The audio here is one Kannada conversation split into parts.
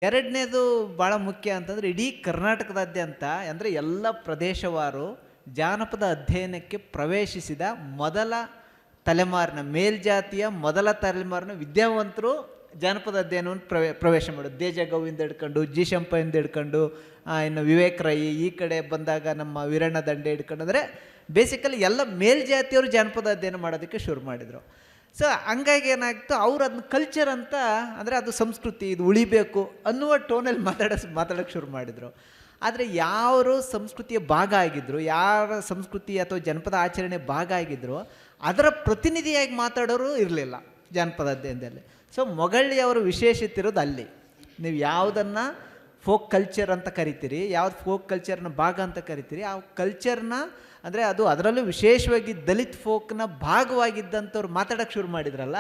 ಎರಡನೇದು ಭಾಳ ಮುಖ್ಯ ಅಂತಂದರೆ ಇಡೀ ಕರ್ನಾಟಕದಾದ್ಯಂತ ಅಂದರೆ ಎಲ್ಲ ಪ್ರದೇಶವಾರು ಜಾನಪದ ಅಧ್ಯಯನಕ್ಕೆ ಪ್ರವೇಶಿಸಿದ ಮೊದಲ ತಲೆಮಾರಿನ ಮೇಲ್ಜಾತಿಯ ಮೊದಲ ತಲೆಮಾರಿನ ವಿದ್ಯಾವಂತರು ಜಾನಪದ ಅಧ್ಯಯನವನ್ನು ಪ್ರವೇಶ ಮಾಡೋದು. ದೇಜ ಗೋವಿಂದ ಹಿಡ್ಕೊಂಡು ಜಿ ಶಂಪಯಿಂದ ಹಿಡ್ಕೊಂಡು ಇನ್ನು ವಿವೇಕ್ ರೈ ಈ ಕಡೆ ಬಂದಾಗ ನಮ್ಮ ವೀರಣ್ಣ ದಂಡೆ ಹಿಡ್ಕೊಂಡು ಅಂದರೆ ಬೇಸಿಕಲಿ ಎಲ್ಲ ಮೇಲ್ಜಾತಿಯವರು ಜಾನಪದ ಅಧ್ಯಯನ ಮಾಡೋದಕ್ಕೆ ಶುರು ಮಾಡಿದರು. ಸೊ ಹಂಗಾಗಿ ಏನಾಗ್ತು, ಅವ್ರು ಅದನ್ನ ಕಲ್ಚರ್ ಅಂತ ಅಂದರೆ ಅದು ಸಂಸ್ಕೃತಿ, ಇದು ಉಳಿಬೇಕು ಅನ್ನುವ ಟೋನಲ್ಲಿ ಮಾತಾಡೋಕ್ಕೆ ಶುರು ಮಾಡಿದರು. ಆದರೆ ಯಾರು ಸಂಸ್ಕೃತಿಯ ಭಾಗ ಆಗಿದ್ದರು, ಯಾರ ಸಂಸ್ಕೃತಿ ಅಥವಾ ಜನಪದ ಆಚರಣೆ ಭಾಗ ಆಗಿದ್ದರು, ಅದರ ಪ್ರತಿನಿಧಿಯಾಗಿ ಮಾತಾಡೋರು ಇರಲಿಲ್ಲ ಜಾನಪದ ಅಧ್ಯಯನದಲ್ಲಿ. ಸೊ ಮೊಗಳ್ಳಿಯವರ ವಿಶೇಷತೆ ಇರೋದು ಅಲ್ಲಿ. ನೀವು ಯಾವುದನ್ನು ಫೋಕ್ ಕಲ್ಚರ್ ಅಂತ ಕರಿತೀರಿ, ಯಾವ್ದು ಫೋಕ್ ಕಲ್ಚರ್ನ ಭಾಗ ಅಂತ ಕರಿತೀರಿ, ಆ ಕಲ್ಚರ್ನ ಅಂದರೆ ಅದು ಅದರಲ್ಲೂ ವಿಶೇಷವಾಗಿ ದಲಿತ್ ಫೋಕ್ನ ಭಾಗವಾಗಿದ್ದಂಥವ್ರು ಮಾತಾಡೋಕ್ಕೆ ಶುರು ಮಾಡಿದ್ರಲ್ಲ,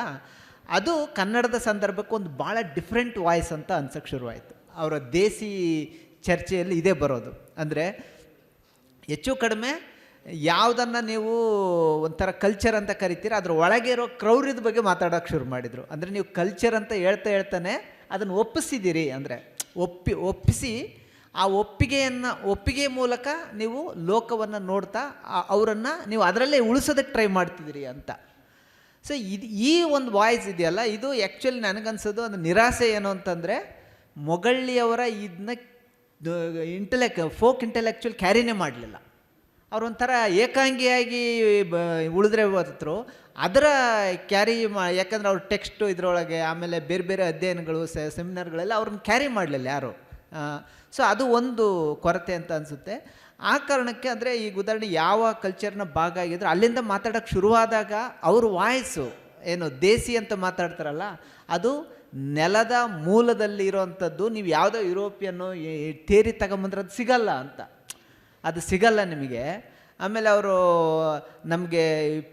ಅದು ಕನ್ನಡದ ಸಂದರ್ಭಕ್ಕೆ ಒಂದು ಭಾಳ ಡಿಫ್ರೆಂಟ್ ವಾಯ್ಸ್ ಅಂತ ಅನ್ಸೋಕ್ಕೆ ಶುರುವಾಯಿತು. ಅವರ ದೇಸಿ ಚರ್ಚೆಯಲ್ಲಿ ಇದೇ ಬರೋದು. ಅಂದರೆ ಹೆಚ್ಚು ಕಡಿಮೆ ಯಾವುದನ್ನು ನೀವು ಒಂಥರ ಕಲ್ಚರ್ ಅಂತ ಕರಿತೀರ, ಅದ್ರ ಒಳಗೆ ಇರೋ ಕ್ರೌರ್ಯದ ಬಗ್ಗೆ ಮಾತಾಡೋಕ್ಕೆ ಶುರು ಮಾಡಿದರು. ಅಂದರೆ ನೀವು ಕಲ್ಚರ್ ಅಂತ ಹೇಳ್ತಾನೆ ಅದನ್ನು ಒಪ್ಪಿಸಿದ್ದೀರಿ, ಅಂದರೆ ಒಪ್ಪಿಸಿ ಆ ಒಪ್ಪಿಗೆ ಮೂಲಕ ನೀವು ಲೋಕವನ್ನು ನೋಡ್ತಾ ಅವರನ್ನು ನೀವು ಅದರಲ್ಲೇ ಉಳಿಸೋದಕ್ಕೆ ಟ್ರೈ ಮಾಡ್ತಿದ್ದೀರಿ ಅಂತ. ಸೊ ಈ ಒಂದು ವಾಯ್ಸ್ ಇದೆಯಲ್ಲ, ಇದು ಆ್ಯಕ್ಚುಲಿ ನನಗನ್ಸೋದು ಅದು ನಿರಾಸೆ ಏನು ಅಂತಂದರೆ, ಮೊಗಳ್ಳಿಯವರ ಇದನ್ನ ಫೋಕ್ ಇಂಟೆಲೆಕ್ಚುಯಲ್ ಕ್ಯಾರಿನೇ ಮಾಡಲಿಲ್ಲ. ಅವರೊಂಥರ ಏಕಾಂಗಿಯಾಗಿ ಉಳಿದ್ರೆ ಹೊರತು ಅದರ ಕ್ಯಾರಿ ಯಾಕಂದರೆ ಅವ್ರ ಟೆಕ್ಸ್ಟು ಇದರೊಳಗೆ ಆಮೇಲೆ ಬೇರೆ ಬೇರೆ ಅಧ್ಯಯನಗಳು ಸೆಮಿನಾರ್ಗಳೆಲ್ಲ ಅವ್ರನ್ನ ಕ್ಯಾರಿ ಮಾಡಲಿಲ್ಲ ಯಾರು. ಸೊ ಅದು ಒಂದು ಕೊರತೆ ಅಂತ ಅನಿಸುತ್ತೆ. ಆ ಕಾರಣಕ್ಕೆ ಅಂದರೆ ಈಗ ಉದಾಹರಣೆ ಯಾವ ಕಲ್ಚರ್ನ ಭಾಗ ಆಗಿದ್ರೆ ಅಲ್ಲಿಂದ ಮಾತಾಡೋಕ್ಕೆ ಶುರುವಾದಾಗ ಅವ್ರ ವಾಯ್ಸು ಏನು ದೇಸಿ ಅಂತ ಮಾತಾಡ್ತಾರಲ್ಲ, ಅದು ನೆಲದ ಮೂಲದಲ್ಲಿ ಇರೋವಂಥದ್ದು. ನೀವು ಯಾವುದೋ ಯುರೋಪಿಯನ್ನು ಥೇರಿ ತಗೊಂಬಂದ್ರೆ ಅದು ಸಿಗಲ್ಲ ಅಂತ, ಅದು ಸಿಗಲ್ಲ ನಿಮಗೆ. ಆಮೇಲೆ ಅವರು ನಮಗೆ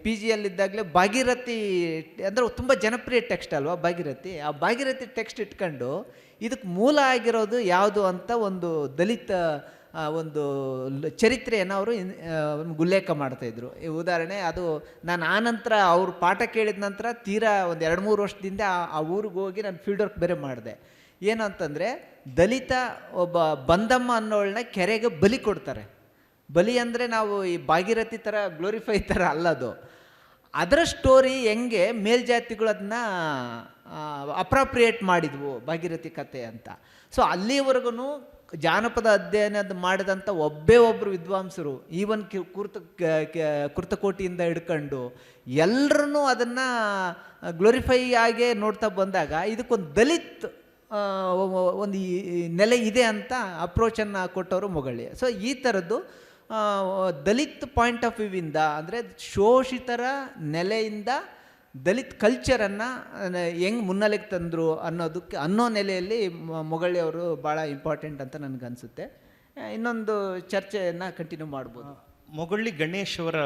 ಪಿ ಜಿಯಲ್ಲಿದ್ದಾಗಲೇ ಭಾಗೀರಥಿ ಅಂದರೆ ತುಂಬ ಜನಪ್ರಿಯ ಟೆಕ್ಸ್ಟ್ ಅಲ್ವಾ ಭಾಗೀರಥಿ, ಆ ಭಾಗೀರಥಿ ಟೆಕ್ಸ್ಟ್ ಇಟ್ಕೊಂಡು ಇದಕ್ಕೆ ಮೂಲ ಆಗಿರೋದು ಯಾವುದು ಅಂತ ಒಂದು ದಲಿತ ಒಂದು ಚರಿತ್ರೆಯನ್ನು ಅವರು ಉಲ್ಲೇಖ ಮಾಡ್ತಾಯಿದ್ರು. ಈ ಉದಾಹರಣೆ ಅದು ನಾನು ಆನಂತರ ಅವ್ರ ಪಾಠ ಕೇಳಿದ ನಂತರ ತೀರಾ ಒಂದು 2-3 ವರ್ಷದಿಂದ ಆ ಊರಿಗೆ ಹೋಗಿ ನಾನು ಫೀಲ್ಡ್ ವರ್ಕ್ ಬೇರೆ ಮಾಡಿದೆ. ಏನು ಅಂತಂದರೆ, ದಲಿತ ಒಬ್ಬ ಬಂದಮ್ಮ ಅನ್ನೋಳನ್ನ ಕೆರೆಗೆ ಬಲಿ ಕೊಡ್ತಾರೆ. ಬಲಿ ಅಂದರೆ ನಾವು ಈ ಭಾಗೀರಥಿ ಥರ ಗ್ಲೋರಿಫೈ ಥರ ಅಲ್ಲದು. ಅದರ ಸ್ಟೋರಿ ಹೆಂಗೆ ಮೇಲ್ಜಾತಿಗಳು ಅದನ್ನ ಅಪ್ರಾಪ್ರಿಯೇಟ್ ಮಾಡಿದ್ವು ಭಾಗೀರಥಿ ಕತೆ ಅಂತ. ಸೊ ಅಲ್ಲಿವರೆಗೂ ಜಾನಪದ ಅಧ್ಯಯನ ಮಾಡಿದಂಥ ಒಬ್ಬರು ವಿದ್ವಾಂಸರು, ಈವನ್ ಕುರ್ತಕೋಟಿಯಿಂದ ಹಿಡ್ಕೊಂಡು ಎಲ್ಲರೂ ಅದನ್ನು ಗ್ಲೋರಿಫೈ ಆಗೇ ನೋಡ್ತಾ ಬಂದಾಗ ಇದಕ್ಕೊಂದು ದಲಿತ್ ಒಂದು ನೆಲೆ ಇದೆ ಅಂತ ಅಪ್ರೋಚನ್ನು ಕೊಟ್ಟವರು ಮೊಗಳ್ಳಿ. ಸೊ ಈ ಥರದ್ದು ದಲಿತ್ ಪಾಯಿಂಟ್ ಆಫ್ ವ್ಯೂವಿಂದ ಅಂದರೆ ಶೋಷಿತರ ನೆಲೆಯಿಂದ ದಲಿತ್ ಕಲ್ಚರನ್ನು ಹೆಂಗೆ ಮುನ್ನೆಲೆಗೆ ತಂದರು ಅನ್ನೋ ನೆಲೆಯಲ್ಲಿ ಮೊಗಳ್ಳಿ ಅವರು ಭಾಳ ಇಂಪಾರ್ಟೆಂಟ್ ಅಂತ ನನಗನ್ಸುತ್ತೆ. ಇನ್ನೊಂದು ಚರ್ಚೆಯನ್ನು ಕಂಟಿನ್ಯೂ ಮಾಡ್ಬೋದು. ಮೊಗಳ್ಳಿ ಗಣೇಶ್ ಅವರ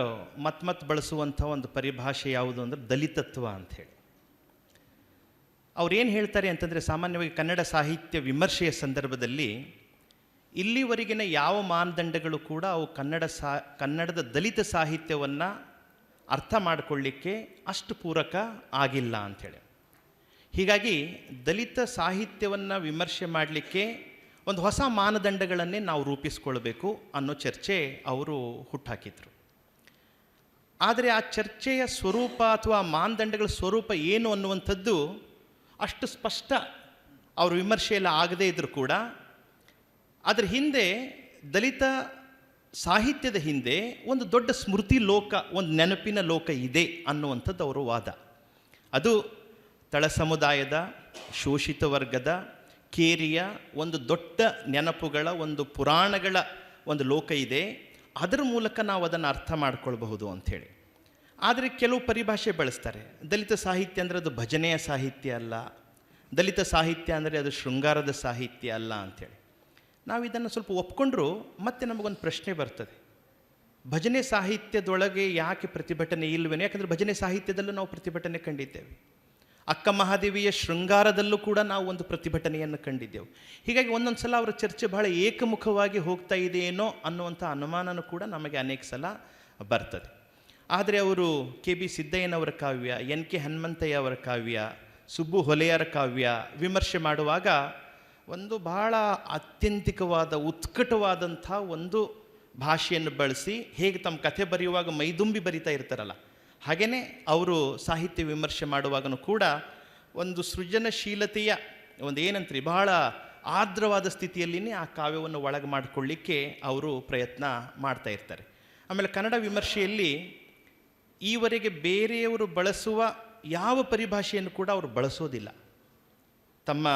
ಮತ್ ಬಳಸುವಂಥ ಒಂದು ಪರಿಭಾಷೆ ಯಾವುದು ಅಂದರೆ ದಲಿತತ್ವ ಅಂಥೇಳಿ. ಅವ್ರೇನು ಹೇಳ್ತಾರೆ ಅಂತಂದರೆ, ಸಾಮಾನ್ಯವಾಗಿ ಕನ್ನಡ ಸಾಹಿತ್ಯ ವಿಮರ್ಶೆಯ ಸಂದರ್ಭದಲ್ಲಿ ಇಲ್ಲಿವರೆಗಿನ ಯಾವ ಮಾನದಂಡಗಳು ಕೂಡ ಅವು ಕನ್ನಡದ ದಲಿತ ಸಾಹಿತ್ಯವನ್ನು ಅರ್ಥ ಮಾಡಿಕೊಳ್ಳಿಕ್ಕೆ ಅಷ್ಟು ಪೂರಕ ಆಗಿಲ್ಲ ಅಂಥೇಳಿ. ಹೀಗಾಗಿ ದಲಿತ ಸಾಹಿತ್ಯವನ್ನು ವಿಮರ್ಶೆ ಮಾಡಲಿಕ್ಕೆ ಒಂದು ಹೊಸ ಮಾನದಂಡಗಳನ್ನೇ ನಾವು ರೂಪಿಸ್ಕೊಳ್ಬೇಕು ಅನ್ನೋ ಚರ್ಚೆ ಅವರು ಹುಟ್ಟಾಕಿದ್ರು. ಆದರೆ ಆ ಚರ್ಚೆಯ ಸ್ವರೂಪ ಅಥವಾ ಮಾನದಂಡಗಳ ಸ್ವರೂಪ ಏನು ಅನ್ನುವಂಥದ್ದು ಅಷ್ಟು ಸ್ಪಷ್ಟ ಅವ್ರ ವಿಮರ್ಶೆಯಲ್ಲಿ ಆಗದೇ ಇದ್ದರೂ ಕೂಡ ಅದರ ಹಿಂದೆ, ದಲಿತ ಸಾಹಿತ್ಯದ ಹಿಂದೆ ಒಂದು ದೊಡ್ಡ ಸ್ಮೃತಿ ಲೋಕ, ಒಂದು ನೆನಪಿನ ಲೋಕ ಇದೆ ಅನ್ನುವಂಥದ್ದು ಅವರ ವಾದ. ಅದು ತಳ ಸಮುದಾಯದ, ಶೋಷಿತ ವರ್ಗದ, ಕೇರಿಯ ಒಂದು ದೊಡ್ಡ ನೆನಪುಗಳ, ಒಂದು ಪುರಾಣಗಳ ಒಂದು ಲೋಕ ಇದೆ. ಅದರ ಮೂಲಕ ನಾವು ಅದನ್ನು ಅರ್ಥ ಮಾಡ್ಕೊಳ್ಬಹುದು ಅಂಥೇಳಿ. ಆದರೆ ಕೆಲವು ಪರಿಭಾಷೆ ಬಳಸ್ತಾರೆ. ದಲಿತ ಸಾಹಿತ್ಯ ಅಂದರೆ ಅದು ಭಜನೆಯ ಸಾಹಿತ್ಯ ಅಲ್ಲ, ದಲಿತ ಸಾಹಿತ್ಯ ಅಂದರೆ ಅದು ಶೃಂಗಾರದ ಸಾಹಿತ್ಯ ಅಲ್ಲ ಅಂಥೇಳಿ. ನಾವು ಇದನ್ನು ಸ್ವಲ್ಪ ಒಪ್ಕೊಂಡ್ರೂ ಮತ್ತೆ ನಮಗೊಂದು ಪ್ರಶ್ನೆ ಬರ್ತದೆ, ಭಜನೆ ಸಾಹಿತ್ಯದೊಳಗೆ ಯಾಕೆ ಪ್ರತಿಭಟನೆ ಇಲ್ವೇನೋ? ಯಾಕಂದರೆ ಭಜನೆ ಸಾಹಿತ್ಯದಲ್ಲೂ ನಾವು ಪ್ರತಿಭಟನೆ ಕಂಡಿದ್ದೇವೆ. ಅಕ್ಕ ಮಹಾದೇವಿಯ ಶೃಂಗಾರದಲ್ಲೂ ಕೂಡ ನಾವು ಒಂದು ಪ್ರತಿಭಟನೆಯನ್ನು ಕಂಡಿದ್ದೆವು. ಹೀಗಾಗಿ ಒಂದೊಂದು ಸಲ ಅವರ ಚರ್ಚೆ ಬಹಳ ಏಕಮುಖವಾಗಿ ಹೋಗ್ತಾ ಇದೆಯೇನೋ ಅನ್ನುವಂಥ ಅನುಮಾನನೂ ಕೂಡ ನಮಗೆ ಅನೇಕ ಸಲ ಬರ್ತದೆ. ಆದರೆ ಅವರು ಕೆ.ಬಿ. ಸಿದ್ದಯ್ಯನವರ ಕಾವ್ಯ, ಎನ್.ಕೆ. ಹನುಮಂತಯ್ಯ ಅವರ ಕಾವ್ಯ, ಸುಬ್ಬು ಹೊಲೆಯರ ಕಾವ್ಯ ವಿಮರ್ಶೆ ಮಾಡುವಾಗ ಒಂದು ಬಹಳ ಆತ್ಯಂತಿಕವಾದ ಉತ್ಕಟವಾದಂಥ ಒಂದು ಭಾಷೆಯನ್ನು ಬಳಸಿ ಹೇಗೆ ತಮ್ಮ ಕಥೆ ಬರೆಯುವಾಗ ಮೈದುಂಬಿ ಬರಿತಾ ಇರ್ತಾರಲ್ಲ, ಹಾಗೆಯೇ ಅವರು ಸಾಹಿತ್ಯ ವಿಮರ್ಶೆ ಮಾಡುವಾಗಲೂ ಕೂಡ ಒಂದು ಸೃಜನಶೀಲತೆಯ ಒಂದು ಏನಂತೀರಿ ಬಹಳ ಆರ್ದ್ರವಾದ ಸ್ಥಿತಿಯಲ್ಲಿನೇ ಆ ಕಾವ್ಯವನ್ನು ಒಳಗೆ ಮಾಡಿಕೊಳ್ಳಿಕ್ಕೆ ಅವರು ಪ್ರಯತ್ನ ಮಾಡ್ತಾ ಇರ್ತಾರೆ. ಆಮೇಲೆ ಕನ್ನಡ ವಿಮರ್ಶೆಯಲ್ಲಿ ಈವರೆಗೆ ಬೇರೆಯವರು ಬಳಸುವ ಯಾವ ಪರಿಭಾಷೆಯನ್ನು ಕೂಡ ಅವರು ಬಳಸೋದಿಲ್ಲ ತಮ್ಮ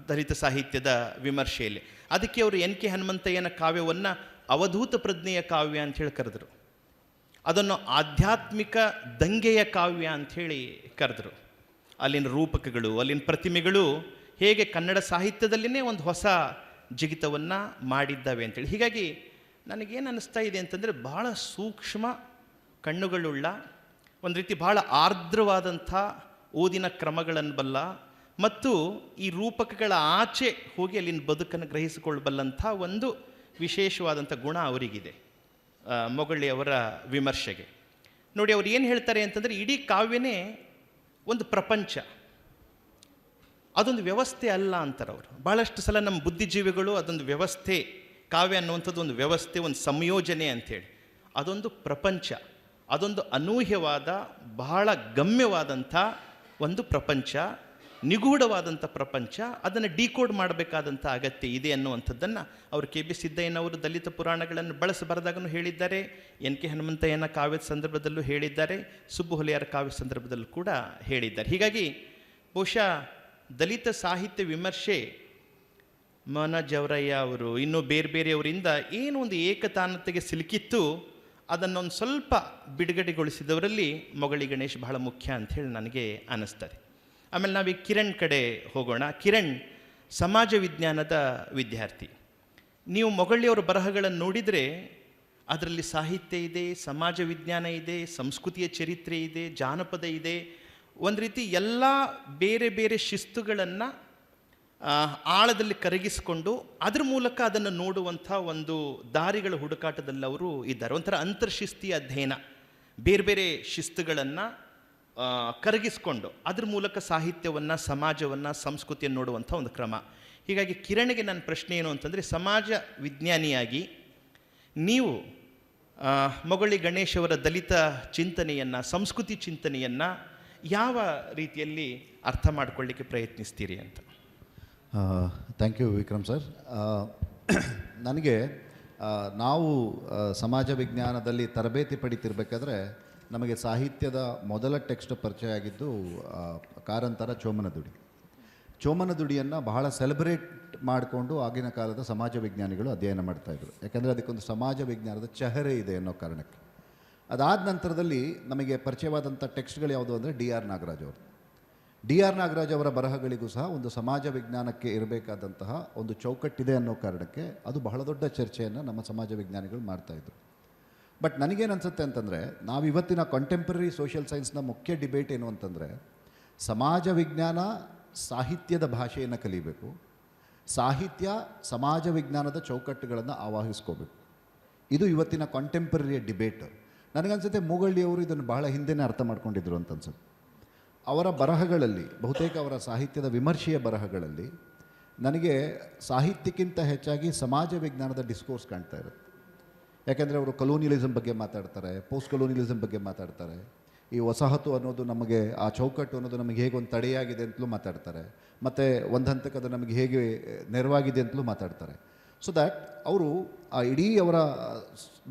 ದಲಿತ ಸಾಹಿತ್ಯದ ವಿಮರ್ಶೆಯಲ್ಲಿ. ಅದಕ್ಕೆ ಅವರು ಎನ್ ಕೆ ಹನುಮಂತಯ್ಯನ ಕಾವ್ಯವನ್ನು ಅವಧೂತ ಪ್ರಜ್ಞೆಯ ಕಾವ್ಯ ಅಂಥೇಳಿ ಕರೆದರು, ಅದನ್ನು ಆಧ್ಯಾತ್ಮಿಕ ದಂಗೆಯ ಕಾವ್ಯ ಅಂಥೇಳಿ ಕರೆದರು. ಅಲ್ಲಿನ ರೂಪಕಗಳು, ಅಲ್ಲಿನ ಪ್ರತಿಮೆಗಳು ಹೇಗೆ ಕನ್ನಡ ಸಾಹಿತ್ಯದಲ್ಲಿನೇ ಒಂದು ಹೊಸ ಜಿಗಿತವನ್ನು ಮಾಡಿದ್ದಾವೆ ಅಂಥೇಳಿ. ಹೀಗಾಗಿ ನನಗೇನು ಅನ್ನಿಸ್ತಾ ಇದೆ ಅಂತಂದರೆ, ಬಹಳ ಸೂಕ್ಷ್ಮ ಕಣ್ಣುಗಳುಳ್ಳ, ಒಂದು ರೀತಿ ಬಹಳ ಆರ್ದ್ರವಾದಂಥ ಓದಿನ ಕ್ರಮಗಳನ್ನು ಬಲ್ಲ ಮತ್ತು ಈ ರೂಪಕಗಳ ಆಚೆ ಹೋಗಿ ಅಲ್ಲಿನ ಬದುಕನ್ನು ಗ್ರಹಿಸಿಕೊಳ್ಳಬಲ್ಲಂಥ ಒಂದು ವಿಶೇಷವಾದಂಥ ಗುಣ ಅವರಿಗಿದೆ ಮೊಗಳ್ಳಿಯವರ ವಿಮರ್ಶೆಗೆ. ನೋಡಿ, ಅವ್ರು ಏನು ಹೇಳ್ತಾರೆ ಅಂತಂದರೆ, ಇಡೀ ಕಾವ್ಯನೇ ಒಂದು ಪ್ರಪಂಚ, ಅದೊಂದು ವ್ಯವಸ್ಥೆ ಅಲ್ಲ ಅಂತಾರೆ ಅವರು. ಭಾಳಷ್ಟು ಸಲ ನಮ್ಮ ಬುದ್ಧಿಜೀವಿಗಳು ಅದೊಂದು ವ್ಯವಸ್ಥೆ, ಕಾವ್ಯ ಅನ್ನುವಂಥದ್ದು ಒಂದು ವ್ಯವಸ್ಥೆ, ಒಂದು ಸಂಯೋಜನೆ ಅಂಥೇಳಿ. ಅದೊಂದು ಪ್ರಪಂಚ, ಅದೊಂದು ಅನೂಹ್ಯವಾದ ಬಹಳ ಗಮ್ಯವಾದಂಥ ಒಂದು ಪ್ರಪಂಚ, ನಿಗೂಢವಾದಂಥ ಪ್ರಪಂಚ. ಅದನ್ನು ಡಿಕೋಡ್ ಮಾಡಬೇಕಾದಂಥ ಅಗತ್ಯ ಇದೆ ಅನ್ನುವಂಥದ್ದನ್ನು ಅವರು ಕೆ ಬಿ ಸಿದ್ದಯ್ಯನವರು ದಲಿತ ಪುರಾಣಗಳನ್ನು ಬರೆದಾಗೂ ಹೇಳಿದ್ದಾರೆ, ಎನ್ ಕೆ ಹನುಮಂತಯ್ಯನ ಕಾವ್ಯದ ಸಂದರ್ಭದಲ್ಲೂ ಹೇಳಿದ್ದಾರೆ, ಸುಬ್ಬು ಹೊಲೆಯರ ಕಾವ್ಯ ಸಂದರ್ಭದಲ್ಲೂ ಕೂಡ ಹೇಳಿದ್ದಾರೆ. ಹೀಗಾಗಿ ಬಹುಶಃ ದಲಿತ ಸಾಹಿತ್ಯ ವಿಮರ್ಶೆ ಮನ ಜವರಯ್ಯ ಅವರು ಇನ್ನೂ ಬೇರೆ ಬೇರೆಯವರಿಂದ ಏನು ಒಂದು ಏಕತಾನತೆಗೆ ಸಿಲುಕಿತ್ತು, ಅದನ್ನೊಂದು ಸ್ವಲ್ಪ ಬಿಡುಗಡೆಗೊಳಿಸಿದವರಲ್ಲಿ ಮೊಗಳಿ ಗಣೇಶ್ ಬಹಳ ಮುಖ್ಯ ಅಂಥೇಳಿ ನನಗೆ ಅನ್ನಿಸ್ತದೆ. ಆಮೇಲೆ ನಾವೀಗ ಕಿರಣ್ ಕಡೆ ಹೋಗೋಣ. ಕಿರಣ್ ಸಮಾಜ ವಿಜ್ಞಾನದ ವಿದ್ಯಾರ್ಥಿ. ನೀವು ಮೊಗಳ್ಳಿಯವರ ಬರಹಗಳನ್ನು ನೋಡಿದರೆ ಅದರಲ್ಲಿ ಸಾಹಿತ್ಯ ಇದೆ, ಸಮಾಜ ವಿಜ್ಞಾನ ಇದೆ, ಸಂಸ್ಕೃತಿಯ ಚರಿತ್ರೆ ಇದೆ, ಜಾನಪದ ಇದೆ. ಒಂದು ರೀತಿ ಎಲ್ಲ ಬೇರೆ ಬೇರೆ ಶಿಸ್ತುಗಳನ್ನು ಆಳದಲ್ಲಿ ಕರಗಿಸಿಕೊಂಡು ಅದ್ರ ಮೂಲಕ ಅದನ್ನು ನೋಡುವಂಥ ಒಂದು ದಾರಿಗಳ ಹುಡುಕಾಟದಲ್ಲಿ ಅವರು ಇದ್ದಾರೆ. ಒಂಥರ ಅಂತರ್ಶಿಸ್ತೀಯ ಅಧ್ಯಯನ, ಬೇರೆ ಬೇರೆ ಶಿಸ್ತುಗಳನ್ನು ಕರಗಿಸ್ಕೊಂಡು ಅದ್ರ ಮೂಲಕ ಸಾಹಿತ್ಯವನ್ನು, ಸಮಾಜವನ್ನು, ಸಂಸ್ಕೃತಿಯನ್ನು ನೋಡುವಂಥ ಒಂದು ಕ್ರಮ. ಹೀಗಾಗಿ ಕಿರಣ್ಗೆ ನನ್ನ ಪ್ರಶ್ನೆ ಏನು ಅಂತಂದರೆ, ಸಮಾಜ ವಿಜ್ಞಾನಿಯಾಗಿ ನೀವು ಮೊಗಳಿ ಗಣೇಶ್ ಅವರ ದಲಿತ ಚಿಂತನೆಯನ್ನು, ಸಂಸ್ಕೃತಿ ಚಿಂತನೆಯನ್ನು ಯಾವ ರೀತಿಯಲ್ಲಿ ಅರ್ಥ ಮಾಡಿಕೊಳ್ಳಿಕ್ಕೆ ಪ್ರಯತ್ನಿಸ್ತೀರಿ ಅಂತ. Thank you Vikram sir. ನನಗೆ ನಾವು ಸಮಾಜ ವಿಜ್ಞಾನದಲ್ಲಿ ತರಬೇತಿ ಪಡಿತಿರ್ಬೇಕಾದ್ರೆ ನಮಗೆ ಸಾಹಿತ್ಯದ ಮೊದಲ ಟೆಕ್ಸ್ಟ್ ಪರಿಚಯ ಆಗಿದ್ದು ಕಾರಂತರ ಚೋಮನದುಡಿ. ಚೋಮನದುಡಿಯನ್ನು ಬಹಳ ಸೆಲೆಬ್ರೇಟ್ ಮಾಡಿಕೊಂಡು ಆಗಿನ ಕಾಲದ ಸಮಾಜ ವಿಜ್ಞಾನಿಗಳು ಅಧ್ಯಯನ ಮಾಡ್ತಾಯಿದ್ರು. ಯಾಕೆಂದರೆ ಅದಕ್ಕೊಂದು ಸಮಾಜ ವಿಜ್ಞಾನದ ಚಹರೆ ಇದೆ ಅನ್ನೋ ಕಾರಣಕ್ಕೆ. ಅದಾದ ನಂತರದಲ್ಲಿ ನಮಗೆ ಪರಿಚಯವಾದಂಥ ಟೆಕ್ಸ್ಟ್ಗಳು ಯಾವುದು ಅಂದರೆ ಡಿ ಆರ್ ನಾಗರಾಜ್ ಅವರು. ಡಿ ಆರ್ ನಾಗರಾಜ್ ಅವರ ಬರಹಗಳಿಗೂ ಸಹ ಒಂದು ಸಮಾಜ ವಿಜ್ಞಾನಕ್ಕೆ ಇರಬೇಕಾದಂತಹ ಒಂದು ಚೌಕಟ್ಟಿದೆ ಅನ್ನೋ ಕಾರಣಕ್ಕೆ ಅದು ಬಹಳ ದೊಡ್ಡ ಚರ್ಚೆಯನ್ನು ನಮ್ಮ ಸಮಾಜ ವಿಜ್ಞಾನಿಗಳು ಮಾಡ್ತಾಯಿದ್ರು. ಬಟ್ ನನಗೇನು ಅನಿಸುತ್ತೆ ಅಂತಂದರೆ, ನಾವು ಇವತ್ತಿನ ಕಾಂಟೆಂಪ್ರರಿ ಸೋಷಿಯಲ್ ಸೈನ್ಸ್ನ ಮುಖ್ಯ ಡಿಬೇಟ್ ಏನು ಅಂತಂದರೆ, ಸಮಾಜ ವಿಜ್ಞಾನ ಸಾಹಿತ್ಯದ ಭಾಷೆಯನ್ನು ಕಲಿಬೇಕು, ಸಾಹಿತ್ಯ ಸಮಾಜ ವಿಜ್ಞಾನದ ಚೌಕಟ್ಟುಗಳನ್ನು ಆವಾಹಿಸ್ಕೋಬೇಕು. ಇದು ಇವತ್ತಿನ ಕಾಂಟೆಂಪ್ರರಿಯ ಡಿಬೇಟ್. ನನಗನ್ಸುತ್ತೆ ಮೂಗಳ್ಳಿಯವರು ಇದನ್ನು ಬಹಳ ಹಿಂದೆನೇ ಅರ್ಥ ಮಾಡ್ಕೊಂಡಿದ್ರು ಅಂತ ಅನ್ಸುತ್ತೆ. ಅವರ ಬರಹಗಳಲ್ಲಿ, ಬಹುತೇಕ ಅವರ ಸಾಹಿತ್ಯದ ವಿಮರ್ಶೆಯ ಬರಹಗಳಲ್ಲಿ ನನಗೆ ಸಾಹಿತ್ಯಕ್ಕಿಂತ ಹೆಚ್ಚಾಗಿ ಸಮಾಜ ವಿಜ್ಞಾನದ ಡಿಸ್ಕೋರ್ಸ್ ಕಾಣ್ತಾ ಇರುತ್ತೆ. ಯಾಕೆಂದರೆ ಅವರು ಕಲೋನಿಯಲಿಸಮ್ ಬಗ್ಗೆ ಮಾತಾಡ್ತಾರೆ, ಪೋಸ್ಟ್ ಕಲೋನಿಯಲಿಸಮ್ ಬಗ್ಗೆ ಮಾತಾಡ್ತಾರೆ, ಈ ವಸಾಹತು ಅನ್ನೋದು ನಮಗೆ, ಆ ಚೌಕಟ್ಟು ಅನ್ನೋದು ನಮಗೆ ಹೇಗೆ ಒಂದು ತಡೆಯಾಗಿದೆ ಅಂತಲೂ ಮಾತಾಡ್ತಾರೆ, ಮತ್ತು ಒಂದು ಹಂತಕ್ಕೆ ಅದು ನಮಗೆ ಹೇಗೆ ನೆರವಾಗಿದೆ ಅಂತಲೂ ಮಾತಾಡ್ತಾರೆ. ಸೊ ದ್ಯಾಟ್ ಅವರು ಆ ಇಡೀ ಅವರ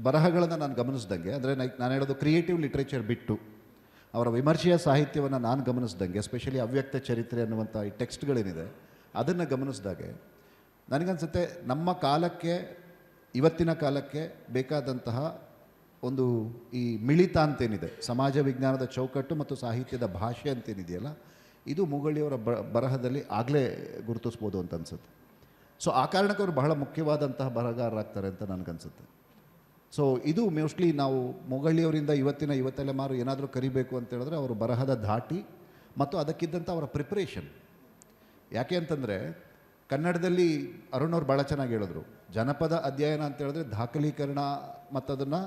ಬರಹಗಳನ್ನು ನಾನು ಗಮನಿಸ್ದಂಗೆ, ಅಂದರೆ ನಾನು ಹೇಳೋದು ಕ್ರಿಯೇಟಿವ್ ಲಿಟ್ರೇಚರ್ ಬಿಟ್ಟು ಅವರ ವಿಮರ್ಶೆಯ ಸಾಹಿತ್ಯವನ್ನು ನಾನು ಗಮನಿಸ್ದಂಗೆ, ಎಸ್ಪೆಷಲಿ ಅವ್ಯಕ್ತ ಚರಿತ್ರೆ ಅನ್ನುವಂಥ ಈ ಟೆಕ್ಸ್ಟ್ಗಳೇನಿದೆ ಅದನ್ನು ಗಮನಿಸಿದಾಗೆ ನನಗನ್ಸುತ್ತೆ ನಮ್ಮ ಕಾಲಕ್ಕೆ, ಇವತ್ತಿನ ಕಾಲಕ್ಕೆ ಬೇಕಾದಂತಹ ಒಂದು ಈ ಮಿಳಿತ ಅಂತೇನಿದೆ, ಸಮಾಜ ವಿಜ್ಞಾನದ ಚೌಕಟ್ಟು ಮತ್ತು ಸಾಹಿತ್ಯದ ಭಾಷೆ ಅಂತೇನಿದೆಯಲ್ಲ, ಇದು ಮೂಗಳ್ಳಿಯವರ ಬರಹದಲ್ಲಿ ಆಗಲೇ ಗುರುತಿಸ್ಬೋದು ಅಂತ ಅನಿಸುತ್ತೆ. ಸೊ ಆ ಕಾರಣಕ್ಕೆ ಅವರು ಬಹಳ ಮುಖ್ಯವಾದಂತಹ ಬರಹಗಾರರಾಗ್ತಾರೆ ಅಂತ ನನಗನ್ಸುತ್ತೆ. ಸೊ ಇದು ಮೋಸ್ಟ್ಲಿ ನಾವು ಮೊಗಳ್ಳಿಯವರಿಂದ ಇವತ್ತಿನ ಯುವ ತಲೆಮಾರು ಏನಾದರೂ ಕರಿಬೇಕು ಅಂತ ಹೇಳಿದ್ರೆ ಅವರು ಬರಹದ ಧಾಟಿ ಮತ್ತು ಅದಕ್ಕಿದ್ದಂಥ ಅವರ ಪ್ರಿಪ್ರೇಷನ್. ಯಾಕೆ ಅಂತಂದರೆ, ಕನ್ನಡದಲ್ಲಿ ಅರುಣ್ ಅವ್ರು ಭಾಳ ಚೆನ್ನಾಗಿ ಹೇಳಿದ್ರು, ಜನಪದ ಅಧ್ಯಯನ ಅಂತ ಹೇಳಿದ್ರೆ ದಾಖಲೀಕರಣ ಮತ್ತು ಅದನ್ನು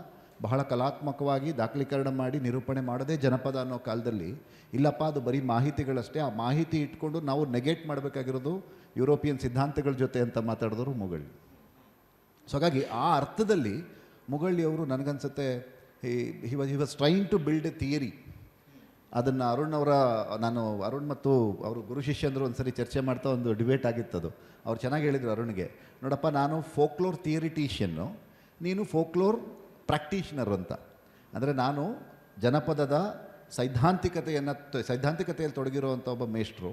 ಬಹಳ ಕಲಾತ್ಮಕವಾಗಿ ದಾಖಲೀಕರಣ ಮಾಡಿ ನಿರೂಪಣೆ ಮಾಡೋದೇ ಜನಪದ ಅನ್ನೋ ಕಾಲದಲ್ಲಿ, ಇಲ್ಲಪ್ಪ ಅದು ಬರೀ ಮಾಹಿತಿಗಳಷ್ಟೇ, ಆ ಮಾಹಿತಿ ಇಟ್ಕೊಂಡು ನಾವು ನೆಗೆಟ್ ಮಾಡಬೇಕಾಗಿರೋದು ಯುರೋಪಿಯನ್ ಸಿದ್ಧಾಂತಗಳ ಜೊತೆ ಅಂತ ಮಾತಾಡಿದವರು ಮುಗಳ್ಳಿ. ಸೊ ಹಾಗಾಗಿ ಆ ಅರ್ಥದಲ್ಲಿ ಮುಗಳ್ಳಿಯವರು ನನಗನ್ಸುತ್ತೆ he was trying to build a theory. ಅದನ್ನು ಅರುಣ್ ಮತ್ತು ಅವರು ಗುರು ಶಿಷ್ಯಂದರು ಒಂದು ಸರಿ ಚರ್ಚೆ ಮಾಡ್ತಾ ಒಂದು ಡಿಬೇಟ್ ಆಗಿತ್ತದು. ಅವ್ರು ಚೆನ್ನಾಗಿ ಹೇಳಿದರು ಅರುಣ್ಗೆ, ನೋಡಪ್ಪ ನಾನು ಫೋಕ್ಲೋರ್ ಥಿಯರಿಟೀಷಿಯನ್ನು, ನೀನು ಫೋಕ್ಲೋರ್ ಪ್ರಾಕ್ಟೀಷನರ್ ಅಂತ. ಅಂದರೆ ನಾನು ಜನಪದದ ಸೈದ್ಧಾಂತಿಕತೆಯಲ್ಲಿ ತೊಡಗಿರುವಂಥ ಒಬ್ಬ ಮೇಷ್ಟ್ರು,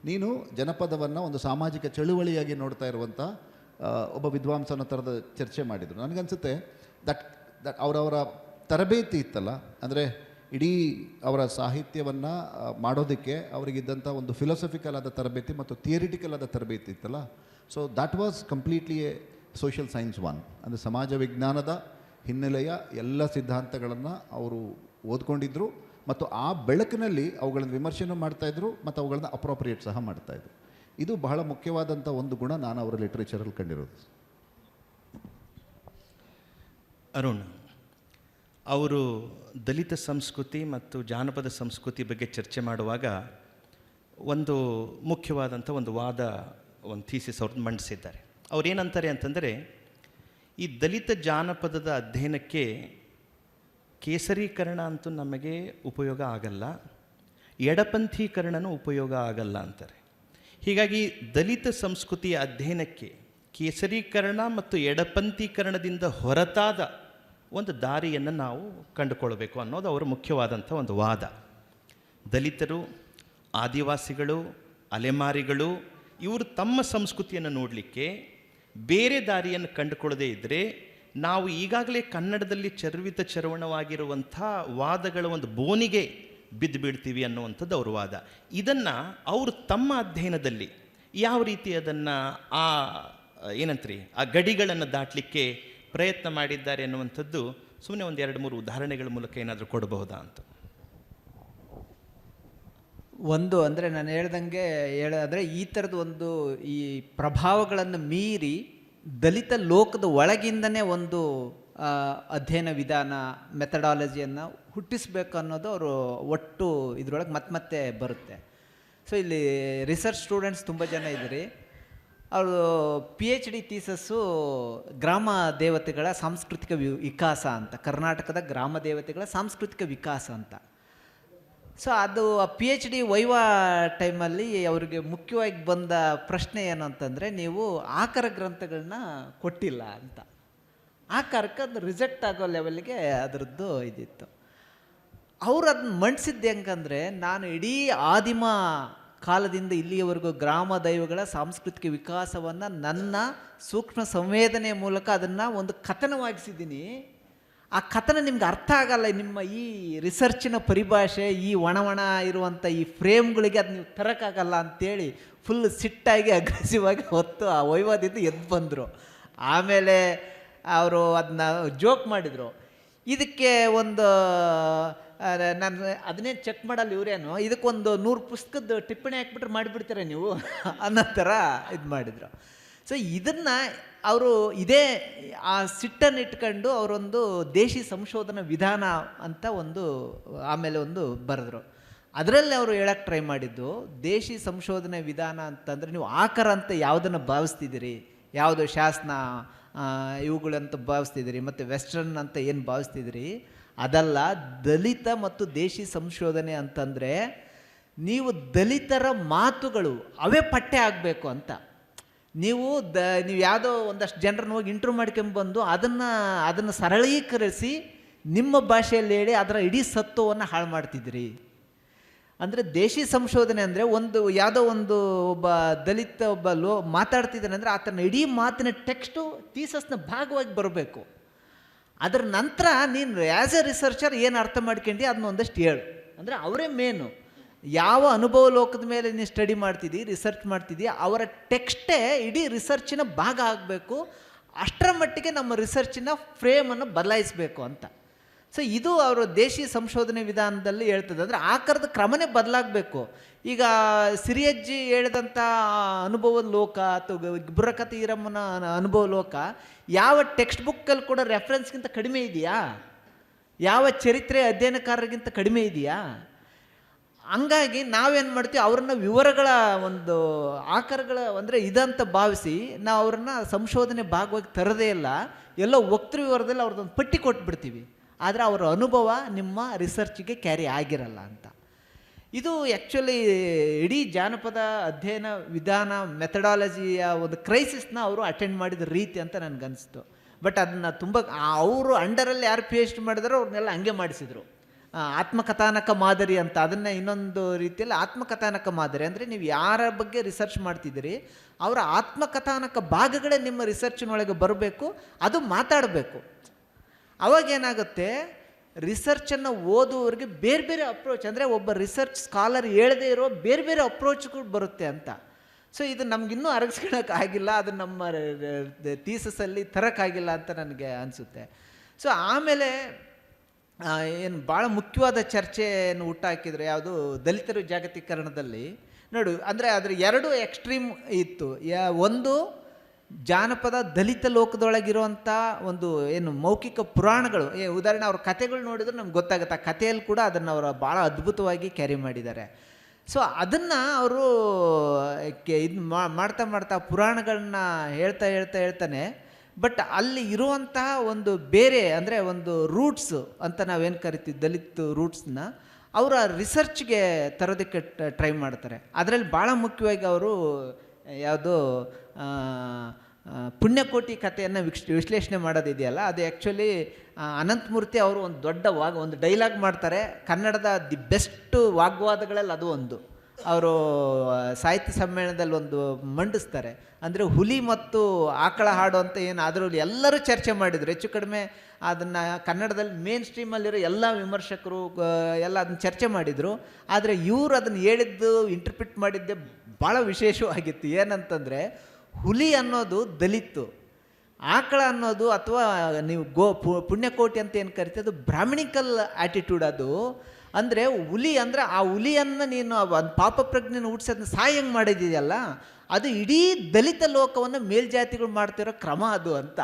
ನೀನು ಜನಪದವನ್ನು ಒಂದು ಸಾಮಾಜಿಕ ಚಳುವಳಿಯಾಗಿ ನೋಡ್ತಾ ಇರುವಂಥ ಒಬ್ಬ ವಿದ್ವಾಂಸನ ಥರದ ಚರ್ಚೆ ಮಾಡಿದರು. ನನಗನ್ಸುತ್ತೆ ದಟ್ ಅವರವರ ತರಬೇತಿ ಇತ್ತಲ್ಲ, ಅಂದರೆ ಇಡೀ ಅವರ ಸಾಹಿತ್ಯವನ್ನು ಮಾಡೋದಕ್ಕೆ ಅವರಿಗಿದ್ದಂಥ ಒಂದು ಫಿಲಾಸಫಿಕಲ್ ಆದ ತರಬೇತಿ ಮತ್ತು ಥಿಯರಿಟಿಕಲ್ ಆದ ತರಬೇತಿ ಇತ್ತಲ್ಲ. So that was completely A social science one. ಅಂದರೆ ಸಮಾಜ ವಿಜ್ಞಾನದ ಹಿನ್ನೆಲೆಯ ಎಲ್ಲ ಸಿದ್ಧಾಂತಗಳನ್ನು ಅವರು ಓದ್ಕೊಂಡಿದ್ದರು ಮತ್ತು ಆ ಬೆಳಕಿನಲ್ಲಿ ಅವುಗಳನ್ನು ವಿಮರ್ಶೆನೂ ಮಾಡ್ತಾಯಿದ್ರು ಮತ್ತು ಅವುಗಳನ್ನ ಅಪ್ರೋಪ್ರಿಯೇಟ್ ಸಹ ಮಾಡ್ತಾಯಿದ್ರು. ಇದು ಬಹಳ ಮುಖ್ಯವಾದಂಥ ಒಂದು ಗುಣ ನಾನು ಅವರ ಲಿಟ್ರೇಚರಲ್ಲಿ ಕಂಡಿರೋದು. ಅರುಣ್ ಅವರು ದಲಿತ ಸಂಸ್ಕೃತಿ ಮತ್ತು ಜಾನಪದ ಸಂಸ್ಕೃತಿ ಬಗ್ಗೆ ಚರ್ಚೆ ಮಾಡುವಾಗ ಒಂದು ಮುಖ್ಯವಾದಂಥ ಒಂದು ಥೀಸಿಸ್ ಅವ್ರದ್ದು ಮಂಡಿಸಿದ್ದಾರೆ. ಅವ್ರು ಏನಂತಾರೆ ಅಂತಂದರೆ, ಈ ದಲಿತ ಜಾನಪದದ ಅಧ್ಯಯನಕ್ಕೆ ಕೇಸರೀಕರಣ ಅಂತೂ ನಮಗೆ ಉಪಯೋಗ ಆಗಲ್ಲ, ಎಡಪಂಥೀಕರಣನೂ ಉಪಯೋಗ ಆಗಲ್ಲ ಅಂತಾರೆ. ಹೀಗಾಗಿ ದಲಿತ ಸಂಸ್ಕೃತಿಯ ಅಧ್ಯಯನಕ್ಕೆ ಕೇಸರೀಕರಣ ಮತ್ತು ಎಡಪಂಥೀಕರಣದಿಂದ ಹೊರತಾದ ಒಂದು ದಾರಿಯನ್ನು ನಾವು ಕಂಡುಕೊಳ್ಬೇಕು ಅನ್ನೋದು ಅವರ ಮುಖ್ಯವಾದಂಥ ಒಂದು ವಾದ. ದಲಿತರು, ಆದಿವಾಸಿಗಳು, ಅಲೆಮಾರಿಗಳು ಇವರು ತಮ್ಮ ಸಂಸ್ಕೃತಿಯನ್ನು ನೋಡಲಿಕ್ಕೆ ಬೇರೆ ದಾರಿಯನ್ನು ಕಂಡುಕೊಳ್ಳದೇ ಇದ್ದರೆ ನಾವು ಈಗಾಗಲೇ ಕನ್ನಡದಲ್ಲಿ ಚರವಣವಾಗಿರುವಂಥ ವಾದಗಳ ಒಂದು ಬೋನಿಗೆ ಬಿದ್ದು ಬೀಳ್ತೀವಿ ಅನ್ನುವಂಥದ್ದು ಅವ್ರ ವಾದ. ಇದನ್ನು ಅವರು ತಮ್ಮ ಅಧ್ಯಯನದಲ್ಲಿ ಯಾವ ರೀತಿ ಅದನ್ನು ಆ ಗಡಿಗಳನ್ನು ದಾಟಲಿಕ್ಕೆ ಪ್ರಯತ್ನ ಮಾಡಿದ್ದಾರೆ ಅನ್ನುವಂಥದ್ದು ಸುಮ್ಮನೆ ಒಂದು 2-3 ಉದಾಹರಣೆಗಳ ಮೂಲಕ ಏನಾದರೂ ಕೊಡಬಹುದಾ ಅಂತ. ಒಂದು ಅಂದರೆ ನಾನು ಹೇಳ್ದಂಗೆ ಅಂದರೆ ಈ ಥರದ್ದು ಈ ಪ್ರಭಾವಗಳನ್ನು ಮೀರಿ ದಲಿತ ಲೋಕದ ಒಳಗಿಂದನೇ ಒಂದು ಅಧ್ಯಯನ ವಿಧಾನ, ಮೆಥಡಾಲಜಿಯನ್ನು ಹುಟ್ಟಿಸ್ಬೇಕು ಅನ್ನೋದು ಅವರು ಒಟ್ಟು ಇದರೊಳಗೆ ಮತ್ತೆ ಬರುತ್ತೆ. ಸೊ ಇಲ್ಲಿ ರಿಸರ್ಚ್ ಸ್ಟೂಡೆಂಟ್ಸ್ ತುಂಬ ಜನ ಇದ್ದೀರಿ. ಅವರು PhD ಥೀಸಸ್ಸು ಗ್ರಾಮ ದೇವತೆಗಳ ಸಾಂಸ್ಕೃತಿಕ ವಿಕಾಸ ಅಂತ, ಕರ್ನಾಟಕದ ಗ್ರಾಮ ದೇವತೆಗಳ ಸಾಂಸ್ಕೃತಿಕ ವಿಕಾಸ ಅಂತ. ಸೊ ಅದು ಆ PhD ವೈವಾ ಟೈಮಲ್ಲಿ ಅವರಿಗೆ ಮುಖ್ಯವಾಗಿ ಬಂದ ಪ್ರಶ್ನೆ ಏನು ಅಂತಂದರೆ, ನೀವು ಆಕರ ಗ್ರಂಥಗಳನ್ನ ಕೊಟ್ಟಿಲ್ಲ ಅಂತ. ಆಕಾರಕ್ಕೆ ಅದು ರಿಜೆಕ್ಟ್ ಆಗೋ ಲೆವೆಲ್ಗೆ ಅದರದ್ದು ಇದಿತ್ತು. ಅವರು ಅದನ್ನ ಮಂಡಿಸಿದ್ದು ಹೆಂಗಂದರೆ, ನಾನು ಇಡೀ ಆದಿಮ ಕಾಲದಿಂದ ಇಲ್ಲಿಯವರೆಗೂ ಗ್ರಾಮ ದೈವಗಳ ಸಾಂಸ್ಕೃತಿಕ ವಿಕಾಸವನ್ನು ನನ್ನ ಸೂಕ್ಷ್ಮ ಸಂವೇದನೆಯ ಮೂಲಕ ಅದನ್ನು ಒಂದು ಕಥನವಾಗಿಸಿದ್ದೀನಿ. ಆ ಕಥನ ನಿಮ್ಗೆ ಅರ್ಥ ಆಗಲ್ಲ, ನಿಮ್ಮ ಈ ರಿಸರ್ಚಿನ ಪರಿಭಾಷೆ, ಈ ಒಣ ಇರುವಂಥ ಈ ಫ್ರೇಮ್ಗಳಿಗೆ ಅದು ನೀವು ತರೋಕ್ಕಾಗಲ್ಲ ಅಂತೇಳಿ ಫುಲ್ ಸಿಟ್ಟಾಗಿ ಅಗ್ರೆಸಿವ್ ಆಗಿ ಹೊತ್ತು ಆ ವೈವಾದಿಂದ ಎದ್ದು ಬಂದರು. ಆಮೇಲೆ ಅವರು ಅದನ್ನ ಜೋಕ್ ಮಾಡಿದರು. ಇದಕ್ಕೆ ಒಂದು ನಾನು ಅದನ್ನೇ ಚೆಕ್ ಮಾಡಲ್ಲ ಇವರೇನು, ಇದಕ್ಕೊಂದು 100 ಪುಸ್ತಕದ ಟಿಪ್ಪಣಿ ಹಾಕ್ಬಿಟ್ರೆ ಮಾಡಿಬಿಡ್ತಾರೆ ನೀವು ಅನ್ನೋ ಥರ ಇದು ಮಾಡಿದರು. ಸೊ ಇದನ್ನು ಅವರು ಇದೇ ಆ ಸಿಟ್ಟನ್ನು ಇಟ್ಕೊಂಡು ಅವರೊಂದು ದೇಶಿ ಸಂಶೋಧನಾ ವಿಧಾನ ಅಂತ ಆಮೇಲೆ ಬರೆದ್ರು. ಅದರಲ್ಲಿ ಅವರು ಹೇಳಕ್ಕೆ ಟ್ರೈ ಮಾಡಿದ್ದು, ದೇಶಿ ಸಂಶೋಧನೆ ವಿಧಾನ ಅಂತಂದರೆ ನೀವು ಆಕರ ಅಂತ ಯಾವುದನ್ನು ಭಾವಿಸ್ತಿದ್ದೀರಿ, ಯಾವುದು ಶಾಸನ ಇವುಗಳಂತ ಭಾವಿಸ್ತಿದ್ದೀರಿ ಮತ್ತು ವೆಸ್ಟರ್ನ್ ಅಂತ ಏನು ಭಾವಿಸ್ತಿದ್ದೀರಿ, ಅದಲ್ಲ. ದಲಿತ ಮತ್ತು ದೇಶಿ ಸಂಶೋಧನೆ ಅಂತಂದರೆ ನೀವು ದಲಿತರ ಮಾತುಗಳು ಅವೇ ಪಠ್ಯ ಆಗಬೇಕು ಅಂತ. ನೀವು ಯಾವುದೋ ಒಂದಷ್ಟು ಜನರನ್ನ ಹೋಗಿ ಇಂಟ್ರ್ಯೂ ಮಾಡ್ಕೊಂಬಂದು ಅದನ್ನು ಸರಳೀಕರಿಸಿ ನಿಮ್ಮ ಭಾಷೆಯಲ್ಲಿ ಹೇಳಿ ಅದರ ಇಡೀ ಸತ್ವವನ್ನು ಹಾಳು ಮಾಡ್ತಿದ್ದೀರಿ. ಅಂದರೆ ದೇಶಿ ಸಂಶೋಧನೆ ಅಂದರೆ ಯಾವುದೋ ಒಬ್ಬ ದಲಿತ ಮಾತಾಡ್ತಿದ್ದಾನೆ ಅಂದರೆ ಆತನ ಇಡೀ ಮಾತಿನ ಟೆಕ್ಸ್ಟು ಥೀಸಸ್ನ ಭಾಗವಾಗಿ ಬರಬೇಕು. ಅದರ ನಂತರ ನೀನು ಆ್ಯಸ್ ಎ ರಿಸರ್ಚರ್ ಏನು ಅರ್ಥ ಮಾಡ್ಕೊಂಡು ಅದನ್ನ ಒಂದಷ್ಟು ಹೇಳು. ಅಂದರೆ ಅವರೇ ಮೇನು. ಯಾವ ಅನುಭವ ಲೋಕದ ಮೇಲೆ ನೀನು ಸ್ಟಡಿ ಮಾಡ್ತಿದ್ದೀವಿ, ರಿಸರ್ಚ್ ಮಾಡ್ತಿದ್ದೀವಿ, ಅವರ ಟೆಕ್ಸ್ಟೇ ಇಡೀ ರಿಸರ್ಚಿನ ಭಾಗ ಆಗಬೇಕು. ಅಷ್ಟರ ಮಟ್ಟಿಗೆ ನಮ್ಮ ರಿಸರ್ಚಿನ ಫ್ರೇಮನ್ನು ಬದಲಾಯಿಸಬೇಕು ಅಂತ. ಸೊ ಇದು ಅವರು ದೇಶಿ ಸಂಶೋಧನೆ ವಿಧಾನದಲ್ಲಿ ಹೇಳ್ತದೆ. ಅಂದರೆ ಆಕಾರದ ಕ್ರಮನೇ ಬದಲಾಗಬೇಕು. ಈಗ ಸಿರಿಯಜ್ಜಿ ಹೇಳಿದಂಥ ಅನುಭವದ ಲೋಕ ಅಥವಾ ಬುರ್ರಕಥೆ ಈರಮ್ಮನ ಅನುಭವ ಲೋಕ ಯಾವ ಟೆಕ್ಸ್ಟ್ ಬುಕ್ಕಲ್ಲಿ ಕೂಡ ರೆಫರೆನ್ಸ್ಗಿಂತ ಕಡಿಮೆ ಇದೆಯಾ? ಯಾವ ಚರಿತ್ರೆ ಅಧ್ಯಯನಕಾರರಿಗಿಂತ ಕಡಿಮೆ ಇದೆಯಾ? ಹಂಗಾಗಿ ನಾವೇನು ಮಾಡ್ತೀವಿ, ಅವ್ರನ್ನ ವಿವರಗಳ ಒಂದು ಆಕಾರಗಳ ಅಂದರೆ ಇದಂತ ಭಾವಿಸಿ ನಾವು ಅವ್ರನ್ನ ಸಂಶೋಧನೆ ಭಾಗವಾಗಿ ತರದೇ ಇಲ್ಲ, ಎಲ್ಲೋ ವಕ್ತೃ ವಿವರದಲ್ಲಿ ಅವ್ರದ್ದೊಂದು ಪಟ್ಟಿ ಕೊಟ್ಬಿಡ್ತೀವಿ. ಆದರೆ ಅವರ ಅನುಭವ ನಿಮ್ಮ ರಿಸರ್ಚ್ಗೆ ಕ್ಯಾರಿ ಆಗಿರಲ್ಲ ಅಂತ. ಇದು ಆ್ಯಕ್ಚುಲಿ ಇಡೀ ಜಾನಪದ ಅಧ್ಯಯನ ವಿಧಾನ ಮೆಥಡಾಲಜಿಯ ಒಂದು ಕ್ರೈಸಿಸ್ನ ಅವರು ಅಟೆಂಡ್ ಮಾಡಿದ ರೀತಿ ಅಂತ ನನಗನ್ನಿಸ್ತು. ಬಟ್ ಅದನ್ನು ತುಂಬ ಅವರು ಅಂಡರಲ್ಲಿ ಯಾರು ಪಿ ಎಚ್ ಡಿ ಮಾಡಿದಾರೋ ಅವ್ರನ್ನೆಲ್ಲ ಹಂಗೆ ಮಾಡಿಸಿದರು. ಆತ್ಮಕಥಾನಕ ಮಾದರಿ ಅಂತ, ಅದನ್ನು ಇನ್ನೊಂದು ರೀತಿಯಲ್ಲಿ ಆತ್ಮಕಥಾನಕ ಮಾದರಿ ಅಂದರೆ ನೀವು ಯಾರ ಬಗ್ಗೆ ರಿಸರ್ಚ್ ಮಾಡ್ತಿದ್ದೀರಿ ಅವರ ಆತ್ಮಕಥಾನಕ ಭಾಗಗಳೇ ನಿಮ್ಮ ರಿಸರ್ಚಿನೊಳಗೆ ಬರಬೇಕು, ಅದು ಮಾತಾಡಬೇಕು. ಅವಾಗೇನಾಗುತ್ತೆ, ರಿಸರ್ಚನ್ನು ಓದುವವರಿಗೆ ಬೇರೆ ಬೇರೆ ಅಪ್ರೋಚ್, ಅಂದರೆ ಒಬ್ಬ ರಿಸರ್ಚ್ ಸ್ಕಾಲರ್ ಹೇಳದೇ ಇರೋ ಬೇರೆ ಬೇರೆ ಅಪ್ರೋಚ್ಗಳು ಬರುತ್ತೆ ಅಂತ. ಸೊ ಇದು ನಮಗಿನ್ನೂ ಅರಗಿಸ್ಕೊಳ್ಳೋಕ್ಕಾಗಿಲ್ಲ, ಅದು ನಮ್ಮ ಥೀಸಸಲ್ಲಿ ತರೋಕ್ಕಾಗಿಲ್ಲ ಅಂತ ನನಗೆ ಅನಿಸುತ್ತೆ. ಸೊ ಆಮೇಲೆ ಏನು ಭಾಳ ಮುಖ್ಯವಾದ ಚರ್ಚೆಯನ್ನು ಹುಟ್ಟಾಕಿದರೆ ಯಾವುದು, ದಲಿತರು ಜಾಗತೀಕರಣದಲ್ಲಿ ನೋಡು, ಅಂದರೆ ಅದರ ಎರಡು ಎಕ್ಸ್ಟ್ರೀಮ್ ಇತ್ತು. ಒಂದು ಜಾನಪದ ದಲಿತ ಲೋಕದೊಳಗಿರುವಂಥ ಒಂದು ಏನು ಮೌಖಿಕ ಪುರಾಣಗಳು, ಉದಾಹರಣೆ ಅವ್ರ ಕಥೆಗಳು ನೋಡಿದ್ರೆ ನಮ್ಗೆ ಗೊತ್ತಾಗುತ್ತೆ, ಆ ಕಥೆಯಲ್ಲಿ ಕೂಡ ಅದನ್ನು ಅವರು ಭಾಳ ಅದ್ಭುತವಾಗಿ ಕ್ಯಾರಿ ಮಾಡಿದ್ದಾರೆ. ಸೊ ಅದನ್ನು ಅವರು ಇದು ಮಾಡ್ತಾ ಮಾಡ್ತಾ ಪುರಾಣಗಳನ್ನ ಹೇಳ್ತಾನೆ. ಬಟ್ ಅಲ್ಲಿ ಇರುವಂತಹ ಒಂದು ಬೇರೆ ಅಂದರೆ ಒಂದು ರೂಟ್ಸು ಅಂತ ನಾವೇನು ಕರಿತೀವಿ ದಲಿತ ರೂಟ್ಸ್ನ ಅವರ ರಿಸರ್ಚ್ಗೆ ತರೋದಕ್ಕೆ ಟ್ರೈ ಮಾಡ್ತಾರೆ. ಅದರಲ್ಲಿ ಭಾಳ ಮುಖ್ಯವಾಗಿ ಅವರು ಯಾವುದೋ ಪುಣ್ಯಕೋಟಿ ಕಥೆಯನ್ನು ವಿಶ್ಲೇಷಣೆ ಮಾಡೋದಿದೆಯಲ್ಲ, ಅದು ಆ್ಯಕ್ಚುಲಿ ಅನಂತಮೂರ್ತಿ ಅವರು ಒಂದು ದೊಡ್ಡ ಒಂದು ಡೈಲಾಗ್ ಮಾಡ್ತಾರೆ ಕನ್ನಡದ ದಿ ಬೆಸ್ಟ್ ವಾಗ್ವಾದಗಳಲ್ಲಿ. ಅದು ಒಂದು ಅವರು ಸಾಹಿತ್ಯ ಸಮ್ಮೇಳನದಲ್ಲಿ ಒಂದು ಮಂಡಿಸ್ತಾರೆ. ಅಂದರೆ ಹುಲಿ ಮತ್ತು ಆಕಳ ಹಾಡು ಅಂತ ಏನು ಅದರಲ್ಲಿ ಎಲ್ಲರೂ ಚರ್ಚೆ ಮಾಡಿದರು. ಹೆಚ್ಚು ಕಡಿಮೆ ಅದನ್ನು ಕನ್ನಡದಲ್ಲಿ ಮೇನ್ ಸ್ಟ್ರೀಮಲ್ಲಿರೋ ಎಲ್ಲ ವಿಮರ್ಶಕರು ಎಲ್ಲ ಅದನ್ನು ಚರ್ಚೆ ಮಾಡಿದರು. ಆದರೆ ಇವರು ಅದನ್ನು ಹೇಳಿದ್ದು ಇಂಟರ್ಪ್ರಿಟ್ ಮಾಡಿದ್ದೆ ಭಾಳ ವಿಶೇಷವಾಗಿತ್ತು. ಏನಂತಂದರೆ ಹುಲಿ ಅನ್ನೋದು ದಲಿತು, ಆಕಳ ಅನ್ನೋದು ಅಥವಾ ನೀವು ಪುಣ್ಯಕೋಟಿ ಅಂತ ಏನು ಕರಿತೀವಿ ಅದು ಬ್ರಾಹ್ಮಣಿಕಲ್ ಆ್ಯಟಿಟ್ಯೂಡ್. ಅದು ಅಂದರೆ ಹುಲಿ ಅಂದರೆ ಆ ಹುಲಿಯನ್ನು ನೀನು ಒಂದು ಪಾಪ ಪ್ರಜ್ಞೆನ ಹುಟ್ಟಿಸೋದನ್ನ ಹೆಂಗೆ ಮಾಡಿದೆಯಲ್ಲ, ಅದು ಇಡೀ ದಲಿತ ಲೋಕವನ್ನು ಮೇಲ್ಜಾತಿಗಳು ಮಾಡ್ತಿರೋ ಕ್ರಮ ಅದು ಅಂತ.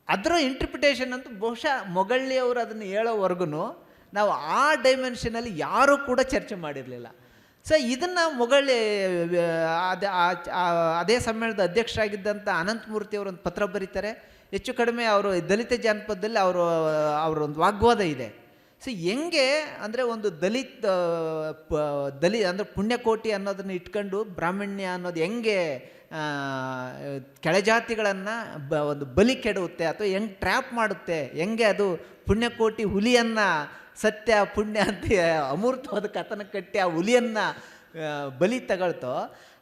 ಅದರ ಇಂಟರ್ಪ್ರಿಟೇಷನ್ ಅಂತೂ ಬಹುಶಃ ಮೊಗಳ್ಳಿಯವರು ಅದನ್ನು ಹೇಳೋವರೆಗೂ ನಾವು ಆ ಡೈಮೆನ್ಷನಲ್ಲಿ ಯಾರೂ ಕೂಡ ಚರ್ಚೆ ಮಾಡಿರಲಿಲ್ಲ. ಸೊ ಇದನ್ನು ಮೊಗಳ್ಳಿ ಅದೇ ಸಮ್ಮೇಳನದ ಅಧ್ಯಕ್ಷರಾಗಿದ್ದಂಥ ಅನಂತಮೂರ್ತಿ ಅವರೊಂದು ಪತ್ರ ಬರೀತಾರೆ. ಹೆಚ್ಚು ಕಡಿಮೆ ಅವರು ದಲಿತ ಜಾನಪದದಲ್ಲಿ ಅವರೊಂದು ವಾಗ್ವಾದ ಇದೆ. ಸೊ ಹೆಂಗೆ ಅಂದರೆ ಒಂದು ಅಂದರೆ ಪುಣ್ಯಕೋಟಿ ಅನ್ನೋದನ್ನು ಇಟ್ಕೊಂಡು ಬ್ರಾಹ್ಮಣ್ಯ ಅನ್ನೋದು ಹೆಂಗೆ ಕೆಳಜಾತಿಗಳನ್ನು ಒಂದು ಬಲಿ ಕೆಡುತ್ತೆ ಅಥವಾ ಹೆಂಗೆ ಟ್ರ್ಯಾಪ್ ಮಾಡುತ್ತೆ, ಹೆಂಗೆ ಅದು ಪುಣ್ಯಕೋಟಿ ಹುಲಿಯನ್ನು ಸತ್ಯ ಪುಣ್ಯ ಅಂತ ಅಮೂರ್ತವಾದ ಕಥನ ಕಟ್ಟಿ ಆ ಹುಲಿಯನ್ನು ಬಲಿ ತಗೊಳ್ತೋ,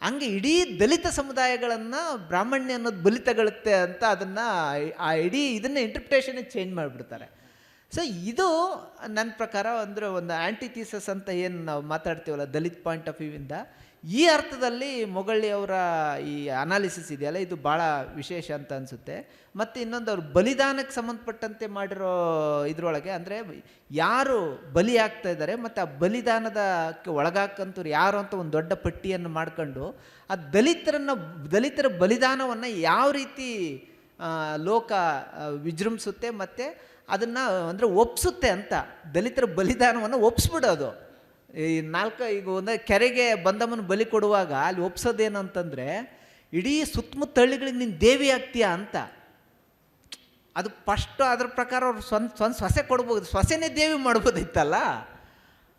ಹಂಗೆ ಇಡೀ ದಲಿತ ಸಮುದಾಯಗಳನ್ನು ಬ್ರಾಹ್ಮಣ್ಯ ಅನ್ನೋದು ಬಲಿ ತಗೊಳುತ್ತೆ ಅಂತ ಅದನ್ನು ಆ ಇಡೀ ಇದನ್ನು ಇಂಟರ್ಪ್ರಿಟೇಷನ್ನೇ ಚೇಂಜ್ ಮಾಡಿಬಿಡ್ತಾರೆ. ಸೊ ಇದು ನನ್ನ ಪ್ರಕಾರ ಅಂದರೆ ಒಂದು ಆ್ಯಂಟಿಥೀಸಸ್ ಅಂತ ಏನು ನಾವು ಮಾತಾಡ್ತೀವಲ್ಲ ದಲಿತ್ ಪಾಯಿಂಟ್ ಆಫ್ ವ್ಯೂವಿಂದ, ಈ ಅರ್ಥದಲ್ಲಿ ಮೊಗಳ್ಳಿಯವರ ಈ ಅನಾಲಿಸಿಸ್ ಇದೆಯಲ್ಲ ಇದು ಭಾಳ ವಿಶೇಷ ಅಂತ ಅನಿಸುತ್ತೆ. ಮತ್ತು ಇನ್ನೊಂದು ಅವ್ರು ಬಲಿದಾನಕ್ಕೆ ಸಂಬಂಧಪಟ್ಟಂತೆ ಮಾಡಿರೋ ಇದರೊಳಗೆ ಅಂದರೆ ಯಾರು ಬಲಿ ಆಗ್ತಾ ಇದ್ದಾರೆ ಮತ್ತು ಆ ಬಲಿದಾನದಕ್ಕೆ ಒಳಗಾಕಂತವ್ರು ಯಾರು ಅಂತ ಒಂದು ದೊಡ್ಡ ಪಟ್ಟಿಯನ್ನು ಮಾಡ್ಕೊಂಡು ಆ ದಲಿತರ ಬಲಿದಾನವನ್ನು ಯಾವ ರೀತಿ ಲೋಕ ವಿಜೃಂಭಿಸುತ್ತೆ ಮತ್ತು ಅದನ್ನು ಅಂದರೆ ಒಪ್ಪಿಸುತ್ತೆ ಅಂತ, ದಲಿತರ ಬಲಿದಾನವನ್ನು ಒಪ್ಪಿಸ್ಬಿಡೋದು. ಈಗ ಒಂದು ಕೆರೆಗೆ ಬಂದಮ್ಮನ ಬಲಿ ಕೊಡುವಾಗ ಅಲ್ಲಿ ಒಪ್ಸೋದೇನು ಅಂತಂದರೆ ಇಡೀ ಸುತ್ತಮುತ್ತ ಹಳ್ಳಿಗಳಿಗೆ ನೀನು ದೇವಿ ಆಗ್ತೀಯಾ ಅಂತ. ಅದು ಫಸ್ಟು ಅದ್ರ ಪ್ರಕಾರ ಅವ್ರು ಸ್ವಂತ ಸೊಸೆ ಕೊಡ್ಬೋದು, ಸೊಸೆನೇ ದೇವಿ ಮಾಡ್ಬೋದಿತ್ತಲ್ಲ.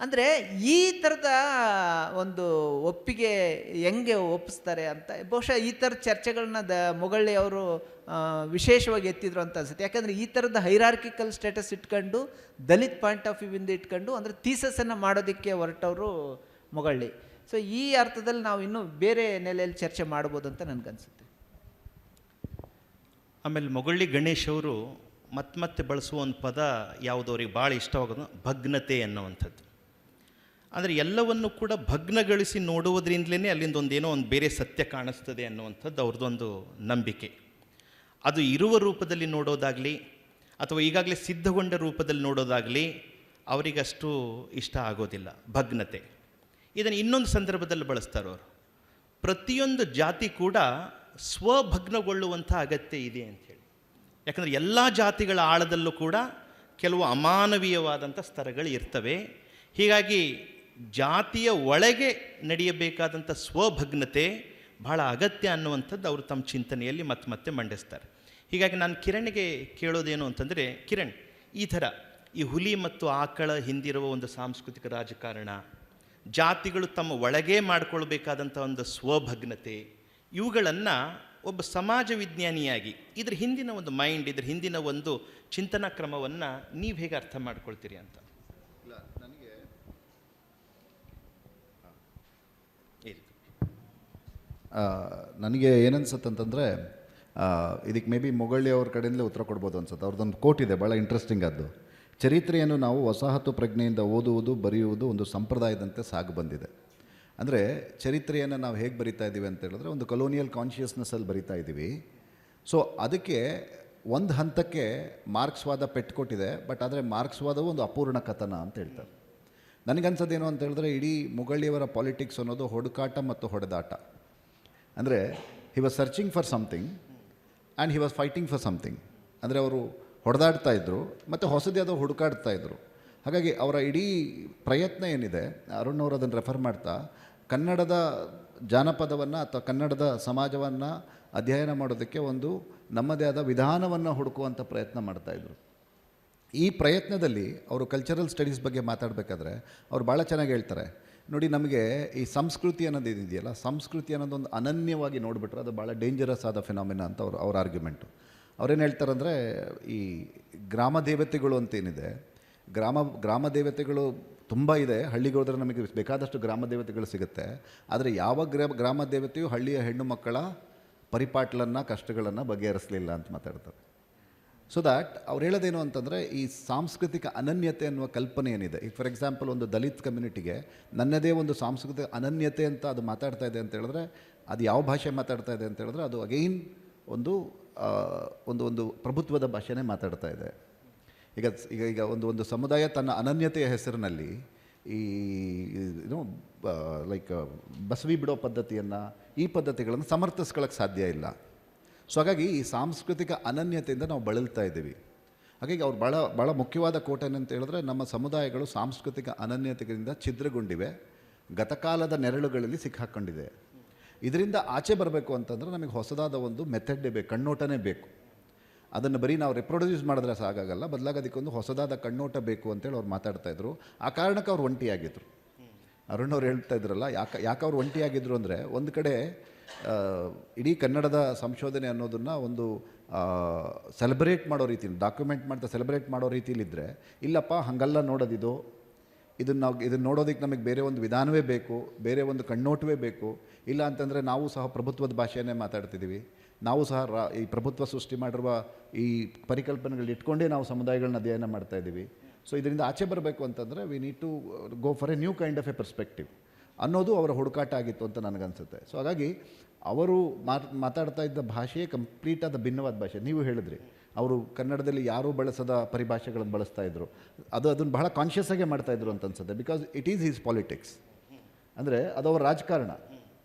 ಅಂದರೆ ಈ ಥರದ ಒಂದು ಒಪ್ಪಿಗೆ ಹೆಂಗೆ ಒಪ್ಪಿಸ್ತಾರೆ ಅಂತ ಬಹುಶಃ ಈ ಥರದ ಚರ್ಚೆಗಳನ್ನ ಮೊಗಳ್ಳಿ ಅವರು ವಿಶೇಷವಾಗಿ ಎತ್ತಿದ್ರು ಅಂತ ಅನ್ಸುತ್ತೆ. ಯಾಕಂದರೆ ಈ ಥರದ ಹೈರಾರ್ಕಿಕಲ್ ಸ್ಟೇಟಸ್ ಇಟ್ಕೊಂಡು ದಲಿತ್ ಪಾಯಿಂಟ್ ಆಫ್ ವ್ಯೂವಿಂದ ಇಟ್ಕೊಂಡು ಅಂದರೆ ಥೀಸಸನ್ನು ಮಾಡೋದಕ್ಕೆ ಹೊರಟವರು ಮೊಗಳ್ಳಿ. ಸೊ ಈ ಅರ್ಥದಲ್ಲಿ ನಾವು ಇನ್ನೂ ಬೇರೆ ನೆಲೆಯಲ್ಲಿ ಚರ್ಚೆ ಮಾಡ್ಬೋದು ಅಂತ ನನಗನ್ಸುತ್ತೆ. ಆಮೇಲೆ ಮೊಗಳ್ಳಿ ಗಣೇಶ್ ಅವರು ಮತ್ತೆ ಬಳಸುವ ಒಂದು ಪದ ಯಾವುದು ಅವ್ರಿಗೆ ಭಾಳ ಇಷ್ಟವಾಗೋದು ಭಗ್ನತೆ ಅನ್ನುವಂಥದ್ದು. ಅಂದರೆ ಎಲ್ಲವನ್ನು ಕೂಡ ಭಗ್ನಗೊಳಿಸಿ ನೋಡುವುದರಿಂದಲೇ ಅಲ್ಲಿಂದ ಒಂದೇನೋ ಒಂದು ಬೇರೆ ಸತ್ಯ ಕಾಣಿಸ್ತದೆ ಅನ್ನುವಂಥದ್ದು ಅವ್ರದ್ದೊಂದು ನಂಬಿಕೆ. ಅದು ಇರುವ ರೂಪದಲ್ಲಿ ನೋಡೋದಾಗಲಿ ಅಥವಾ ಈಗಾಗಲೇ ಸಿದ್ಧಗೊಂಡ ರೂಪದಲ್ಲಿ ನೋಡೋದಾಗಲಿ ಅವರಿಗಷ್ಟು ಇಷ್ಟ ಆಗೋದಿಲ್ಲ ಭಗ್ನತೆ. ಇದನ್ನು ಇನ್ನೊಂದು ಸಂದರ್ಭದಲ್ಲಿ ಬಳಸ್ತಾರೆ ಅವರು, ಪ್ರತಿಯೊಂದು ಜಾತಿ ಕೂಡ ಸ್ವಭಗ್ನಗೊಳ್ಳುವಂಥ ಅಗತ್ಯ ಇದೆ ಅಂಥೇಳಿ. ಯಾಕಂದರೆ ಎಲ್ಲ ಜಾತಿಗಳ ಆಳದಲ್ಲೂ ಕೂಡ ಕೆಲವು ಅಮಾನವೀಯವಾದಂಥ ಸ್ತರಗಳು ಇರ್ತವೆ. ಹೀಗಾಗಿ ಜಾತಿಯ ಒಳಗೆ ನಡೆಯಬೇಕಾದಂಥ ಸ್ವಭಗ್ನತೆ ಬಹಳ ಅಗತ್ಯ ಅನ್ನುವಂಥದ್ದು ಅವರು ತಮ್ಮ ಚಿಂತನೆಯಲ್ಲಿ ಮತ್ತೆ ಮಂಡಿಸ್ತಾರೆ. ಹೀಗಾಗಿ ನಾನು ಕಿರಣ್ಗೆ ಕೇಳೋದೇನು ಅಂತಂದರೆ, ಕಿರಣ್, ಈ ಥರ ಈ ಹುಲಿ ಮತ್ತು ಆಕಳ ಹಿಂದಿರುವ ಒಂದು ಸಾಂಸ್ಕೃತಿಕ ರಾಜಕಾರಣ, ಜಾತಿಗಳು ತಮ್ಮ ಒಳಗೆ ಮಾಡಿಕೊಳ್ಬೇಕಾದಂಥ ಒಂದು ಸ್ವಭಗ್ನತೆ, ಇವುಗಳನ್ನು ಒಬ್ಬ ಸಮಾಜ ವಿಜ್ಞಾನಿಯಾಗಿ ಇದ್ರ ಹಿಂದಿನ ಒಂದು ಮೈಂಡ್, ಇದ್ರ ಹಿಂದಿನ ಒಂದು ಚಿಂತನಾ ಕ್ರಮವನ್ನು ನೀವು ಹೇಗೆ ಅರ್ಥ ಮಾಡ್ಕೊಳ್ತೀರಿ ಅಂತ? ಇಲ್ಲ, ನನಗೆ ಏನನ್ಸುತ್ತಂತಂದರೆ, ಇದಕ್ಕೆ ಮೇ ಬಿ ಮೊಗಳಿ ಅವ್ರ ಕಡೆಯಿಂದಲೇ ಉತ್ತರ ಕೊಡ್ಬೋದು ಅನ್ಸುತ್ತೆ. ಅವ್ರದ್ದೊಂದು ಕೋಟ್ ಇದೆ, ಭಾಳ ಇಂಟ್ರೆಸ್ಟಿಂಗ್. ಅದು, ಚರಿತ್ರೆಯನ್ನು ನಾವು ವಸಾಹತು ಪ್ರಜ್ಞೆಯಿಂದ ಓದುವುದು ಬರೆಯುವುದು ಒಂದು ಸಂಪ್ರದಾಯದಂತೆ ಸಾಗು ಬಂದಿದೆ. ಅಂದರೆ ಚರಿತ್ರೆಯನ್ನು ನಾವು ಹೇಗೆ ಬರಿತಾ ಇದ್ದೀವಿ ಅಂತ ಹೇಳಿದ್ರೆ, ಒಂದು ಕಲೋನಿಯಲ್ ಕಾನ್ಷಿಯಸ್ನೆಸ್ಸಲ್ಲಿ ಬರಿತಾ ಇದ್ದೀವಿ. ಸೊ ಅದಕ್ಕೆ ಒಂದು ಹಂತಕ್ಕೆ ಮಾರ್ಕ್ಸ್ವಾದ ಪೆಟ್ಟುಕೊಟ್ಟಿದೆ. ಬಟ್ ಆದರೆ ಮಾರ್ಕ್ಸ್ವಾದವು ಒಂದು ಅಪೂರ್ಣ ಕಥನ ಅಂತ ಹೇಳ್ತಾರೆ. ನನಗನ್ಸೋದೇನು ಅಂತ ಹೇಳಿದ್ರೆ, ಇಡೀ ಮುಗಳಿಯವರ ಪಾಲಿಟಿಕ್ಸ್ ಅನ್ನೋದು ಹುಡುಕಾಟ ಮತ್ತು ಹೊಡೆದಾಟ. ಅಂದರೆ he was searching for something and he was fighting for something. ಅಂದರೆ ಅವರು ಹೊಡೆದಾಡ್ತಾ ಇದ್ದರು ಮತ್ತು ಹೊಸದ್ಯಾವುದೋ ಹುಡುಕಾಡ್ತಾ ಇದ್ದರು. ಹಾಗಾಗಿ ಅವರ ಇಡೀ ಪ್ರಯತ್ನ ಏನಿದೆ, ಅರುಣ್ ಅವರು ಅದನ್ನು ರೆಫರ್ ಮಾಡ್ತಾ, ಕನ್ನಡದ ಜಾನಪದವನ್ನು ಅಥವಾ ಕನ್ನಡದ ಸಮಾಜವನ್ನು ಅಧ್ಯಯನ ಮಾಡೋದಕ್ಕೆ ಒಂದು ನಮ್ಮದೇ ಆದ ವಿಧಾನವನ್ನು ಹುಡುಕುವಂಥ ಪ್ರಯತ್ನ ಮಾಡ್ತಾಯಿದ್ರು. ಈ ಪ್ರಯತ್ನದಲ್ಲಿ ಅವರು ಕಲ್ಚರಲ್ ಸ್ಟಡೀಸ್ ಬಗ್ಗೆ ಮಾತಾಡಬೇಕಾದ್ರೆ ಅವ್ರು ಭಾಳ ಚೆನ್ನಾಗಿ ಹೇಳ್ತಾರೆ. ನೋಡಿ, ನಮಗೆ ಈ ಸಂಸ್ಕೃತಿ ಅನ್ನೋದು ಏನಿದೆಯಲ್ಲ, ಸಂಸ್ಕೃತಿ ಅನ್ನೋದೊಂದು ಅನನ್ಯವಾಗಿ ನೋಡಿಬಿಟ್ರೆ ಅದು ಭಾಳ ಡೇಂಜರಸ್ ಆದ ಫಿನಾಮಿನಾ ಅಂತ ಅವ್ರ ಆರ್ಗ್ಯುಮೆಂಟು. ಅವ್ರೇನು ಹೇಳ್ತಾರಂದರೆ, ಈ ಗ್ರಾಮ ದೇವತೆಗಳು ಅಂತೇನಿದೆ, ಗ್ರಾಮ ದೇವತೆಗಳು ತುಂಬ ಇದೆ. ಹಳ್ಳಿಗೆ ಹೋದರೆ ನಮಗೆ ಬೇಕಾದಷ್ಟು ಗ್ರಾಮ ದೇವತೆಗಳು ಸಿಗುತ್ತೆ. ಆದರೆ ಯಾವ ಗ್ರಾಮ ದೇವತೆಯು ಹಳ್ಳಿಯ ಹೆಣ್ಣು ಮಕ್ಕಳ ಪರಿಪಾಟ್ಲನ್ನು, ಕಷ್ಟಗಳನ್ನು ಬಗೆಹರಿಸಲಿಲ್ಲ ಅಂತ ಮಾತಾಡ್ತಾರೆ. ಸೊ ದ್ಯಾಟ್ ಅವ್ರು ಹೇಳೋದೇನು ಅಂತಂದರೆ, ಈ ಸಾಂಸ್ಕೃತಿಕ ಅನನ್ಯತೆ ಅನ್ನುವ ಕಲ್ಪನೆ ಏನಿದೆ, ಈಗ ಫಾರ್ ಎಕ್ಸಾಂಪಲ್ ಒಂದು ದಲಿತ್ ಕಮ್ಯುನಿಟಿಗೆ ನನ್ನದೇ ಒಂದು ಸಾಂಸ್ಕೃತಿಕ ಅನನ್ಯತೆ ಅಂತ ಅದು ಮಾತಾಡ್ತಾ ಇದೆ ಅಂತ ಹೇಳಿದ್ರೆ, ಅದು ಯಾವ ಭಾಷೆ ಮಾತಾಡ್ತಾ ಇದೆ ಅಂತ ಹೇಳಿದ್ರೆ, ಅದು ಅಗೈನ್ ಒಂದು ಪ್ರಭುತ್ವದ ಭಾಷೆನೇ ಮಾತಾಡ್ತಾ ಇದೆ. ಈಗ ಒಂದು ಸಮುದಾಯ ತನ್ನ ಅನನ್ಯತೆಯ ಹೆಸರಿನಲ್ಲಿ ಈ ಲೈಕ್ ಬಸವಿ ಬಿಡೋ ಪದ್ಧತಿಯನ್ನು, ಈ ಪದ್ಧತಿಗಳನ್ನು ಸಮರ್ಥಿಸ್ಕೊಳ್ಳೋಕ್ಕೆ ಸಾಧ್ಯ ಇಲ್ಲ. ಸೊ ಹಾಗಾಗಿ ಈ ಸಾಂಸ್ಕೃತಿಕ ಅನನ್ಯತೆಯಿಂದ ನಾವು ಬಳಲ್ತಾ ಇದ್ದೀವಿ. ಹಾಗಾಗಿ ಅವ್ರು ಭಾಳ ಮುಖ್ಯವಾದ ಕೋಟ್ ಏನಂತ ಹೇಳಿದ್ರೆ, ನಮ್ಮ ಸಮುದಾಯಗಳು ಸಾಂಸ್ಕೃತಿಕ ಅನನ್ಯತೆಗಳಿಂದ ಛಿದ್ರಗೊಂಡಿವೆ, ಗತಕಾಲದ ನೆರಳುಗಳಲ್ಲಿ ಸಿಕ್ಕಾಕೊಂಡಿದೆ. ಇದರಿಂದ ಆಚೆ ಬರಬೇಕು ಅಂತಂದರೆ ನಮಗೆ ಹೊಸದಾದ ಒಂದು ಮೆಥಡೇ ಬೇಕು, ಕಣ್ಣೋಟನೇ ಬೇಕು. ಅದನ್ನು ಬರೀ ನಾವು ರಿಪ್ರೊಡ್ಯೂಸ್ ಮಾಡಿದ್ರೆ ಸಾಕಾಗಲ್ಲ, ಬದಲಾಗಿ ಅದಕ್ಕೊಂದು ಹೊಸದಾದ ಕಣ್ಣೋಟ ಬೇಕು ಅಂತೇಳಿ ಅವ್ರು ಮಾತಾಡ್ತಾಯಿದ್ರು. ಆ ಕಾರಣಕ್ಕೆ ಅವ್ರು ಒಂಟಿಯಾಗಿದ್ದರು. ಅರುಣ್ ಅವ್ರು ಹೇಳ್ತಾ ಇದ್ರಲ್ಲ, ಯಾಕೆ ಅವ್ರು ಒಂಟಿಯಾಗಿದ್ದರು ಅಂದರೆ, ಒಂದು ಕಡೆ ಇಡೀ ಕನ್ನಡದ ಸಂಶೋಧನೆ ಅನ್ನೋದನ್ನು ಒಂದು ಸೆಲೆಬ್ರೇಟ್ ಮಾಡೋ ರೀತಿಯಲ್ಲಿ, ಡಾಕ್ಯುಮೆಂಟ್ ಮಾಡ್ತಾ ಸೆಲೆಬ್ರೇಟ್ ಮಾಡೋ ರೀತಿಯಲ್ಲಿದ್ದರೆ, ಇಲ್ಲಪ್ಪ ಹಾಗಲ್ಲ ನೋಡೋದಿದು, ಇದನ್ನು ನೋಡೋದಕ್ಕೆ ನಮಗೆ ಬೇರೆ ಒಂದು ವಿಧಾನವೇ ಬೇಕು, ಬೇರೆ ಒಂದು ಕಣ್ಣೋಟವೇ ಬೇಕು. ಇಲ್ಲ ಅಂತಂದರೆ ನಾವು ಸಹ ಪ್ರಭುತ್ವದ ಭಾಷೆಯನ್ನೇ ಮಾತಾಡ್ತಿದ್ದೀವಿ, ನಾವು ಸಹ ಈ ಪ್ರಭುತ್ವ ಸೃಷ್ಟಿ ಮಾಡಿರುವ ಈ ಪರಿಕಲ್ಪನೆಗಳು ಇಟ್ಕೊಂಡೇ ನಾವು ಸಮುದಾಯಗಳನ್ನ ಅಧ್ಯಯನ ಮಾಡ್ತಾಯಿದ್ದೀವಿ. ಸೊ ಇದರಿಂದ ಆಚೆ ಬರಬೇಕು ಅಂತಂದರೆ we need to go for a new kind of a perspective ಅನ್ನೋದು ಅವರ ಹುಡುಕಾಟ ಆಗಿತ್ತು ಅಂತ ನನಗನ್ಸುತ್ತೆ. ಸೊ ಹಾಗಾಗಿ ಅವರು ಮಾತಾಡ್ತಾ ಇದ್ದ ಭಾಷೆಯೇ ಕಂಪ್ಲೀಟಾದ ಭಿನ್ನವಾದ ಭಾಷೆ. ನೀವು ಹೇಳಿದ್ರಿ, ಅವರು ಕನ್ನಡದಲ್ಲಿ ಯಾರೂ ಬಳಸದ ಪರಿಭಾಷೆಗಳನ್ನು ಬಳಸ್ತಾಯಿದ್ರು. ಅದನ್ನು ಬಹಳ ಕಾನ್ಷಿಯಸ್ ಆಗೇ ಮಾಡ್ತಾಯಿದ್ರು ಅಂತ ಅನ್ಸುತ್ತೆ. Because it is his politics. ಅಂದರೆ ಅದು ಅವರ ರಾಜಕಾರಣ.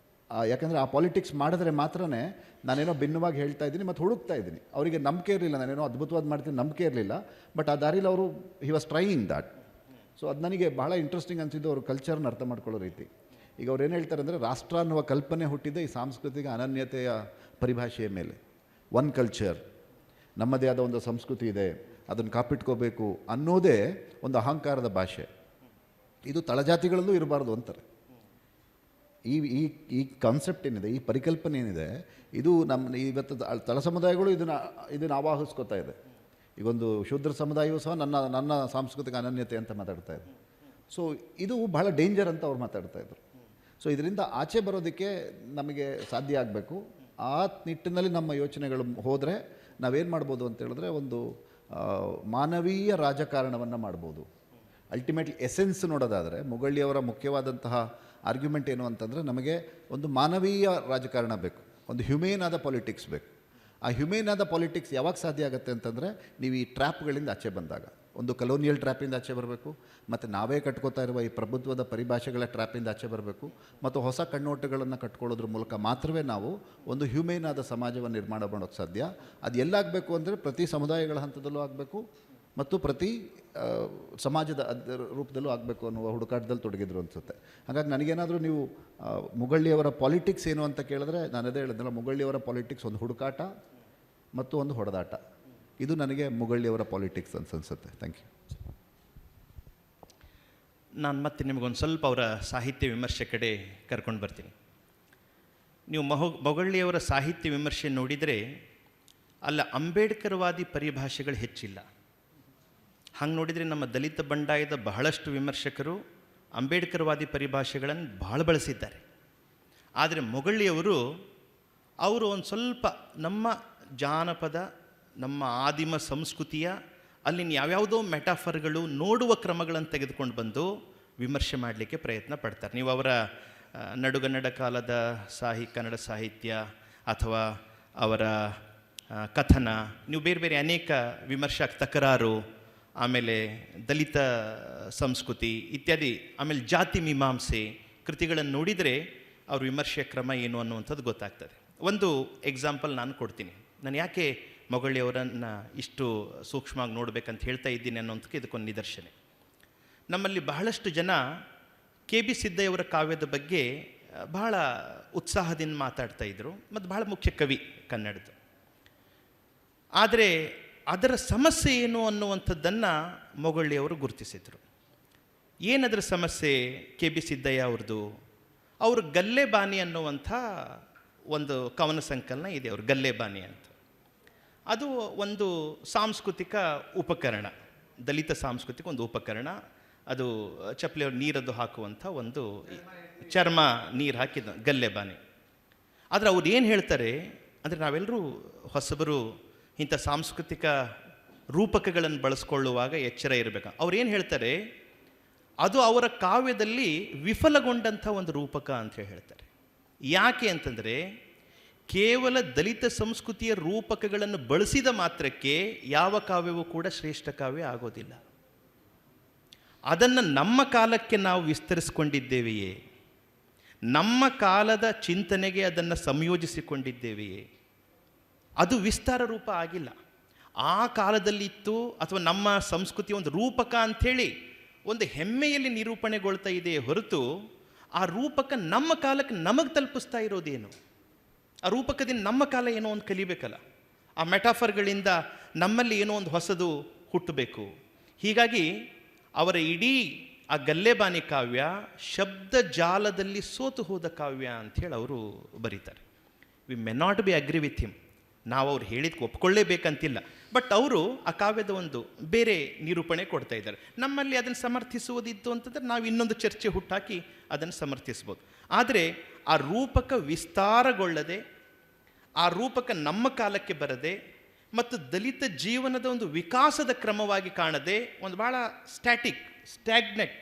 ಯಾಕಂದರೆ ಆ ಪಾಲಿಟಿಕ್ಸ್ ಮಾಡಿದ್ರೆ ಮಾತ್ರನೇ ನಾನೇನೋ ಭಿನ್ನವಾಗಿ ಹೇಳ್ತಾ ಇದ್ದೀನಿ ಮತ್ತು ಹುಡುಕ್ತಾ ಇದ್ದೀನಿ. ಅವರಿಗೆ ನಂಬಿಕೆ ಇರಲಿಲ್ಲ, ನಾನೇನೋ ಅದ್ಭುತವಾದ ಮಾಡ್ತೀನಿ, ನಂಬಿಕೆ ಇರಲಿಲ್ಲ. ಬಟ್ ಆ ದಾರಿಲಿ ಅವರು he was trying that. So ಅದು ನನಗೆ ಬಹಳ ಇಂಟ್ರೆಸ್ಟಿಂಗ್ ಅನಿಸಿದ್ದು, ಅವರು ಕಲ್ಚರ್ನ ಅರ್ಥ ಮಾಡ್ಕೊಳ್ಳೋ ರೀತಿ. ಈಗ ಅವ್ರು ಏನು ಹೇಳ್ತಾರೆ ಅಂದರೆ, ರಾಷ್ಟ್ರ ಅನ್ನುವ ಕಲ್ಪನೆ ಹುಟ್ಟಿದ್ದೆ ಈ ಸಾಂಸ್ಕೃತಿಕ ಅನನ್ಯತೆಯ ಪರಿಭಾಷೆಯ ಮೇಲೆ. ಒನ್ ಕಲ್ಚರ್, ನಮ್ಮದೇ ಆದ ಒಂದು ಸಂಸ್ಕೃತಿ ಇದೆ, ಅದನ್ನು ಕಾಪಿಟ್ಕೋಬೇಕು ಅನ್ನೋದೇ ಒಂದು ಅಹಂಕಾರದ ಭಾಷೆ. ಇದು ತಳಜಾತಿಗಳಲ್ಲೂ ಇರಬಾರ್ದು ಅಂತಾರೆ. ಈ ಕಾನ್ಸೆಪ್ಟ್ ಏನಿದೆ, ಈ ಪರಿಕಲ್ಪನೆ ಏನಿದೆ, ಇದು ನಮ್ಮ ಇವತ್ತು ತಳ ಸಮುದಾಯಗಳು ಇದನ್ನು ಆವಾಹಿಸ್ಕೋತಾ ಇದೆ. ಈಗೊಂದು ಶೂದ್ರ ಸಮುದಾಯವೂ ಸಹ ನನ್ನ ಸಾಂಸ್ಕೃತಿಕ ಅನನ್ಯತೆ ಅಂತ ಮಾತಾಡ್ತಾ ಇದೆ. ಸೊ ಇದು ಬಹಳ ಡೇಂಜರ್ ಅಂತ ಅವ್ರು ಮಾತಾಡ್ತಾಯಿದ್ರು. ಸೊ ಇದರಿಂದ ಆಚೆ ಬರೋದಕ್ಕೆ ನಮಗೆ ಸಾಧ್ಯ ಆಗಬೇಕು. ಆ ನಿಟ್ಟಿನಲ್ಲಿ ನಮ್ಮ ಯೋಚನೆಗಳು ಹೋದರೆ ನಾವೇನು ಮಾಡ್ಬೋದು ಅಂತ ಹೇಳಿದ್ರೆ, ಒಂದು ಮಾನವೀಯ ರಾಜಕಾರಣವನ್ನು ಮಾಡ್ಬೋದು. ಅಲ್ಟಿಮೇಟ್ಲಿ ಎಸೆನ್ಸ್ ನೋಡೋದಾದರೆ, ಮುಗಳ್ಳಿಯವರ ಮುಖ್ಯವಾದಂತಹ ಆರ್ಗ್ಯುಮೆಂಟ್ ಏನು ಅಂತಂದರೆ, ನಮಗೆ ಒಂದು ಮಾನವೀಯ ರಾಜಕಾರಣ ಬೇಕು, ಒಂದು ಹ್ಯುಮೇನ್ ಆದ ಪಾಲಿಟಿಕ್ಸ್ ಬೇಕು. ಆ ಹ್ಯುಮೇನ್ ಆದ ಪಾಲಿಟಿಕ್ಸ್ ಯಾವಾಗ ಸಾಧ್ಯ ಆಗುತ್ತೆ ಅಂತಂದರೆ, ನೀವು ಈ ಟ್ರ್ಯಾಪ್ಗಳಿಂದ ಆಚೆ ಬಂದಾಗ, ಒಂದು ಕಲೋನಿಯಲ್ ಟ್ರ್ಯಾಪಿಂದ ಆಚೆ ಬರಬೇಕು, ಮತ್ತು ನಾವೇ ಕಟ್ಕೋತಾ ಇರುವ ಈ ಪ್ರಭುತ್ವದ ಪರಿಭಾಷೆಗಳ ಟ್ರ್ಯಾಪಿಂದ ಆಚೆ ಬರಬೇಕು, ಮತ್ತು ಹೊಸ ಕಣ್ಣೋಟಗಳನ್ನು ಕಟ್ಕೊಳ್ಳೋದ್ರ ಮೂಲಕ ಮಾತ್ರವೇ ನಾವು ಒಂದು ಹ್ಯೂಮೇನ್ ಆದ ಸಮಾಜವನ್ನು ನಿರ್ಮಾಣ ಮಾಡೋಕ್ಕೆ ಸಾಧ್ಯ. ಅದು ಎಲ್ಲಾಗಬೇಕು ಅಂದರೆ ಪ್ರತಿ ಸಮುದಾಯಗಳ ಹಂತದಲ್ಲೂ ಆಗಬೇಕು, ಮತ್ತು ಪ್ರತಿ ಸಮಾಜದ ರೂಪದಲ್ಲೂ ಆಗಬೇಕು ಅನ್ನುವ ಹುಡುಕಾಟದಲ್ಲಿ ತೊಡಗಿದ್ರು ಅನಿಸುತ್ತೆ. ಹಾಗಾಗಿ ನನಗೇನಾದರೂ ನೀವು ಮುಗಳ್ಳಿಯವರ ಪಾಲಿಟಿಕ್ಸ್ ಏನು ಅಂತ ಕೇಳಿದ್ರೆ, ನಾನು ಅದೇ ಹೇಳಿದ್ನಲ್ಲ, ಮುಗಳ್ಳಿಯವರ ಪಾಲಿಟಿಕ್ಸ್ ಒಂದು ಹುಡುಕಾಟ ಮತ್ತು ಒಂದು ಹೊಡೆದಾಟ. ಇದು ನನಗೆ ಮುಗಳ್ಳಿಯವರ ಪಾಲಿಟಿಕ್ಸ್ ಅನ್ಸುತ್ತೆ. Thank you. ನಾನು ಮತ್ತೆ ನಿಮಗೊಂದು ಸ್ವಲ್ಪ ಅವರ ಸಾಹಿತ್ಯ ವಿಮರ್ಶೆ ಕಡೆ ಕರ್ಕೊಂಡು ಬರ್ತೀನಿ. ನೀವು ಮೊಗಳ್ಳಿಯವರ ಸಾಹಿತ್ಯ ವಿಮರ್ಶೆ ನೋಡಿದರೆ ಅಲ್ಲ ಅಂಬೇಡ್ಕರ್ವಾದಿ ಪರಿಭಾಷೆಗಳು ಹೆಚ್ಚಿಲ್ಲ. ಹಂಗೆ ನೋಡಿದರೆ ನಮ್ಮ ದಲಿತ ಬಂಡಾಯದ ಬಹಳಷ್ಟು ವಿಮರ್ಶಕರು ಅಂಬೇಡ್ಕರ್ವಾದಿ ಪರಿಭಾಷೆಗಳನ್ನು ಭಾಳ ಬಳಸಿದ್ದಾರೆ. ಆದರೆ ಮೊಗಳ್ಳಿಯವರು ಒಂದು ಸ್ವಲ್ಪ ನಮ್ಮ ಜಾನಪದ, ನಮ್ಮ ಆದಿಮ ಸಂಸ್ಕೃತಿಯ ಅಲ್ಲಿನ ಯಾವ್ಯಾವುದೋ ಮೆಟಾಫರ್ಗಳು, ನೋಡುವ ಕ್ರಮಗಳನ್ನು ತೆಗೆದುಕೊಂಡು ಬಂದು ವಿಮರ್ಶೆ ಮಾಡಲಿಕ್ಕೆ ಪ್ರಯತ್ನ ಪಡ್ತಾರೆ. ನೀವು ಅವರ ನಡುಗನ್ನಡ ಕಾಲದ ಕನ್ನಡ ಸಾಹಿತ್ಯ ಅಥವಾ ಅವರ ಕಥನ, ನೀವು ಬೇರೆ ಬೇರೆ ಅನೇಕ ವಿಮರ್ಶಕ ತಕರಾರು, ಆಮೇಲೆ ದಲಿತ ಸಂಸ್ಕೃತಿ ಇತ್ಯಾದಿ, ಆಮೇಲೆ ಜಾತಿ ಮೀಮಾಂಸೆ ಕೃತಿಗಳನ್ನು ನೋಡಿದರೆ ಅವ್ರ ವಿಮರ್ಶೆಯ ಕ್ರಮ ಏನು ಅನ್ನುವಂಥದ್ದು ಗೊತ್ತಾಗ್ತದೆ. ಒಂದು ಎಕ್ಸಾಂಪಲ್ ನಾನು ಕೊಡ್ತೀನಿ. ನಾನು ಯಾಕೆ ಮೊಗಳ್ಳಿಯವರನ್ನು ಇಷ್ಟು ಸೂಕ್ಷ್ಮವಾಗಿ ನೋಡಬೇಕಂತ ಹೇಳ್ತಾ ಇದ್ದೀನಿ ಅನ್ನೋಂಥಕ್ಕೆ ಇದಕ್ಕೊಂದು ನಿದರ್ಶನ. ನಮ್ಮಲ್ಲಿ ಬಹಳಷ್ಟು ಜನ KB ಸಿದ್ದಯ್ಯವರ ಕಾವ್ಯದ ಬಗ್ಗೆ ಬಹಳ ಉತ್ಸಾಹದಿಂದ ಮಾತಾಡ್ತಾ ಇದ್ದರು, ಮತ್ತು ಬಹಳ ಮುಖ್ಯ ಕವಿ ಕನ್ನಡದ. ಆದರೆ ಅದರ ಸಮಸ್ಯೆ ಏನು ಅನ್ನುವಂಥದ್ದನ್ನು ಮೊಗಳ್ಳಿಯವರು ಗುರುತಿಸಿದರು. ಏನದರ ಸಮಸ್ಯೆ KB ಸಿದ್ದಯ್ಯ ಅವ್ರದ್ದು? ಅವರು ಗಲ್ಲೆಬಾನಿ ಅನ್ನುವಂಥ ಒಂದು ಕವನ ಸಂಕಲನ ಇದೆ, ಅವರು ಗಲ್ಲೆಬಾನಿ ಅಂತ. ಅದು ಒಂದು ಸಾಂಸ್ಕೃತಿಕ ಉಪಕರಣ, ದಲಿತ ಸಾಂಸ್ಕೃತಿಕ ಒಂದು ಉಪಕರಣ. ಅದು ಚಪ್ಪಲಿಯವ್ರು ನೀರದ್ದು ಹಾಕುವಂಥ ಒಂದು ಚರ್ಮ ನೀರು ಹಾಕಿದ ಗಲ್ಲೆಬಾನಿ. ಆದರೆ ಅವ್ರು ಏನು ಹೇಳ್ತಾರೆ ಅಂದರೆ, ನಾವೆಲ್ಲರೂ ಹೊಸಬರು ಇಂಥ ಸಾಂಸ್ಕೃತಿಕ ರೂಪಕಗಳನ್ನು ಬಳಸ್ಕೊಳ್ಳುವಾಗ ಎಚ್ಚರ ಇರಬೇಕು. ಅವ್ರು ಏನು ಹೇಳ್ತಾರೆ, ಅದು ಅವರ ಕಾವ್ಯದಲ್ಲಿ ವಿಫಲಗೊಂಡಂಥ ಒಂದು ರೂಪಕ ಅಂತ ಹೇಳ್ತಾರೆ. ಯಾಕೆ ಅಂತಂದರೆ, ಕೇವಲ ದಲಿತ ಸಂಸ್ಕೃತಿಯ ರೂಪಕಗಳನ್ನು ಬಳಸಿದ ಮಾತ್ರಕ್ಕೆ ಯಾವ ಕಾವ್ಯವೂ ಕೂಡ ಶ್ರೇಷ್ಠ ಕಾವ್ಯ ಆಗೋದಿಲ್ಲ. ಅದನ್ನು ನಮ್ಮ ಕಾಲಕ್ಕೆ ನಾವು ವಿಸ್ತರಿಸಿಕೊಂಡಿದ್ದೇವೆಯೇ, ನಮ್ಮ ಕಾಲದ ಚಿಂತನೆಗೆ ಅದನ್ನು ಸಂಯೋಜಿಸಿಕೊಂಡಿದ್ದೇವೆಯೇ, ಅದು ವಿಸ್ತಾರ ರೂಪ ಆಗಿಲ್ಲ. ಆ ಕಾಲದಲ್ಲಿತ್ತು ಅಥವಾ ನಮ್ಮ ಸಂಸ್ಕೃತಿಯ ಒಂದು ರೂಪಕ ಅಂಥೇಳಿ ಒಂದು ಹೆಮ್ಮೆಯಲ್ಲಿ ನಿರೂಪಣೆಗೊಳ್ತಾ ಇದೆಯೇ ಹೊರತು, ಆ ರೂಪಕ ನಮ್ಮ ಕಾಲಕ್ಕೆ ನಮಗೆ ತಲುಪಿಸ್ತಾ ಇರೋದೇನು? ಆ ರೂಪಕದಿಂದ ನಮ್ಮ ಕಾಲ ಏನೋ ಒಂದು ಕಲಿಬೇಕಲ್ಲ, ಆ ಮೆಟಾಫರ್ಗಳಿಂದ ನಮ್ಮಲ್ಲಿ ಏನೋ ಒಂದು ಹೊಸದು ಹುಟ್ಟಬೇಕು. ಹೀಗಾಗಿ ಅವರ ಇಡೀ ಆ ಗಲ್ಲೆಬಾನಿ ಕಾವ್ಯ ಶಬ್ದ ಜಾಲದಲ್ಲಿ ಸೋತು ಹೋದ ಕಾವ್ಯ ಅಂಥೇಳಿ ಅವರು ಬರೀತಾರೆ. We may not be agree with him, ನಾವು ಅವ್ರು ಹೇಳಿದ್ಕೆ ಒಪ್ಕೊಳ್ಳೇಬೇಕಂತಿಲ್ಲ, ಬಟ್ ಅವರು ಆ ಕಾವ್ಯದ ಒಂದು ಬೇರೆ ನಿರೂಪಣೆ ಕೊಡ್ತಾ ಇದ್ದಾರೆ. ನಮ್ಮಲ್ಲಿ ಅದನ್ನು ಸಮರ್ಥಿಸುವುದಿತ್ತು ಅಂತಂದರೆ ನಾವು ಇನ್ನೊಂದು ಚರ್ಚೆ ಹುಟ್ಟಾಕಿ ಅದನ್ನು ಸಮರ್ಥಿಸ್ಬೋದು. ಆದರೆ ಆ ರೂಪಕ ವಿಸ್ತಾರಗೊಳ್ಳದೆ, ಆ ರೂಪಕ ನಮ್ಮ ಕಾಲಕ್ಕೆ ಬರದೆ, ಮತ್ತು ದಲಿತ ಜೀವನದ ಒಂದು ವಿಕಾಸದ ಕ್ರಮವಾಗಿ ಕಾಣದೆ, ಒಂದು ಭಾಳ ಸ್ಟ್ಯಾಗ್ನೆಟ್,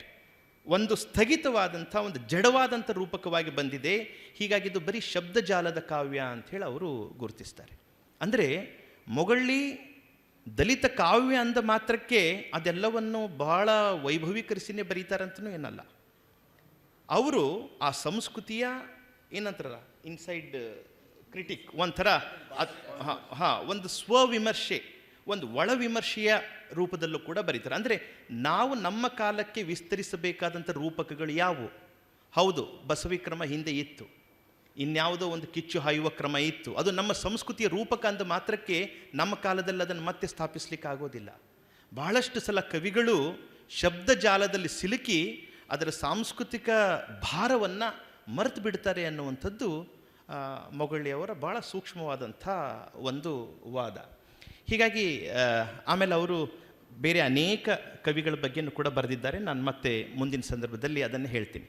ಒಂದು ಸ್ಥಗಿತವಾದಂಥ, ಒಂದು ಜಡವಾದಂಥ ರೂಪಕವಾಗಿ ಬಂದಿದೆ. ಹೀಗಾಗಿ ಇದು ಬರೀ ಶಬ್ದಜಾಲದ ಕಾವ್ಯ ಅಂಥೇಳಿ ಅವರು ಗುರುತಿಸ್ತಾರೆ. ಅಂದರೆ ಮೊಗಳ್ಳಿ ದಲಿತ ಕಾವ್ಯ ಅಂದ ಮಾತ್ರಕ್ಕೆ ಅದೆಲ್ಲವನ್ನು ಬಹಳ ವೈಭವೀಕರಿಸಿನೇ ಬರೀತಾರಂತನೂ ಏನಲ್ಲ. ಅವರು ಆ ಸಂಸ್ಕೃತಿಯ ಏನಂತಾರ ಇನ್ಸೈಡ್ ಕ್ರಿಟಿಕ್, ಒಂಥರ ಒಂದು ಸ್ವವಿಮರ್ಶೆ, ಒಂದು ಒಳ ವಿಮರ್ಶೆಯ ರೂಪದಲ್ಲೂ ಕೂಡ ಬರೀತಾರೆ. ಅಂದರೆ ನಾವು ನಮ್ಮ ಕಾಲಕ್ಕೆ ವಿಸ್ತರಿಸಬೇಕಾದಂಥ ರೂಪಕಗಳು ಯಾವುವು? ಹೌದು, ಬಸವಿ ಕ್ರಮ ಹಿಂದೆ ಇತ್ತು, ಇನ್ಯಾವುದೋ ಒಂದು ಕಿಚ್ಚು ಹಾಯುವ ಕ್ರಮ ಇತ್ತು. ಅದು ನಮ್ಮ ಸಂಸ್ಕೃತಿಯ ರೂಪಕ ಅಂದ ಮಾತ್ರಕ್ಕೆ ನಮ್ಮ ಕಾಲದಲ್ಲಿ ಅದನ್ನು ಮತ್ತೆ ಸ್ಥಾಪಿಸಲಿಕ್ಕೆ ಆಗೋದಿಲ್ಲ. ಬಹಳಷ್ಟು ಸಲ ಕವಿಗಳು ಶಬ್ದಜಾಲದಲ್ಲಿ ಸಿಲುಕಿ ಅದರ ಸಾಂಸ್ಕೃತಿಕ ಭಾರವನ್ನು ಮರೆತು ಬಿಡ್ತಾರೆ ಅನ್ನುವಂಥದ್ದು ಮೊಗಳ್ಳಿಯವರ ಭಾಳ ಸೂಕ್ಷ್ಮವಾದಂಥ ಒಂದು ವಾದ. ಹೀಗಾಗಿ ಆಮೇಲೆ ಅವರು ಬೇರೆ ಅನೇಕ ಕವಿಗಳ ಬಗ್ಗೆಯೂ ಕೂಡ ಬರೆದಿದ್ದಾರೆ. ನಾನು ಮತ್ತೆ ಮುಂದಿನ ಸಂದರ್ಭದಲ್ಲಿ ಅದನ್ನು ಹೇಳ್ತೀನಿ.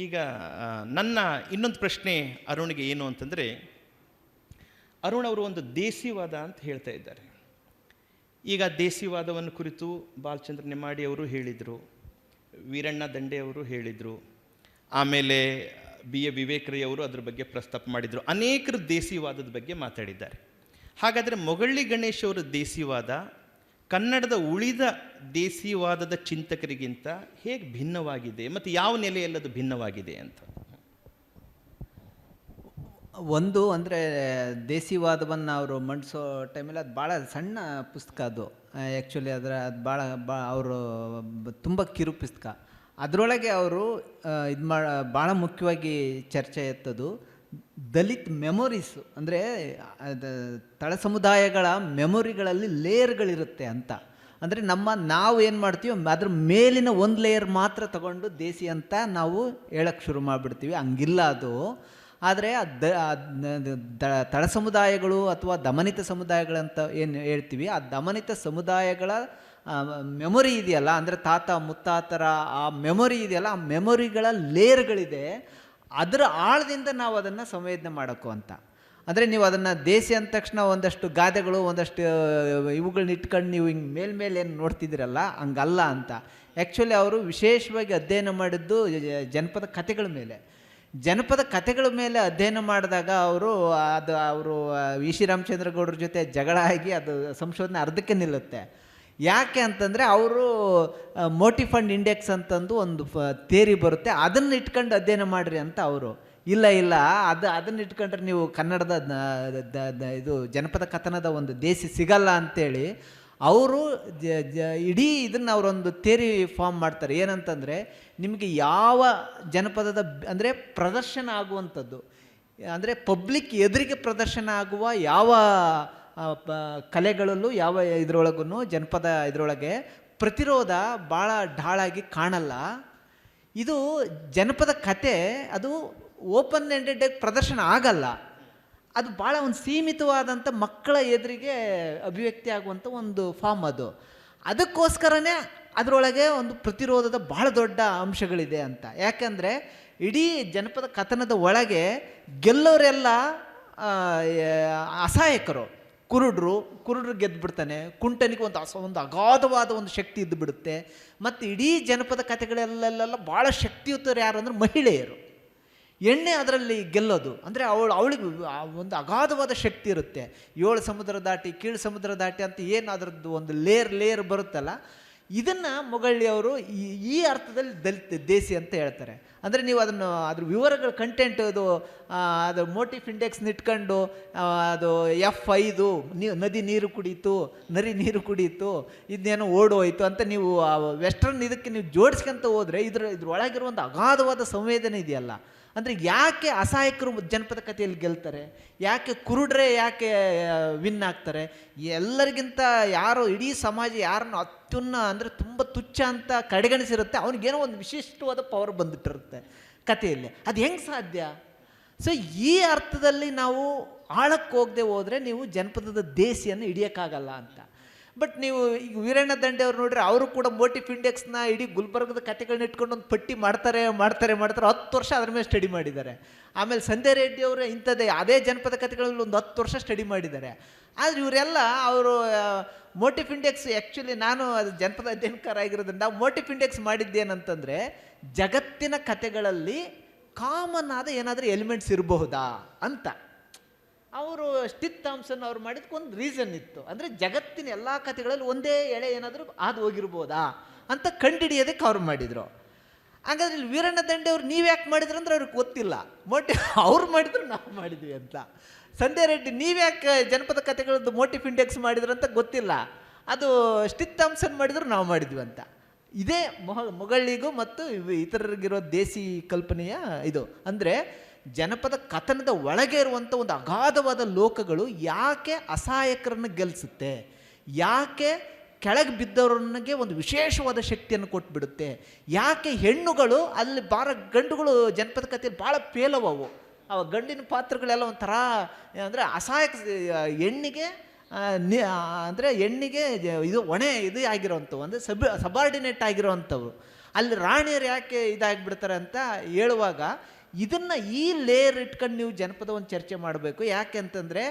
ಈಗ ನನ್ನ ಇನ್ನೊಂದು ಪ್ರಶ್ನೆ ಅರುಣ್ಗೆ ಏನು ಅಂತಂದರೆ, ಅರುಣ್ ಅವರು ಒಂದು ದೇಸಿವಾದ ಅಂತ ಹೇಳ್ತಾ ಇದ್ದಾರೆ. ಈಗ ದೇಸಿವಾದವನ್ನು ಕುರಿತು ಬಾಲಚಂದ್ರ ನೆಮ್ಮಾಡಿ ಅವರು ಹೇಳಿದರು, ವೀರಣ್ಣ ದಂಡೆಯವರು ಹೇಳಿದರು, ಆಮೇಲೆ BA ವಿವೇಕ್ ರೈ ಅವರು ಅದ್ರ ಬಗ್ಗೆ ಪ್ರಸ್ತಾಪ ಮಾಡಿದರು. ಅನೇಕರು ದೇಸಿವಾದದ ಬಗ್ಗೆ ಮಾತಾಡಿದ್ದಾರೆ. ಹಾಗಾದರೆ ಮೊಗಳ್ಳಿ ಗಣೇಶ್ ಅವರ ದೇಸಿವಾದ ಕನ್ನಡದ ಉಳಿದ ದೇಸಿವಾದದ ಚಿಂತಕರಿಗಿಂತ ಹೇಗೆ ಭಿನ್ನವಾಗಿದೆ ಮತ್ತು ಯಾವ ನೆಲೆಯಲ್ಲಿ ಅದು ಭಿನ್ನವಾಗಿದೆ ಅಂತ? ಒಂದು ಅಂದರೆ ದೇಸಿವಾದವನ್ನು ಅವರು ಮಂಡಿಸೋ ಟೈಮಲ್ಲಿ ಅದು ಭಾಳ ಸಣ್ಣ ಪುಸ್ತಕ ಅದು. ಆ್ಯಕ್ಚುಲಿ ಅದು ಅವರು ತುಂಬ ಕಿರು ಪುಸ್ತಕ. ಅದರೊಳಗೆ ಅವರು ಇದು ಭಾಳ ಮುಖ್ಯವಾಗಿ ಚರ್ಚೆ ಎತ್ತದು ದಲಿತ್ ಮೆಮೊರೀಸು, ಅಂದರೆ ತಳ ಸಮುದಾಯಗಳ ಮೆಮೊರಿಗಳಲ್ಲಿ ಲೇಯರ್ಗಳಿರುತ್ತೆ ಅಂತ. ಅಂದರೆ ನಾವು ಏನು ಮಾಡ್ತೀವಿ ಅದ್ರ ಮೇಲಿನ ಒಂದು ಲೇಯರ್ ಮಾತ್ರ ತಗೊಂಡು ದೇಸಿ ಅಂತ ನಾವು ಹೇಳಕ್ಕೆ ಶುರು ಮಾಡಿಬಿಡ್ತೀವಿ. ಹಂಗಿಲ್ಲ ಅದು. ಆದರೆ ತಳ ಸಮುದಾಯಗಳು ಅಥವಾ ದಮನಿತ ಸಮುದಾಯಗಳಂತ ಏನು ಹೇಳ್ತೀವಿ, ಆ ದಮನಿತ ಸಮುದಾಯಗಳ ಮೆಮೊರಿ ಇದೆಯಲ್ಲ, ಅಂದರೆ ತಾತ ಮುತ್ತಾತರ ಆ ಮೆಮೊರಿ ಇದೆಯಲ್ಲ, ಆ ಮೆಮೊರಿಗಳ ಲೇಯರ್ಗಳಿದೆ. ಅದರ ಆಳದಿಂದ ನಾವು ಅದನ್ನು ಸಂವೇದನೆ ಮಾಡೋಕ್ಕೂ ಅಂತ. ಅಂದರೆ ನೀವು ಅದನ್ನು ದೇಸಿ ಅಂದ ತಕ್ಷಣ ಒಂದಷ್ಟು ಗಾದೆಗಳು, ಒಂದಷ್ಟು ಇವುಗಳನ್ನ ಇಟ್ಕೊಂಡು ನೀವು ಹಿಂಗೆ ಮೇಲ್ಮೇಲೆ ಏನು ನೋಡ್ತಿದ್ದೀರಲ್ಲ, ಹಂಗಲ್ಲ ಅಂತ. ಆ್ಯಕ್ಚುಲಿ ಅವರು ವಿಶೇಷವಾಗಿ ಅಧ್ಯಯನ ಮಾಡಿದ್ದು ಜನಪದ ಕಥೆಗಳ ಮೇಲೆ. ಜನಪದ ಕಥೆಗಳ ಮೇಲೆ ಅಧ್ಯಯನ ಮಾಡಿದಾಗ ಅವರು ವಿ ಸಿ ರಾಮಚಂದ್ರ ಗೌಡ್ರ ಜೊತೆ ಜಗಳ ಆಗಿ ಅದು ಸಂಶೋಧನೆ ಅರ್ಧಕ್ಕೆ ನಿಲ್ಲುತ್ತೆ. ಯಾಕೆ ಅಂತಂದರೆ ಅವರು ಮೋಟಿವ್ ಫಂಡ್ ಇಂಡೆಕ್ಸ್ ಅಂತಂದು ಒಂದು ಥಿಯರಿ ಬರುತ್ತೆ, ಅದನ್ನು ಇಟ್ಕೊಂಡು ಅಧ್ಯಯನ ಮಾಡಿರಿ ಅಂತ ಅವರು. ಇಲ್ಲ ಅದನ್ನು ಇಟ್ಕೊಂಡ್ರೆ ನೀವು ಕನ್ನಡದ ಇದು ಜನಪದ ಕಥನದ ಒಂದು ದೇಸಿ ಸಿಗಲ್ಲ ಅಂತೇಳಿ ಅವರು ಇಡೀ ಇದನ್ನು ಅವರೊಂದು ಥಿಯರಿ ಫಾರ್ಮ್ ಮಾಡ್ತಾರೆ. ಏನಂತಂದರೆ ನಿಮಗೆ ಯಾವ ಜನಪದದ ಅಂದರೆ ಪ್ರದರ್ಶನ ಆಗುವಂಥದ್ದು, ಅಂದರೆ ಪಬ್ಲಿಕ್ ಎದುರಿಗೆ ಪ್ರದರ್ಶನ ಆಗುವ ಯಾವ ಕಲೆಗಳಲ್ಲೂ ಯಾವ ಇದರೊಳಗೂ ಜನಪದ ಇದರೊಳಗೆ ಪ್ರತಿರೋಧ ಭಾಳ ಢಾಳಾಗಿ ಕಾಣಲ್ಲ. ಇದು ಜನಪದ ಕತೆ ಅದು ಓಪನ್ ಎಂಡೆಡ್ ಪ್ರದರ್ಶನ ಆಗಲ್ಲ. ಅದು ಭಾಳ ಒಂದು ಸೀಮಿತವಾದಂಥ ಮಕ್ಕಳ ಎದುರಿಗೆ ಅಭಿವ್ಯಕ್ತಿ ಆಗುವಂಥ ಒಂದು ಫಾರ್ಮ್ ಅದು. ಅದಕ್ಕೋಸ್ಕರನೇ ಅದರೊಳಗೆ ಒಂದು ಪ್ರತಿರೋಧದ ಭಾಳ ದೊಡ್ಡ ಅಂಶಗಳಿದೆ ಅಂತ. ಯಾಕೆಂದರೆ ಇಡೀ ಜನಪದ ಕಥನದ ಒಳಗೆ ಗೆಲ್ಲೋರೆಲ್ಲ ಅಸಹಾಯಕರು. ಕುರುಡ್ರು ಗೆದ್ದುಬಿಡ್ತಾನೆ, ಕುಂಟನಿಗೆ ಒಂದು ಅಗಾಧವಾದ ಒಂದು ಶಕ್ತಿ ಇದ್ದು ಬಿಡುತ್ತೆ. ಮತ್ತು ಇಡೀ ಜನಪದ ಕಥೆಗಳಲ್ಲೆಲ್ಲ ಭಾಳ ಶಕ್ತಿಯುತರು ಯಾರು ಅಂದರೆ ಮಹಿಳೆಯರು. ಎಣ್ಣೆ ಅದರಲ್ಲಿ ಗೆಲ್ಲೋದು ಅಂದರೆ ಅವಳಿಗೆ ಒಂದು ಅಗಾಧವಾದ ಶಕ್ತಿ ಇರುತ್ತೆ. 7 ಸಮುದ್ರ ದಾಟಿ ಕೀಳು ಸಮುದ್ರ ದಾಟಿ ಅಂತ ಏನು ಅದರದ್ದು ಒಂದು ಲೇಯರ್ ಬರುತ್ತಲ್ಲ, ಇದನ್ನು ಮೊಗಳ್ಳಿಯವರು ಈ ಅರ್ಥದಲ್ಲಿ ದೇಸಿ ಅಂತ ಹೇಳ್ತಾರೆ. ಅಂದರೆ ನೀವು ಅದ್ರ ವಿವರಗಳ ಕಂಟೆಂಟ್ ಅದು ಮೋಟಿವ್ ಇಂಡೆಕ್ಸ್ನ ಇಟ್ಕೊಂಡು ಅದು F5 ನದಿ ನೀರು ಕುಡೀತು, ನರಿ ನೀರು ಕುಡೀತು, ಇದನ್ನೇನೋ ಓಡೋಯ್ತು ಅಂತ ನೀವು ವೆಸ್ಟರ್ನ್ ಇದಕ್ಕೆ ನೀವು ಜೋಡಿಸ್ಕೊಂತ ಹೋದರೆ ಇದ್ರೊಳಗಿರೋ ಒಂದು ಅಗಾಧವಾದ ಸಂವೇದನೆ ಇದೆಯಲ್ಲ. ಅಂದರೆ ಯಾಕೆ ಅಸಹಾಯಕರು ಜನಪದ ಕಥೆಯಲ್ಲಿ ಗೆಲ್ತಾರೆ, ಯಾಕೆ ಕುರುಡ್ರೆ ಯಾಕೆ ವಿನ್ ಆಗ್ತಾರೆ, ಎಲ್ಲರಿಗಿಂತ ಯಾರೋ ಇಡೀ ಸಮಾಜ ಯಾರನ್ನು ಅಂದರೆ ತುಂಬ ತುಚ್ಛ ಅಂತ ಕಡೆಗಣಿಸಿರುತ್ತೆ, ಅವನಿಗೇನೋ ಒಂದು ವಿಶಿಷ್ಟವಾದ ಪವರ್ ಬಂದುಬಿಟ್ಟಿರುತ್ತೆ ಕಥೆಯಲ್ಲಿ. ಅದು ಹೆಂಗೆ ಸಾಧ್ಯ? ಸೊ ಈ ಅರ್ಥದಲ್ಲಿ ನಾವು ಆಳಕ್ಕೆ ಹೋಗದೆ ಹೋದರೆ ನೀವು ಜನಪದದ ದೇಸಿಯನ್ನು ಹಿಡಿಯೋಕ್ಕಾಗಲ್ಲ ಅಂತ. ಬಟ್ ನೀವು ಈಗ ವೀರಣ್ಣ ದಂಡೆ ಅವ್ರು ನೋಡ್ರಿ, ಅವರು ಕೂಡ ಮೋಟಿವ್ ಇಂಡೆಕ್ಸ್ನ ಇಡೀ ಗುಲ್ಬರ್ಗದ ಕಥೆಗಳನ್ನ ಇಟ್ಕೊಂಡು ಒಂದು ಪಟ್ಟಿ ಮಾಡ್ತಾರೆ 10 ವರ್ಷ ಅದ್ರ ಮೇಲೆ ಸ್ಟಡಿ ಮಾಡಿದ್ದಾರೆ. ಆಮೇಲೆ ಸಂಧ್ಯಾ ರೆಡ್ಡಿ ಅವರು ಇಂಥದ್ದೇ ಅದೇ ಜನಪದ ಕಥೆಗಳಲ್ಲಿ ಒಂದು 10 ವರ್ಷ ಸ್ಟಡಿ ಮಾಡಿದ್ದಾರೆ. ಆದರೆ ಇವರೆಲ್ಲ ಅವರು ಮೋಟಿವ್ ಇಂಡೆಕ್ಸ್ ಆ್ಯಕ್ಚುಲಿ ನಾನು ಅದು ಜನಪದ ಅಧ್ಯಯನಕಾರ ಆಗಿರೋದ್ರಿಂದ ಮೋಟಿವ್ ಇಂಡೆಕ್ಸ್ ಮಾಡಿದ್ದೇನಂತಂದರೆ ಜಗತ್ತಿನ ಕಥೆಗಳಲ್ಲಿ ಕಾಮನ್ ಆದ ಏನಾದರೂ ಎಲಿಮೆಂಟ್ಸ್ ಇರಬಹುದಾ ಅಂತ. ಅವರು ಸ್ಟಿತ್ ಥಾಮ್ಸನ್ ಅವ್ರು ಮಾಡಿದ್ಕೊಂದು ರೀಸನ್ ಇತ್ತು, ಅಂದರೆ ಜಗತ್ತಿನ ಎಲ್ಲ ಕಥೆಗಳಲ್ಲಿ ಒಂದೇ ಎಳೆ ಏನಾದರೂ ಅದು ಹೋಗಿರ್ಬೋದಾ ಅಂತ ಕಂಡುಹಿಡಿಯೋದಕ್ಕೆ ಅವ್ರು ಮಾಡಿದರು. ಹಾಗಾದ್ರೆ ಇಲ್ಲಿ ವೀರಣ್ಣ ದಂಡೆ ಅವ್ರು ನೀವು ಯಾಕೆ ಮಾಡಿದ್ರು ಅಂದ್ರೆ ಅವ್ರಿಗೆ ಗೊತ್ತಿಲ್ಲ. ಅವ್ರು ಮಾಡಿದ್ರು ನಾವು ಮಾಡಿದ್ವಿ ಅಂತ. ಸಂಧ್ಯಾ ರೆಡ್ಡಿ ನೀವ್ಯಾಕೆ ಜನಪದ ಕಥೆಗಳದ್ದು ಮೋಟಿವ್ ಇಂಡೆಕ್ಸ್ ಮಾಡಿದ್ರು ಅಂತ ಗೊತ್ತಿಲ್ಲ, ಅದು ಸ್ಟಿತ್ ಥಾಮ್ಸನ್ ಮಾಡಿದ್ರು ನಾವು ಮಾಡಿದ್ವಿ ಅಂತ. ಇದೇ ಮೊಗಳ್ಳಿಗೂ ಮತ್ತು ಇತರರಿಗಿರೋ ದೇಸಿ ಕಲ್ಪನೆಯ ಇದು. ಅಂದರೆ ಜನಪದ ಕಥನದ ಒಳಗೆ ಇರುವಂಥ ಒಂದು ಅಗಾಧವಾದ ಲೋಕಗಳು ಯಾಕೆ ಅಸಹಾಯಕರನ್ನು ಗೆಲ್ಲಿಸುತ್ತೆ, ಯಾಕೆ ಕೆಳಗೆ ಬಿದ್ದವರನ್ನಿಗೆ ಒಂದು ವಿಶೇಷವಾದ ಶಕ್ತಿಯನ್ನು ಕೊಟ್ಬಿಡುತ್ತೆ, ಯಾಕೆ ಹೆಣ್ಣುಗಳು ಅಲ್ಲಿ ಗಂಡುಗಳು ಜನಪದ ಕಥೆಯಲ್ಲಿ ಭಾಳ ಪೇಲವವು, ಅವ ಗಂಡಿನ ಪಾತ್ರಗಳೆಲ್ಲ ಒಂಥರ ಅಂದರೆ ಅಸಹಾಯಕ ಹೆಣ್ಣಿಗೆ ಅಂದರೆ ಹೆಣ್ಣಿಗೆ ಇದು ಇದು ಆಗಿರೋವಂಥವು, ಅಂದರೆ ಸಬಾರ್ಡಿನೇಟ್ ಆಗಿರೋವಂಥವು. ಅಲ್ಲಿ ರಾಣಿಯರು ಯಾಕೆ ಇದಾಗಿಬಿಡ್ತಾರೆ ಅಂತ ಹೇಳುವಾಗ ಇದನ್ನು ಈ ಲೇಯರ್ ಇಟ್ಕೊಂಡು ನೀವು ಜನಪದವನ್ನು ಚರ್ಚೆ ಮಾಡಬೇಕು. ಯಾಕೆ ಅಂತಂದರೆ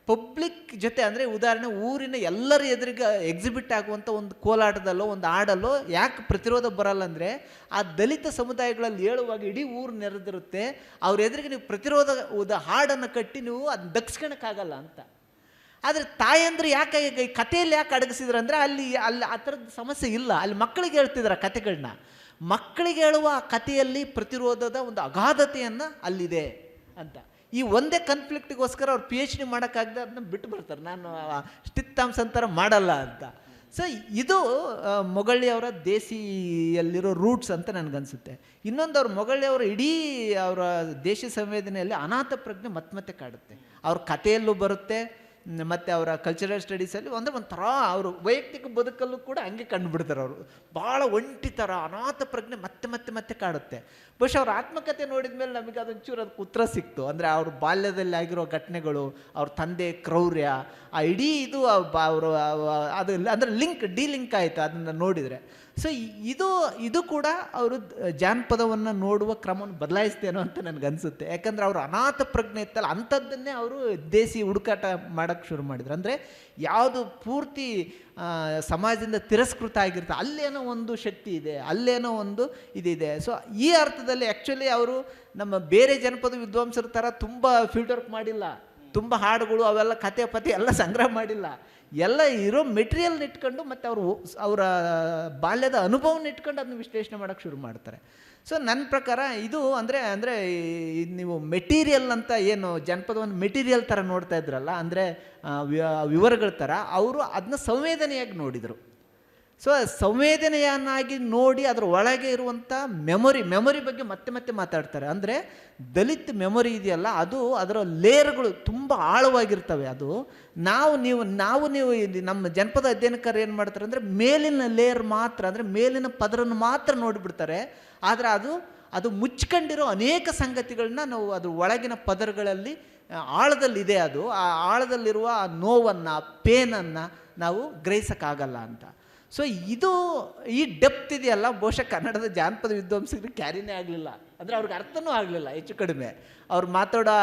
ಪಬ್ಲಿಕ್ ಜೊತೆ, ಅಂದರೆ ಉದಾಹರಣೆ ಊರಿನ ಎಲ್ಲರ ಎದುರಿಗೆ ಎಕ್ಸಿಬಿಟ್ ಆಗುವಂಥ ಒಂದು ಕೋಲಾಟದಲ್ಲೋ ಒಂದು ಹಾಡಲ್ಲೋ ಯಾಕೆ ಪ್ರತಿರೋಧ ಬರಲ್ಲ ಅಂದರೆ ಆ ದಲಿತ ಸಮುದಾಯಗಳಲ್ಲಿ ಹೇಳುವಾಗ ಇಡೀ ಊರು ನೆರೆದಿರುತ್ತೆ, ಅವ್ರ ಎದುರಿಗೆ ನೀವು ಪ್ರತಿರೋಧ ಹಾಡನ್ನು ಕಟ್ಟಿ ನೀವು ಅದನ್ನ ದಕ್ಸ್ಕೊಳಕ್ಕಾಗಲ್ಲ ಅಂತ. ಆದರೆ ತಾಯಂದ್ರೆ ಯಾಕೆ ಈ ಕಥೆಯಲ್ಲಿ ಯಾಕೆ ಅಡಗಿಸಿದ್ರು ಅಂದರೆ ಅಲ್ಲಿ ಆ ಥರದ ಸಮಸ್ಯೆ ಇಲ್ಲ. ಅಲ್ಲಿ ಮಕ್ಕಳಿಗೆ ಹೇಳ್ತಿದ್ರು ಆ ಕಥೆಗಳನ್ನ, ಮಕ್ಕಳಿಗೆ ಹೇಳುವ ಆ ಕಥೆಯಲ್ಲಿ ಪ್ರತಿರೋಧದ ಒಂದು ಅಗಾಧತೆಯನ್ನು ಅಲ್ಲಿದೆ ಅಂತ. ಈ ಒಂದೇ ಕನ್ಫ್ಲಿಕ್ಟಿಗೋಸ್ಕರ ಅವ್ರು PhD ಮಾಡೋಕ್ಕಾಗದೆ ಅದನ್ನ ಬಿಟ್ಟು ಬರ್ತಾರೆ, ನಾನು ಸ್ಟಿತ್ ಥಾಮ್ಸನ್ ಥರ ಮಾಡಲ್ಲ ಅಂತ. ಸೊ ಇದು ಮೊಗಳ್ಳಿಯವರ ದೇಸಿಯಲ್ಲಿರೋ ರೂಟ್ಸ್ ಅಂತ ನನಗನ್ಸುತ್ತೆ. ಇನ್ನೊಂದು ಅವ್ರ ಮೊಗಳ್ಳಿಯವರ ಇಡೀ ಅವರ ದೇಶಿ ಸಂವೇದನೆಯಲ್ಲಿ ಅನಾಥ ಪ್ರಜ್ಞೆ ಮತ್ತೆ ಕಾಡುತ್ತೆ. ಅವ್ರ ಕಥೆಯಲ್ಲೂ ಬರುತ್ತೆ, ಮತ್ತು ಅವರ ಕಲ್ಚರಲ್ ಸ್ಟಡೀಸಲ್ಲಿ ಒಂಥರ ಅವರು ವೈಯಕ್ತಿಕ ಬದುಕಲ್ಲೂ ಕೂಡ ಹಂಗೆ ಕಂಡುಬಿಡ್ತಾರೆ. ಅವರು ಭಾಳ ಒಂಟಿ ಥರ ಅನಾಥ ಪ್ರಜ್ಞೆ ಮತ್ತೆ ಕಾಡುತ್ತೆ. ಬಹುಶಃ ಅವ್ರ ಆತ್ಮಕಥೆ ನೋಡಿದ ಮೇಲೆ ನಮಗೆ ಅದೊಂಚೂರು ಅದಕ್ಕೆ ಉತ್ತರ ಸಿಕ್ತು. ಅಂದರೆ ಅವ್ರ ಬಾಲ್ಯದಲ್ಲಿ ಆಗಿರೋ ಘಟನೆಗಳು, ಅವ್ರ ತಂದೆ ಕ್ರೌರ್ಯ, ಆ ಇಡೀ ಇದು ಅವರು ಅದು ಅಂದರೆ ಲಿಂಕ್ ಆಯಿತು ಅದನ್ನು ನೋಡಿದರೆ. ಸೊ ಇದು ಕೂಡ ಅವರು ಜಾನಪದವನ್ನು ನೋಡುವ ಕ್ರಮವನ್ನು ಬದಲಾಯಿಸ್ತೇನೋ ಅಂತ ನನಗನ್ಸುತ್ತೆ. ಯಾಕಂದರೆ ಅವರು ಅನಾಥ ಪ್ರಜ್ಞೆ ಇತ್ತಲ್ಲ, ಅಂಥದ್ದನ್ನೇ ಅವರು ದೇಸಿ ಹುಡುಕಾಟ ಮಾಡೋಕ್ಕೆ ಶುರು ಮಾಡಿದ್ರು. ಅಂದರೆ ಯಾವುದು ಪೂರ್ತಿ ಸಮಾಜದಿಂದ ತಿರಸ್ಕೃತ ಆಗಿರುತ್ತೆ, ಅಲ್ಲೇನೋ ಒಂದು ಶಕ್ತಿ ಇದೆ, ಅಲ್ಲೇನೋ ಒಂದು ಇದಿದೆ. ಸೊ ಈ ಅರ್ಥದಲ್ಲಿ ಆ್ಯಕ್ಚುಲಿ ಅವರು ನಮ್ಮ ಬೇರೆ ಜನಪದ ವಿದ್ವಾಂಸರ ಥರ ತುಂಬ ಫೀಲ್ಡ್ ವರ್ಕ್ ಮಾಡಿಲ್ಲ, ತುಂಬ ಹಾಡುಗಳು ಅವೆಲ್ಲ ಕತೆ ಪತೆ ಎಲ್ಲ ಸಂಗ್ರಹ ಮಾಡಿಲ್ಲ. ಎಲ್ಲ ಇರೋ ಮೆಟೀರಿಯಲ್ನ ಇಟ್ಕೊಂಡು ಮತ್ತು ಅವರ ಬಾಲ್ಯದ ಅನುಭವನ ಇಟ್ಕೊಂಡು ಅದನ್ನ ವಿಶ್ಲೇಷಣೆ ಮಾಡೋಕ್ಕೆ ಶುರು ಮಾಡ್ತಾರೆ. ಸೊ ನನ್ನ ಪ್ರಕಾರ ಇದು ಅಂದರೆ ನೀವು ಮೆಟೀರಿಯಲ್ ಅಂತ ಏನು ಜನಪದವನ್ನು ಮೆಟೀರಿಯಲ್ ಥರ ನೋಡ್ತಾ ಇದ್ರಲ್ಲ, ಅಂದರೆ ವಿವರಗಳ ಥರ, ಅವರು ಅದನ್ನ ಸಂವೇದನೆಯಾಗಿ ನೋಡಿದರು. ಸೊ ಸಂವೇದನೆಯನ್ನಾಗಿ ನೋಡಿ ಅದರ ಒಳಗೆ ಇರುವಂಥ ಮೆಮೊರಿ ಬಗ್ಗೆ ಮತ್ತೆ ಮಾತಾಡ್ತಾರೆ. ಅಂದರೆ ದಲಿತ ಮೆಮೊರಿ ಇದೆಯಲ್ಲ, ಅದು ಅದರ ಲೇಯರ್ಗಳು ತುಂಬ ಆಳವಾಗಿರ್ತವೆ. ಅದು ನಾವು ನೀವು ನಮ್ಮ ಜನಪದ ಅಧ್ಯಯನಕಾರ ಏನು ಮಾಡ್ತಾರೆ ಅಂದರೆ ಮೇಲಿನ ಲೇಯರ್ ಮಾತ್ರ, ಅಂದರೆ ಮೇಲಿನ ಪದರನ್ನು ಮಾತ್ರ ನೋಡಿಬಿಡ್ತಾರೆ. ಆದರೆ ಅದು ಮುಚ್ಕೊಂಡಿರೋ ಅನೇಕ ಸಂಗತಿಗಳನ್ನ ನಾವು ಅದ್ರ ಒಳಗಿನ ಪದರಗಳಲ್ಲಿ ಆಳದಲ್ಲಿದೆ. ಅದು ಆ ಆಳದಲ್ಲಿರುವ ಆ ನೋವನ್ನು, ಪೇನನ್ನು ನಾವು ಗ್ರಹಿಸೋಕ್ಕಾಗಲ್ಲ ಅಂತ. ಸೊ ಈ ಡೆಪ್ತ್ ಇದೆಯಲ್ಲ, ಬಹುಶಃ ಕನ್ನಡದ ಜಾನಪದ ವಿದ್ವಾಂಸರಿಗೆ ಕ್ಯಾರಿನೇ ಆಗಲಿಲ್ಲ. ಅಂದರೆ ಅವ್ರಿಗೆ ಅರ್ಥನೂ ಆಗಲಿಲ್ಲ ಹೆಚ್ಚು ಕಡಿಮೆ. ಅವ್ರು ಮಾತಾಡೋ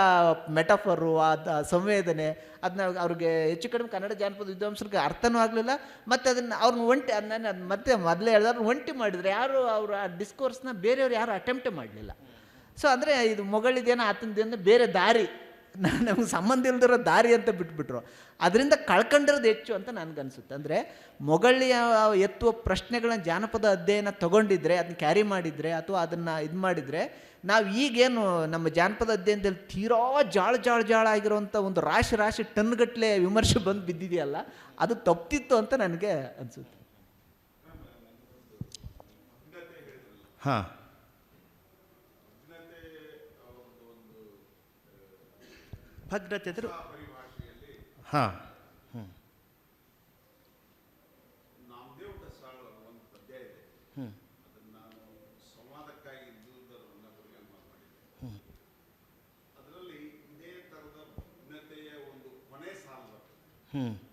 ಮೆಟಫರು, ಅದು ಸಂವೇದನೆ, ಅದನ್ನ ಅವ್ರಿಗೆ ಹೆಚ್ಚು ಕಡಿಮೆ ಕನ್ನಡ ಜಾನಪದ ವಿದ್ವಾಂಸರಿಗೆ ಅರ್ಥನೂ ಆಗಲಿಲ್ಲ. ಮತ್ತು ಅದನ್ನು ಅವ್ರನ್ನ ಮತ್ತೆ ಮೊದಲೇ ಹೇಳಿದ್ರೆ ಒಂಟಿ ಮಾಡಿದರೆ ಯಾರು ಅವರು ಆ ಡಿಸ್ಕೋರ್ಸ್ನ ಬೇರೆಯವ್ರು ಯಾರು ಅಟೆಂಪ್ಟೇ ಮಾಡಲಿಲ್ಲ. ಸೊ ಅಂದರೆ ಇದು ಮೊಗಳಿದೇನೋ ಆತನದೇನೋ ಬೇರೆ ದಾರಿ, ನಮಗೆ ಸಂಬಂಧ ಇಲ್ದಿರೋ ದಾರಿ ಅಂತ ಬಿಟ್ಬಿಟ್ರು. ಅದರಿಂದ ಕಳ್ಕೊಂಡಿರೋದು ಹೆಚ್ಚು ಅಂತ ನನಗನ್ಸುತ್ತೆ. ಅಂದರೆ ಮೊಗಳ್ಳಿಯ ಎತ್ತುವ ಪ್ರಶ್ನೆಗಳನ್ನ ಜಾನಪದ ಅಧ್ಯಯನ ತೊಗೊಂಡಿದ್ರೆ, ಅದನ್ನ ಕ್ಯಾರಿ ಮಾಡಿದರೆ, ಅಥವಾ ಅದನ್ನು ಇದು ಮಾಡಿದರೆ, ನಾವು ಈಗೇನು ನಮ್ಮ ಜಾನಪದ ಅಧ್ಯಯನದಲ್ಲಿ ತೀರಾ ಜಾಳ ಆಗಿರೋಂಥ ಒಂದು ರಾಶಿ ಟನ್ಗಟ್ಟಲೆ ವಿಮರ್ಶೆ ಬಂದು ಬಿದ್ದಿದೆಯಲ್ಲ, ಅದು ತಪ್ಪಿತ್ತು ಅಂತ ನನಗೆ ಅನಿಸುತ್ತೆ. ಹಾಂ, ಭಗ್ನತೆ ಎದುರು ಹಾಂ ನಾಮದೇವ್ ಢಸಾಳ್ ಒಂದು ಪದ್ಯ ಇದೆ, ಅದನ್ನು ನಾನು ಸಂವಾದಕ್ಕಾಗಿ ಮಾಡಿದ್ದೆ. ಅದರಲ್ಲಿ ಇದೇ ಥರದ ಭಿನ್ನತೆಯ ಒಂದು ಕೊನೆ ಸಾಲು ಬರ್ತದೆ.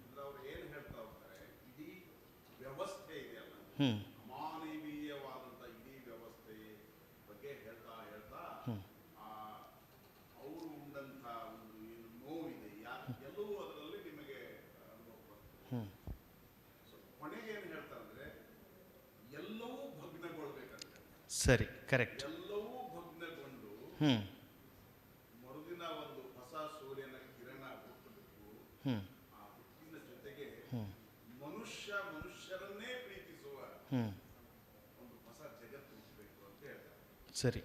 ಅಂದ್ರೆ ಅವ್ರು ಏನು ಹೇಳ್ತಾ ಹೋಗ್ತಾರೆ, ಇಡೀ ವ್ಯವಸ್ಥೆ ಇದೆಯಲ್ಲ, ಅಮಾನವೀಯವಾದಂಥ ಇಡೀ ವ್ಯವಸ್ಥೆ ಬಗ್ಗೆ ಹೇಳ್ತಾ ಅವರು ಉಂಡಂಥ ಒಂದು ಏನು ನೋವಿದೆ, ಎಲ್ಲವೂ ಅದರಲ್ಲಿ ನಿಮಗೆ ಅನುಭವ ಬರ್ತದೆ. ಕೊನೆಗೆ ಏನು ಹೇಳ್ತಾರೆ ಅಂದರೆ, ಎಲ್ಲವೂ ಭಗ್ನಗೊಳ್ಬೇಕಂತ. ಸರಿ, ಕರೆಕ್ಟ್. ಎಲ್ಲವೂ ಭಗ್ನಗೊಂಡು ಮರುದಿನ ಒಂದು ಹೊಸ ಸೂರ್ಯನ ಕಿರಣ ಹುಟ್ಟಬೇಕು. ಆ ಹುಟ್ಟಿನ ಜೊತೆಗೆ ಮನುಷ್ಯರನ್ನೇ ಪ್ರೀತಿಸುವ ಒಂದು ಹೊಸ ಜಗತ್ತು ಹುಟ್ಟಬೇಕು ಅಂತ ಹೇಳ್ತಾರೆ. ಸರಿ,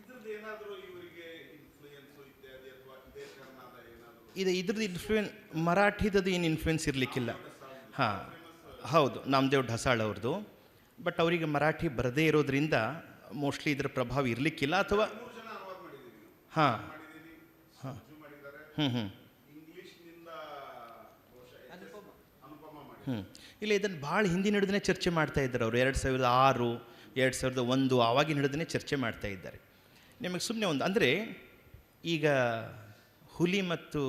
ಇದ್ರದ್ದು ಏನಾದರೂ ಇವರಿಗೆ ಇನ್ಫ್ಲೂಯೆನ್ಸು ಇತ್ಯಾದಿ, ಅಥವಾ ಇದೇ ಕಾರಣದ ಏನಾದರೂ ಇದ್ರದ್ದು ಮರಾಠಿದದು ಏನು ಇನ್ಫ್ಲೂಯೆನ್ಸ್ ಇರಲಿಕ್ಕಿಲ್ಲ. ಹಾಂ, ಹೌದು, ನಾಮದೇವ್ ಢಸಾಳ್ ಅವ್ರದ್ದು. ಬಟ್ ಅವರಿಗೆ ಮರಾಠಿ ಬರದೇ ಇರೋದ್ರಿಂದ ಮೋಸ್ಟ್ಲಿ ಇದರ ಪ್ರಭಾವ ಇರಲಿಕ್ಕಿಲ್ಲ. ಅಥವಾ ಹಾಂ ಹಾಂ ಇಂಗ್ಲಿಷ್ನಿಂದ ಅನುಪಮ ಮಾಡಿ ಇಲ್ಲ, ಇದನ್ನು ಭಾಳ ಹಿಂದಿನ ಹಿಡಿದೇ ಚರ್ಚೆ ಮಾಡ್ತಾ ಇದ್ದಾರೆ ಅವರು. 2006, 2001 ಆವಾಗಿನ ಹಿಡಿದೇ ಚರ್ಚೆ ಮಾಡ್ತಾ ಇದ್ದಾರೆ. ನಿಮಗೆ ಸುಮ್ಮನೆ ಒಂದು ಅಂದರೆ, ಈಗ ಹುಲಿ ಮತ್ತು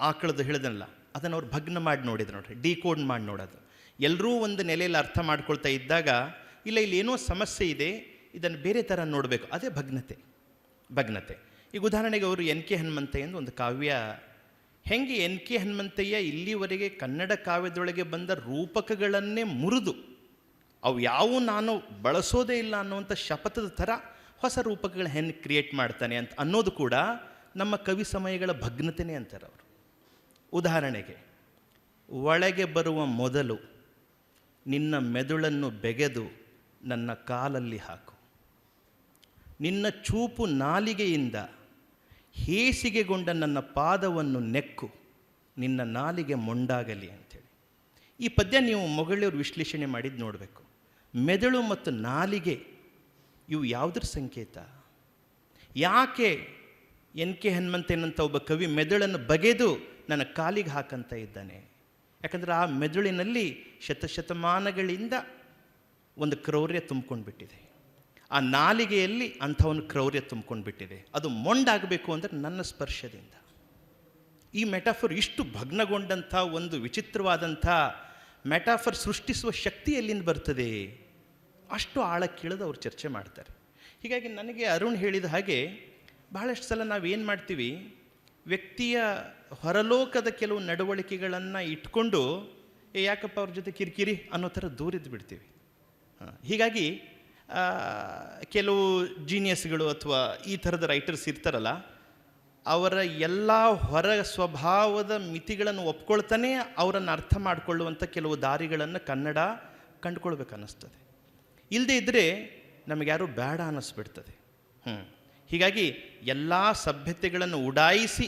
ಆಕಳದ್ದು ಹೇಳಿದನಲ್ಲ, ಅದನ್ನು ಅವ್ರು ಭಗ್ನ ಮಾಡಿ ನೋಡಿದ್ರು ನೋಡ್ರಿ, ಡಿಕೋಡ್ ಮಾಡಿ ನೋಡೋದು. ಎಲ್ಲರೂ ಒಂದು ನೆಲೆಯಲ್ಲಿ ಅರ್ಥ ಮಾಡ್ಕೊಳ್ತಾ ಇದ್ದಾಗ, ಇಲ್ಲ ಇಲ್ಲಿ ಏನೋ ಸಮಸ್ಯೆ ಇದೆ, ಇದನ್ನು ಬೇರೆ ಥರ ನೋಡಬೇಕು, ಅದೇ ಭಗ್ನತೆ. ಈಗ ಉದಾಹರಣೆಗೆ ಅವರು ಎನ್ ಕೆ ಹನುಮಂತಯ್ಯ ಎಂದು ಒಂದು ಕಾವ್ಯ, ಹೆಂಗೆ ಎನ್ ಕೆ ಹನುಮಂತಯ್ಯ ಇಲ್ಲಿವರೆಗೆ ಕನ್ನಡ ಕಾವ್ಯದೊಳಗೆ ಬಂದ ರೂಪಕಗಳನ್ನೇ ಮುರಿದು, ಅವು ಯಾವೂ ನಾನು ಬಳಸೋದೇ ಇಲ್ಲ ಅನ್ನುವಂಥ ಶಪಥದ ಥರ ಹೊಸ ರೂಪಕಗಳು ಹೆಂಗೆ ಕ್ರಿಯೇಟ್ ಮಾಡ್ತಾನೆ ಅಂತ ಅನ್ನೋದು ಕೂಡ ನಮ್ಮ ಕವಿ ಸಮಯಗಳ ಭಗ್ನತೆಯೇ ಅಂತಾರೆ ಅವರು. ಉದಾಹರಣೆಗೆ, ಒಳಗೆ ಬರುವ ಮೊದಲು ನಿನ್ನ ಮೆದುಳನ್ನು ಬೆಗೆದು ನನ್ನ ಕಾಲಲ್ಲಿ ಹಾಕು, ನಿನ್ನ ಚೂಪು ನಾಲಿಗೆಯಿಂದ ಹೇಸಿಗೆಗೊಂಡ ನನ್ನ ಪಾದವನ್ನು ನೆಕ್ಕು, ನಿನ್ನ ನಾಲಿಗೆ ಮೊಂಡಾಗಲಿ ಅಂಥೇಳಿ. ಈ ಪದ್ಯ ನೀವು ಮೊಗಳಿಯವ್ರು ವಿಶ್ಲೇಷಣೆ ಮಾಡಿದ್ದು ನೋಡಬೇಕು. ಮೆದುಳು ಮತ್ತು ನಾಲಿಗೆ ಇವು ಯಾವುದ್ರ ಸಂಕೇತ? ಯಾಕೆ NK ಹನುಮಂತೇನಂತ ಒಬ್ಬ ಕವಿ ಮೆದುಳನ್ನು ಬಗೆದು ನನ್ನ ಕಾಲಿಗೆ ಹಾಕಂತ ಇದ್ದಾನೆ? ಯಾಕಂದರೆ ಆ ಮೆದುಳಿನಲ್ಲಿ ಶತಶತಮಾನಗಳಿಂದ ಒಂದು ಕ್ರೌರ್ಯ ತುಂಬ್ಕೊಂಡು ಬಿಟ್ಟಿದೆ. ಆ ನಾಲಿಗೆಯಲ್ಲಿ ಅಂಥ ಒಂದು ಕ್ರೌರ್ಯ ತುಂಬ್ಕೊಂಡು ಬಿಟ್ಟಿದೆ. ಅದು ಮೊಂಡಾಗಬೇಕು ಅಂದರೆ ನನ್ನ ಸ್ಪರ್ಶದಿಂದ. ಈ ಮೆಟಾಫರ್ ಇಷ್ಟು ಭಗ್ನಗೊಂಡಂಥ ಒಂದು ವಿಚಿತ್ರವಾದಂಥ ಮೆಟಾಫರ್ ಸೃಷ್ಟಿಸುವ ಶಕ್ತಿ ಎಲ್ಲಿಂದ ಬರ್ತದೆ? ಅಷ್ಟು ಆಳಕ್ಕಿಳಿದು ಅವ್ರು ಚರ್ಚೆ ಮಾಡ್ತಾರೆ. ಹೀಗಾಗಿ ನನಗೆ ಅರುಣ್ ಹೇಳಿದ ಹಾಗೆ ಬಹಳಷ್ಟು ಸಲ ನಾವೇನು ಮಾಡ್ತೀವಿ, ವ್ಯಕ್ತಿಯ ಹೊರಲೋಕದ ಕೆಲವು ನಡವಳಿಕೆಗಳನ್ನು ಇಟ್ಕೊಂಡು ಯಾಕಪ್ಪ ಅವ್ರ ಜೊತೆ ಕಿರಿಕಿರಿ ಅನ್ನೋ ಥರ ದೂರಿದ್ದು ಬಿಡ್ತೀವಿ. ಹೀಗಾಗಿ ಕೆಲವು ಜೀನಿಯಸ್ಗಳು ಅಥವಾ ಈ ಥರದ ರೈಟರ್ಸ್ ಇರ್ತಾರಲ್ಲ, ಅವರ ಎಲ್ಲ ಹೊರ ಸ್ವಭಾವದ ಮಿತಿಗಳನ್ನು ಒಪ್ಕೊಳ್ತಾನೆ ಅವರನ್ನು ಅರ್ಥ ಮಾಡಿಕೊಳ್ಳುವಂಥ ಕೆಲವು ದಾರಿಗಳನ್ನು ಕನ್ನಡ ಕಂಡುಕೊಳ್ಬೇಕು ಅನ್ನಿಸ್ತದೆ. ಇಲ್ಲದೇ ಇದ್ದರೆ ನಮಗೆ ಯಾರೂ ಬೇಡ ಅನ್ನಿಸ್ಬಿಡ್ತದೆ. ಹೀಗಾಗಿ ಎಲ್ಲ ಸಭ್ಯತೆಗಳನ್ನು ಉಡಾಯಿಸಿ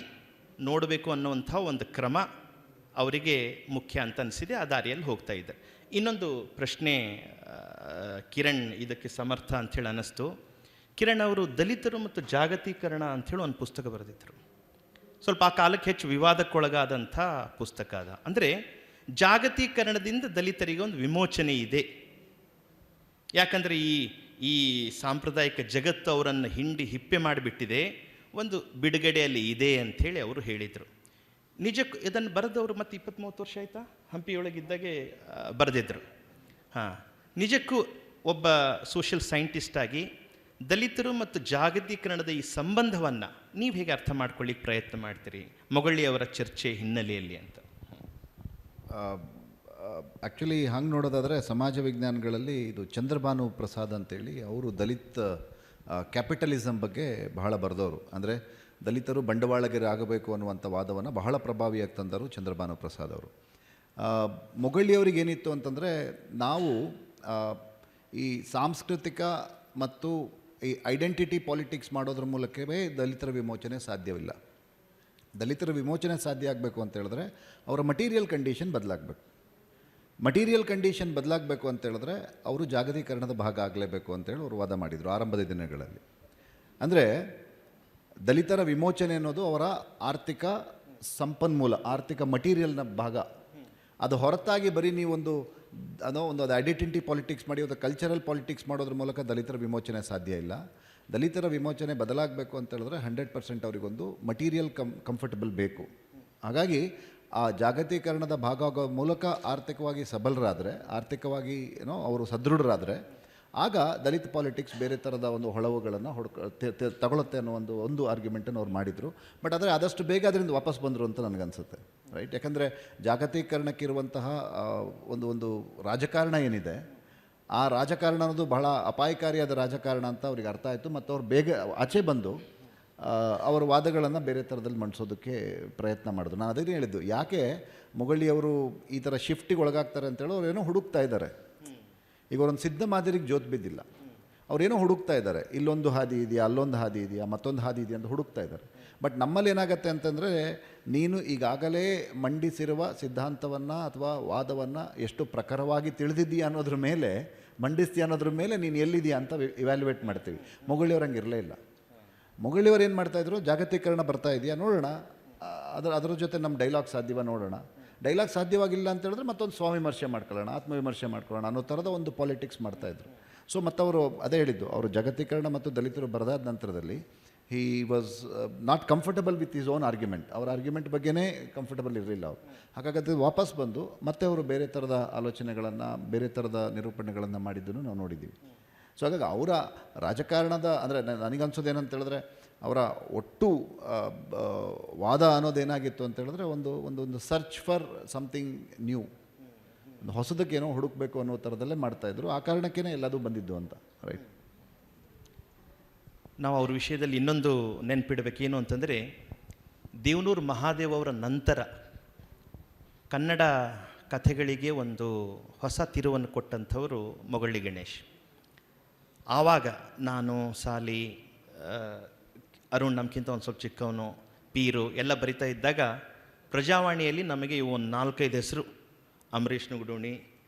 ನೋಡಬೇಕು ಅನ್ನುವಂಥ ಒಂದು ಕ್ರಮ ಅವರಿಗೆ ಮುಖ್ಯ ಅಂತ ಅನಿಸಿದೆ. ಆ ದಾರಿಯಲ್ಲಿ ಹೋಗ್ತಾ ಇದ್ದಾರೆ. ಇನ್ನೊಂದು ಪ್ರಶ್ನೆ ಕಿರಣ್ ಇದಕ್ಕೆ ಸಮರ್ಥ ಅಂಥೇಳಿ ಅನ್ನಿಸ್ತು. ಕಿರಣ್ ಅವರು ದಲಿತರು ಮತ್ತು ಜಾಗತೀಕರಣ ಅಂಥೇಳಿ ಒಂದು ಪುಸ್ತಕ ಬರೆದಿದ್ದರು. ಸ್ವಲ್ಪ ಆ ಕಾಲಕ್ಕೆ ಹೆಚ್ಚು ವಿವಾದಕ್ಕೊಳಗಾದಂಥ ಪುಸ್ತಕ ಅದ. ಅಂದರೆ ಜಾಗತೀಕರಣದಿಂದ ದಲಿತರಿಗೆ ಒಂದು ವಿಮೋಚನೆ ಇದೆ. ಯಾಕಂದರೆ ಈ ಸಾಂಪ್ರದಾಯಿಕ ಜಗತ್ತು ಅವರನ್ನು ಹಿಪ್ಪೆ ಮಾಡಿಬಿಟ್ಟಿದೆ, ಒಂದು ಬಿಡುಗಡೆಯಲ್ಲಿ ಇದೆ ಅಂಥೇಳಿ ಅವರು ಹೇಳಿದರು. ನಿಜಕ್ಕೂ ಇದನ್ನು ಬರೆದವರು ಮತ್ತೆ 20-30 ವರ್ಷ ಆಯಿತಾ, ಹಂಪಿಯೊಳಗಿದ್ದಾಗೆ ಬರೆದಿದ್ದರು. ನಿಜಕ್ಕೂ ಒಬ್ಬ ಸೋಷಿಯಲ್ ಸೈಂಟಿಸ್ಟ್ ಆಗಿ ದಲಿತರು ಮತ್ತು ಜಾಗತೀಕರಣದ ಈ ಸಂಬಂಧವನ್ನು ನೀವು ಹೇಗೆ ಅರ್ಥ ಮಾಡ್ಕೊಳ್ಳಿಕ್ಕೆ ಪ್ರಯತ್ನ ಮಾಡ್ತೀರಿ ಮೊಗಳ್ಳಿಯವರ ಚರ್ಚೆ ಹಿನ್ನೆಲೆಯಲ್ಲಿ ಅಂತ? ಆ್ಯಕ್ಚುಲಿ ಹಂಗೆ ನೋಡೋದಾದರೆ ಸಮಾಜ ವಿಜ್ಞಾನಗಳಲ್ಲಿ ಇದು ಚಂದ್ರಭಾನು ಪ್ರಸಾದ್ ಅಂತೇಳಿ ಅವರು ದಲಿತ ಕ್ಯಾಪಿಟಲಿಸಮ್ ಬಗ್ಗೆ ಬಹಳ ಬರೆದವರು. ಅಂದರೆ ದಲಿತರು ಬಂಡವಾಳಗಾರ ಆಗಬೇಕು ಅನ್ನುವಂಥ ವಾದವನ್ನು ಬಹಳ ಪ್ರಭಾವಿಯಾಗಿ ತಂದರು ಚಂದ್ರಭಾನು ಪ್ರಸಾದ್ ಅವರು. ಮೊಗಳ್ಳಿಯವ್ರಿಗೆ ಏನಿತ್ತು ಅಂತಂದರೆ, ನಾವು ಈ ಸಾಂಸ್ಕೃತಿಕ ಮತ್ತು ಈ ಐಡೆಂಟಿಟಿ ಪಾಲಿಟಿಕ್ಸ್ ಮಾಡೋದ್ರ ಮೂಲಕವೇ ದಲಿತರ ವಿಮೋಚನೆ ಸಾಧ್ಯವಿಲ್ಲ. ದಲಿತರ ವಿಮೋಚನೆ ಸಾಧ್ಯ ಆಗಬೇಕು ಅಂತ ಹೇಳಿದ್ರೆ ಅವರ ಮಟೀರಿಯಲ್ ಕಂಡೀಷನ್ ಬದಲಾಗಬೇಕು. ಮಟೀರಿಯಲ್ ಕಂಡೀಷನ್ ಬದಲಾಗಬೇಕು ಅಂತ ಹೇಳಿದ್ರೆ ಅವರು ಜಾಗತೀಕರಣದ ಭಾಗ ಆಗಲೇಬೇಕು ಅಂತೇಳಿ ಅವರು ವಾದ ಮಾಡಿದರು ಆರಂಭದ ದಿನಗಳಲ್ಲಿ. ಅಂದರೆ ದಲಿತರ ವಿಮೋಚನೆ ಅನ್ನೋದು ಅವರ ಆರ್ಥಿಕ ಸಂಪನ್ಮೂಲ, ಆರ್ಥಿಕ ಮಟೀರಿಯಲ್ನ ಭಾಗ. ಅದು ಹೊರತಾಗಿ ಬರೀ ನೀವೊಂದು ಅದು ಐಡೆಂಟಿಟಿ ಪಾಲಿಟಿಕ್ಸ್ ಮಾಡಿ, ಅದು ಕಲ್ಚರಲ್ ಪಾಲಿಟಿಕ್ಸ್ ಮಾಡೋದ್ರ ಮೂಲಕ ದಲಿತರ ವಿಮೋಚನೆ ಸಾಧ್ಯ ಇಲ್ಲ. ದಲಿತರ ವಿಮೋಚನೆ ಬದಲಾಗಬೇಕು ಅಂತ ಹೇಳಿದ್ರೆ 100% ಅವರಿಗೊಂದು ಮಟೀರಿಯಲ್ ಕಂಫರ್ಟಬಲ್ ಬೇಕು. ಹಾಗಾಗಿ ಆ ಜಾಗತೀಕರಣದ ಭಾಗ ಆಗೋ ಮೂಲಕ ಆರ್ಥಿಕವಾಗಿ ಸಬಲರಾದರೆ, ಆರ್ಥಿಕವಾಗಿ ಅವರು ಸದೃಢರಾದರೆ, ಆಗ ದಲಿತ ಪಾಲಿಟಿಕ್ಸ್ ಬೇರೆ ಥರದ ಒಂದು ಹೊಳವುಗಳನ್ನು ತಗೊಳುತ್ತೆ ಅನ್ನೋ ಒಂದು ಆರ್ಗ್ಯುಮೆಂಟನ್ನು ಅವ್ರು ಮಾಡಿದರು. ಬಟ್ ಆದರೆ ಆದಷ್ಟು ಬೇಗ ಅದರಿಂದ ವಾಪಸ್ ಬಂದರು ಅಂತ ನನಗನ್ಸುತ್ತೆ, ರೈಟ್? ಯಾಕಂದರೆ ಜಾಗತೀಕರಣಕ್ಕಿರುವಂತಹ ಒಂದು ರಾಜಕಾರಣ ಏನಿದೆ, ಆ ರಾಜಕಾರಣ ಅನ್ನೋದು ಬಹಳ ಅಪಾಯಕಾರಿಯಾದ ರಾಜಕಾರಣ ಅಂತ ಅವ್ರಿಗೆ ಅರ್ಥ ಆಯಿತು. ಮತ್ತು ಅವ್ರು ಬೇಗ ಆಚೆ ಬಂದು ಅವರ ವಾದಗಳನ್ನು ಬೇರೆ ಥರದಲ್ಲಿ ಮಂಡಿಸೋದಕ್ಕೆ ಪ್ರಯತ್ನ ಮಾಡಿದ್ರು. ನಾನು ಅದನ್ನೇ ಹೇಳಿದ್ದು, ಯಾಕೆ ಮೊಗಳ್ಳಿಯವರು ಈ ಥರ ಶಿಫ್ಟಿಗೆ ಒಳಗಾಗ್ತಾರೆ ಅಂತೇಳಿ ಅವ್ರು ಏನೋ ಹುಡುಕ್ತಾ ಇದ್ದಾರೆ. ಈಗ ಅವರೊಂದು ಸಿದ್ಧ ಮಾದರಿಗೆ ಜೋತ್ ಬಿದ್ದಿಲ್ಲ, ಅವರೇನೋ ಹುಡುಕ್ತಾ ಇದ್ದಾರೆ. ಇಲ್ಲೊಂದು ಹಾದಿ ಇದೆಯಾ, ಅಲ್ಲೊಂದು ಹಾದಿ ಇದೆಯಾ, ಮತ್ತೊಂದು ಹಾದಿ ಇದೆಯಾ ಅಂತ ಹುಡುಕ್ತಾ ಇದ್ದಾರೆ. ಬಟ್ ನಮ್ಮಲ್ಲಿ ಏನಾಗುತ್ತೆ ಅಂತಂದರೆ, ನೀನು ಈಗಾಗಲೇ ಮಂಡಿಸಿರುವ ಸಿದ್ಧಾಂತವನ್ನು ಅಥವಾ ವಾದವನ್ನು ಎಷ್ಟು ಪ್ರಖರವಾಗಿ ತಿಳಿದಿದ್ದೀಯಾ ಅನ್ನೋದ್ರ ಮೇಲೆ, ಮಂಡಿಸ್ತೀಯ ಅನ್ನೋದ್ರ ಮೇಲೆ ನೀನು ಎಲ್ಲಿದೆಯಾ ಅಂತ ಇವ್ಯಾಲ್ಯುವೇಟ್ ಮಾಡ್ತೀವಿ. ಮೊಗಳ್ಳಿಯವ್ರು ಹಂಗೆ ಇರಲೇ ಇಲ್ಲ. ಮೊಗಳ್ಳಿಯವರು ಏನು ಮಾಡ್ತಾಯಿದ್ರು, ಜಾಗತೀಕರಣ ಬರ್ತಾ ಇದೆಯಾ ನೋಡೋಣ, ಅದರ ಜೊತೆ ನಮ್ಮ ಡೈಲಾಗ್ ಸಾಧ್ಯವ ನೋಡೋಣ. ಡೈಲಾಗ್ ಸಾಧ್ಯವಾಗಿಲ್ಲ ಅಂತ ಹೇಳಿದ್ರೆ ಮತ್ತೊಂದು ಸ್ವವಿಮರ್ಶೆ ಮಾಡ್ಕೊಳ್ಳೋಣ, ಆತ್ಮವಿಮರ್ಶೆ ಮಾಡ್ಕೊಳ್ಳೋಣ ಅನ್ನೋ ಥರದ ಒಂದು ಪಾಲಿಟಿಕ್ಸ್ ಮಾಡ್ತಾಯಿದ್ರು. ಸೊ ಮತ್ತವರು ಅದೇ ಹೇಳಿದ್ದು, ಅವರು ಜಾಗತೀಕರಣ ಮತ್ತು ದಲಿತರು ಬರೆದಾದ ನಂತರದಲ್ಲಿ he was not comfortable with his own argument. ಅವರ ಆರ್ಗ್ಯುಮೆಂಟ್ ಬಗ್ಗೆನೇ ಕಂಫರ್ಟಬಲ್ ಇರಲಿಲ್ಲ ಅವರು. ಹಾಗಾಗಿ ಅದು ವಾಪಸ್ ಬಂದು ಮತ್ತೆ ಅವರು ಬೇರೆ ಥರದ ಆಲೋಚನೆಗಳನ್ನು, ಬೇರೆ ಥರದ ನಿರೂಪಣೆಗಳನ್ನು ಮಾಡಿದ್ದನ್ನು ನಾವು ನೋಡಿದ್ದೀವಿ. ಸೊ ಹಾಗಾಗಿ ಅವರ ರಾಜಕಾರಣದ, ಅಂದರೆ ನನಗನ್ಸೋದು ಏನಂತ ಹೇಳಿದ್ರೆ, ಅವರ ಒಟ್ಟು ವಾದ ಅನ್ನೋದೇನಾಗಿತ್ತು ಅಂತ ಹೇಳಿದ್ರೆ, ಒಂದು ಸರ್ಚ್ ಫಾರ್ ಸಮಥಿಂಗ್ ನ್ಯೂ, ಒಂದು ಹೊಸದಕ್ಕೇನೋ ಹುಡುಕಬೇಕು ಅನ್ನೋ ಥರದಲ್ಲೇ ಮಾಡ್ತಾಯಿದ್ರು. ಆ ಕಾರಣಕ್ಕೇ ಎಲ್ಲದೂ ಬಂದಿದ್ದು ಅಂತ, ರೈಟ್? ನಾವು ಅವ್ರ ವಿಷಯದಲ್ಲಿ ಇನ್ನೊಂದು ನೆನಪಿಡಬೇಕೇನು ಅಂತಂದರೆ, ದೇವನೂರು ಮಹಾದೇವ್ ಅವರ ನಂತರ ಕನ್ನಡ ಕಥೆಗಳಿಗೆ ಒಂದು ಹೊಸ ತಿರುವನ್ನು ಕೊಟ್ಟಂಥವರು ಮೊಗಳ್ಳಿ ಗಣೇಶ್. ಆವಾಗ ನಾನು ಸಾಲಿ ಅರುಣ್ ನಮ್ಗಿಂತ ಒಂದು ಸ್ವಲ್ಪ ಚಿಕ್ಕವನು, ಪೀರು ಎಲ್ಲ ಬರಿತಾ ಇದ್ದಾಗ ಪ್ರಜಾವಾಣಿಯಲ್ಲಿ ನಮಗೆ ಇವು ಒಂದು 4-5 ಹೆಸರು, ಅಂಬರೀಷ್ ನುಗುಡೋಣಿ,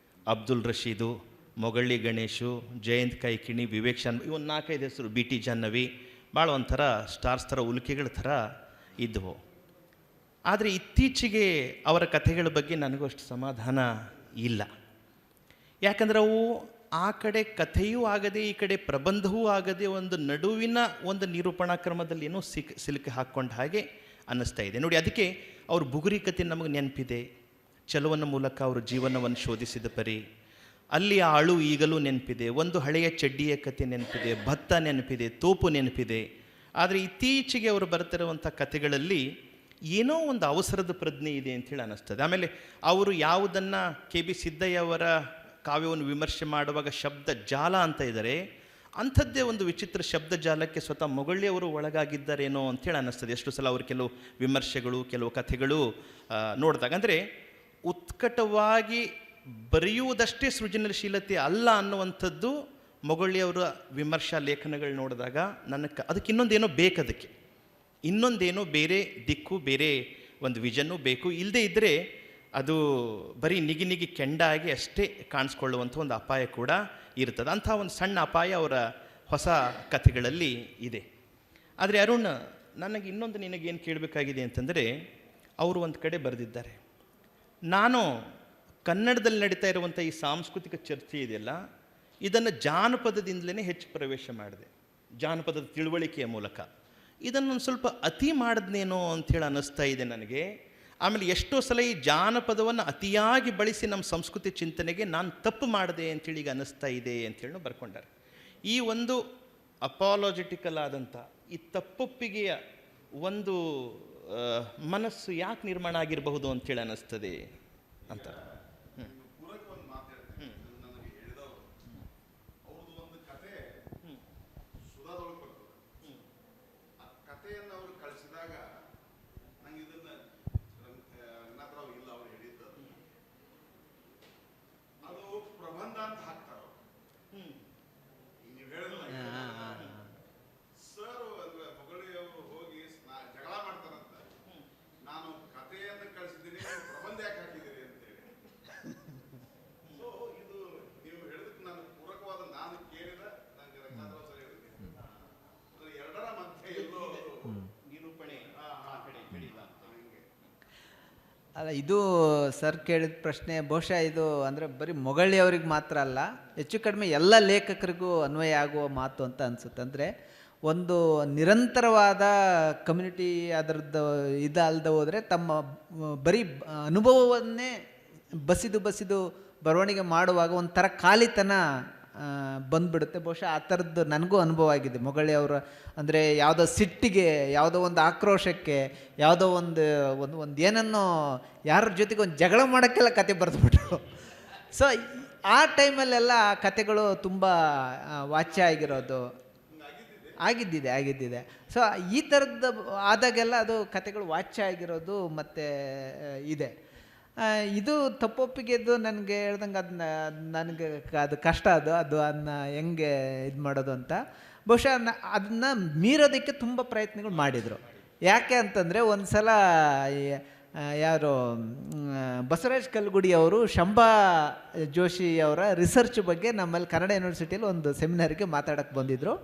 ಅಬ್ದುಲ್ ರಶೀದು, ಮೊಗಳ್ಳಿ ಗಣೇಶು, ಜಯಂತ್ ಕೈಕಿಣಿ, ವಿವೇಕ್ ಶಾನ್, ಇವೊಂದು 4-5 ಹೆಸರು, ಬಿ ಟಿ ಜಾಹ್ನವಿ, ಭಾಳ ಒಂಥರ ಸ್ಟಾರ್ಸ್ ಥರ ಉಲ್ಕೆಗಳ ಥರ ಇದ್ದವು. ಆದರೆ ಇತ್ತೀಚೆಗೆ ಅವರ ಕಥೆಗಳ ಬಗ್ಗೆ ನನಗೂ ಅಷ್ಟು ಸಮಾಧಾನ ಇಲ್ಲ. ಯಾಕಂದರೆ ಅವು ಆ ಕಡೆ ಕಥೆಯೂ ಆಗದೆ ಈ ಕಡೆ ಪ್ರಬಂಧವೂ ಆಗದೆ ಒಂದು ನಡುವಿನ ಒಂದು ನಿರೂಪಣಾ ಕ್ರಮದಲ್ಲಿ ಏನೋ ಸಿಲುಕಿ ಹಾಕ್ಕೊಂಡ ಹಾಗೆ ಅನ್ನಿಸ್ತಾ ಇದೆ ನೋಡಿ. ಅದಕ್ಕೆ ಅವ್ರ ಬುಗುರಿ ಕಥೆ ನಮಗೆ ನೆನಪಿದೆ, ಚಲುವನ ಮೂಲಕ ಅವರು ಜೀವನವನ್ನು ಶೋಧಿಸಿದ ಪರಿ, ಅಲ್ಲಿ ಆ ಅಳು ಈಗಲೂ ನೆನಪಿದೆ, ಒಂದು ಹಳೆಯ ಚಡ್ಡಿಯ ಕಥೆ ನೆನಪಿದೆ, ಭತ್ತ ನೆನಪಿದೆ, ತೋಪು ನೆನಪಿದೆ. ಆದರೆ ಇತ್ತೀಚೆಗೆ ಅವರು ಬರ್ತಿರುವಂಥ ಕಥೆಗಳಲ್ಲಿ ಏನೋ ಒಂದು ಅವಸರದ ಪ್ರಜ್ಞೆ ಇದೆ ಅಂಥೇಳಿ ಅನ್ನಿಸ್ತದೆ. ಆಮೇಲೆ ಅವರು ಯಾವುದನ್ನು ಕೆ ಬಿ ಸಿದ್ದಯ್ಯ ಅವರ ಕಾವ್ಯವನ್ನು ವಿಮರ್ಶೆ ಮಾಡುವಾಗ ಶಬ್ದ ಜಾಲ ಅಂತ ಇದ್ದಾರೆ, ಅಂಥದ್ದೇ ಒಂದು ವಿಚಿತ್ರ ಶಬ್ದ ಜಾಲಕ್ಕೆ ಸ್ವತಃ ಮೊಗಳ್ಳಿಯವರು ಒಳಗಾಗಿದ್ದಾರೇನೋ ಅಂಥೇಳಿ ಅನ್ನಿಸ್ತದೆ. ಎಷ್ಟು ಸಲ ಅವರು ಕೆಲವು ವಿಮರ್ಶೆಗಳು, ಕೆಲವು ಕಥೆಗಳು ನೋಡಿದಾಗ, ಅಂದರೆ ಉತ್ಕಟವಾಗಿ ಬರೆಯುವುದಷ್ಟೇ ಸೃಜನಶೀಲತೆ ಅಲ್ಲ ಅನ್ನುವಂಥದ್ದು ಮೊಗಳ್ಳಿಯವರ ವಿಮರ್ಶಾ ಲೇಖನಗಳು ನೋಡಿದಾಗ ನನಗೆ ಅದಕ್ಕೆ ಇನ್ನೊಂದೇನೋ ಬೇಕು, ಅದಕ್ಕೆ ಇನ್ನೊಂದೇನೋ ಬೇರೆ ದಿಕ್ಕು, ಬೇರೆ ಒಂದು ವಿಷನ್ನು ಬೇಕು. ಇಲ್ಲದೇ ಇದ್ದರೆ ಅದು ಬರೀ ನಿಗಿ ಕೆಂಡಾಗಿ ಅಷ್ಟೇ ಕಾಣಿಸ್ಕೊಳ್ಳುವಂಥ ಒಂದು ಅಪಾಯ ಕೂಡ ಇರ್ತದೆ. ಅಂಥ ಒಂದು ಸಣ್ಣ ಅಪಾಯ ಅವರ ಹೊಸ ಕಥೆಗಳಲ್ಲಿ ಇದೆ. ಆದರೆ ಅರುಣ್, ನನಗೆ ಇನ್ನೊಂದು ನಿನಗೇನು ಕೇಳಬೇಕಾಗಿದೆ ಅಂತಂದರೆ, ಅವರು ಒಂದು ಕಡೆ ಬರೆದಿದ್ದಾರೆ, ನಾನು ಕನ್ನಡದಲ್ಲಿ ನಡೀತಾ ಇರುವಂಥ ಈ ಸಾಂಸ್ಕೃತಿಕ ಚರ್ಚೆ ಇದೆಯಲ್ಲ, ಇದನ್ನು ಜಾನಪದದಿಂದಲೇ ಹೆಚ್ಚು ಪ್ರವೇಶ ಮಾಡಿದೆ, ಜಾನಪದದ ತಿಳುವಳಿಕೆಯ ಮೂಲಕ. ಇದನ್ನೊಂದು ಸ್ವಲ್ಪ ಅತಿ ಮಾಡಿದ್ನೇನೋ ಅಂಥೇಳಿ ಅನ್ನಿಸ್ತಾ ಇದೆ ನನಗೆ. ಆಮೇಲೆ ಎಷ್ಟೋ ಸಲ ಈ ಜಾನಪದವನ್ನು ಅತಿಯಾಗಿ ಬಳಸಿ ನಮ್ಮ ಸಂಸ್ಕೃತಿ ಚಿಂತನೆಗೆ ನಾನು ತಪ್ಪು ಮಾಡಿದೆ ಅಂಥೇಳಿ ಈಗ ಅನ್ನಿಸ್ತಾ ಇದೆ ಅಂಥೇಳಿ ಬರ್ಕೊಂಡಾರೆ. ಈ ಒಂದು ಅಪಾಲಜಿಟಿಕಲ್ ಆದಂಥ ಈ ತಪ್ಪೊಪ್ಪಿಗೆಯ ಒಂದು ಮನಸ್ಸು ಯಾಕೆ ನಿರ್ಮಾಣ ಆಗಿರಬಹುದು ಅಂಥೇಳಿ ಅನ್ನಿಸ್ತದೆ ಅಂತ. ಪೂರಕ ಒಂದು ಮಾತು ಹೇಳ್ತೀನಿ, ನನಗೆ ಹೇಳಿದವರು ಅವ್ರದ್ದು ಒಂದು ಕತೆ ಸುಧಾದೊಳಗೆ ಬರ್ತದೆ. ಆ ಕಥೆಯನ್ನು ಅವರು ಕಳಿಸಿದಾಗ ನಂಗೆ ಇದನ್ನ ರಂಗನಾಥರಾವ್ ಇಲ್ಲ ಅವ್ರು ಹೇಳಿದ್ದು ಅದು ಪ್ರಬಂಧ ಅಂತ ಹಾಕ್ತಾರ. ನೀವು ಹೇಳಿಲ್ಲ ಸರ್, ಮೊಗಳಿಯವರು ಹೋಗಿ ಜಗಳ ಮಾಡ್ತಾರಂತ, ನಾನು ಕಥೆಯನ್ನು ಕಳಿಸಿದ್ದೀನಿ, ಪ್ರಬಂಧ ಯಾಕೆ ಹಾಕಿದ್ದೀರಿ ಅಂತೇಳಿ. ಸೊ ಇದು ನೀವು ಹೇಳಿದಕ್ಕೆ ನಾನು ಪೂರಕವಾದ, ನಾನು ಕೇಳಿದ ನಂಗೆ ರಂಗನಾಥರಾವ್ ಸರ್ ಹೇಳಿದ್ದೀನಿ, ಎರಡರ ಮಧ್ಯೆ ಎಲ್ಲೋ ನಿರೂಪಣೆ ಹಂಗೆ. ಅಲ್ಲ, ಇದು ಸರ್ ಕೇಳಿದ ಪ್ರಶ್ನೆ ಬಹುಶಃ ಇದು ಅಂದರೆ ಬರೀ ಮೊಗಳ್ಳಿಯವ್ರಿಗೆ ಮಾತ್ರ ಅಲ್ಲ, ಹೆಚ್ಚು ಕಡಿಮೆ ಎಲ್ಲ ಲೇಖಕರಿಗೂ ಅನ್ವಯ ಆಗುವ ಮಾತು ಅಂತ ಅನಿಸುತ್ತೆ. ಅಂದರೆ ಒಂದು ನಿರಂತರವಾದ ಕಮ್ಯುನಿಟಿ ಅದರದ್ದು ಇದಲ್ಲದೆ ಹೋದರೆ ತಮ್ಮ ಬರೀ ಅನುಭವವನ್ನೇ ಬಸಿದು ಬರವಣಿಗೆ ಮಾಡುವಾಗ ಒಂಥರ ಖಾಲಿತನ ಬಂದ್ಬಿಡುತ್ತೆ. ಬಹುಶಃ ಆ ಥರದ್ದು ನನಗೂ ಅನುಭವ ಆಗಿದೆ. ಮೊಗಳಿ ಅವರ ಅಂದರೆ ಯಾವುದೋ ಸಿಟ್ಟಿಗೆ, ಯಾವುದೋ ಒಂದು ಆಕ್ರೋಶಕ್ಕೆ, ಯಾವುದೋ ಒಂದು ಏನನ್ನೋ ಯಾರ ಜೊತೆಗೆ ಒಂದು ಜಗಳ ಮಾಡೋಕ್ಕೆಲ್ಲ ಕತೆ ಬರೆದ್ಬಿಟ್ರು. ಸೊ ಆ ಟೈಮಲ್ಲೆಲ್ಲ ಕತೆಗಳು ತುಂಬ ವಾಚ್ಯ ಆಗಿರೋದು ಆಗಿದ್ದಿದೆ. ಸೊ ಈ ಥರದ್ದು ಆದಾಗೆಲ್ಲ ಅದು ಕತೆಗಳು ವಾಚ್ಯ ಆಗಿರೋದು ಮತ್ತು ಇದೆ. ಇದು ತಪ್ಪೊಪ್ಪಿಗೆದ್ದು ನನಗೆ ಹೇಳ್ದಂಗೆ ಅದನ್ನ ನನಗೆ ಅದು ಕಷ್ಟ, ಅದನ್ನು ಹೆಂಗೆ ಇದು ಮಾಡೋದು ಅಂತ. ಬಹುಶಃ ಅದನ್ನು ಮೀರೋದಕ್ಕೆ ತುಂಬ ಪ್ರಯತ್ನಗಳು ಮಾಡಿದರು. ಯಾಕೆ ಅಂತಂದರೆ ಒಂದು ಸಲ ಯಾರು ಬಸವರಾಜ್ ಕಲ್ಗುಡಿ ಅವರು ಶಂಭಾ ಜೋಶಿ ಅವರ ರಿಸರ್ಚ್ ಬಗ್ಗೆ ನಮ್ಮಲ್ಲಿ ಕನ್ನಡ ಯೂನಿವರ್ಸಿಟಿಯಲ್ಲಿ ಒಂದು ಸೆಮಿನಾರಿಗೆ ಮಾತಾಡೋಕ್ಕೆ ಬಂದಿದ್ದರು.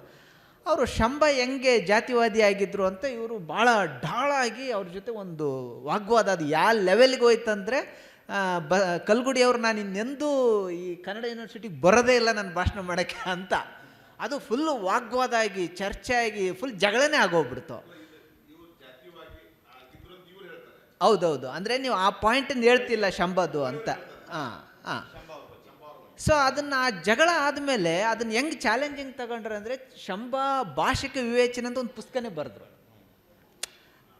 ಅವರು ಶಂಭಾ ಹೆಂಗೆ ಜಾತಿವಾದಿ ಆಗಿದ್ದರು ಅಂತ ಇವರು ಭಾಳ ಢಾಳಾಗಿ ಅವ್ರ ಜೊತೆ ಒಂದು ವಾಗ್ವಾದ. ಅದು ಯಾವ ಲೆವೆಲ್ಗೆ ಹೋಯ್ತಂದರೆ ಕಲ್ಗುಡಿಯವರು ನಾನು ಇನ್ನೆಂದೂ ಈ ಕನ್ನಡ ಯೂನಿವರ್ಸಿಟಿಗೆ ಬರೋದೇ ಇಲ್ಲ ನನ್ನ ಭಾಷಣ ಮಾಡೋಕ್ಕೆ ಅಂತ. ಅದು ಫುಲ್ಲು ವಾಗ್ವಾದ ಆಗಿ, ಚರ್ಚೆ ಆಗಿ, ಫುಲ್ ಜಗಳನೇ ಆಗೋಗ್ಬಿಡ್ತು. ಹೌದೌದು, ಅಂದರೆ ನೀವು ಆ ಪಾಯಿಂಟನ್ನು ಹೇಳ್ತಿಲ್ಲ ಶಂಭಾದು ಅಂತ. ಹಾಂ. ಸೊ ಅದನ್ನು ಆ ಜಗಳ ಆದಮೇಲೆ ಅದನ್ನು ಹೆಂಗೆ ಚಾಲೆಂಜಿಂಗ್ ತಗೊಂಡ್ರೆ ಅಂದರೆ ಶಂಭಾ ಭಾಷಿಕ ವಿವೇಚನೆ ಅಂತ ಒಂದು ಪುಸ್ತಕನೇ ಬರೆದ್ರು.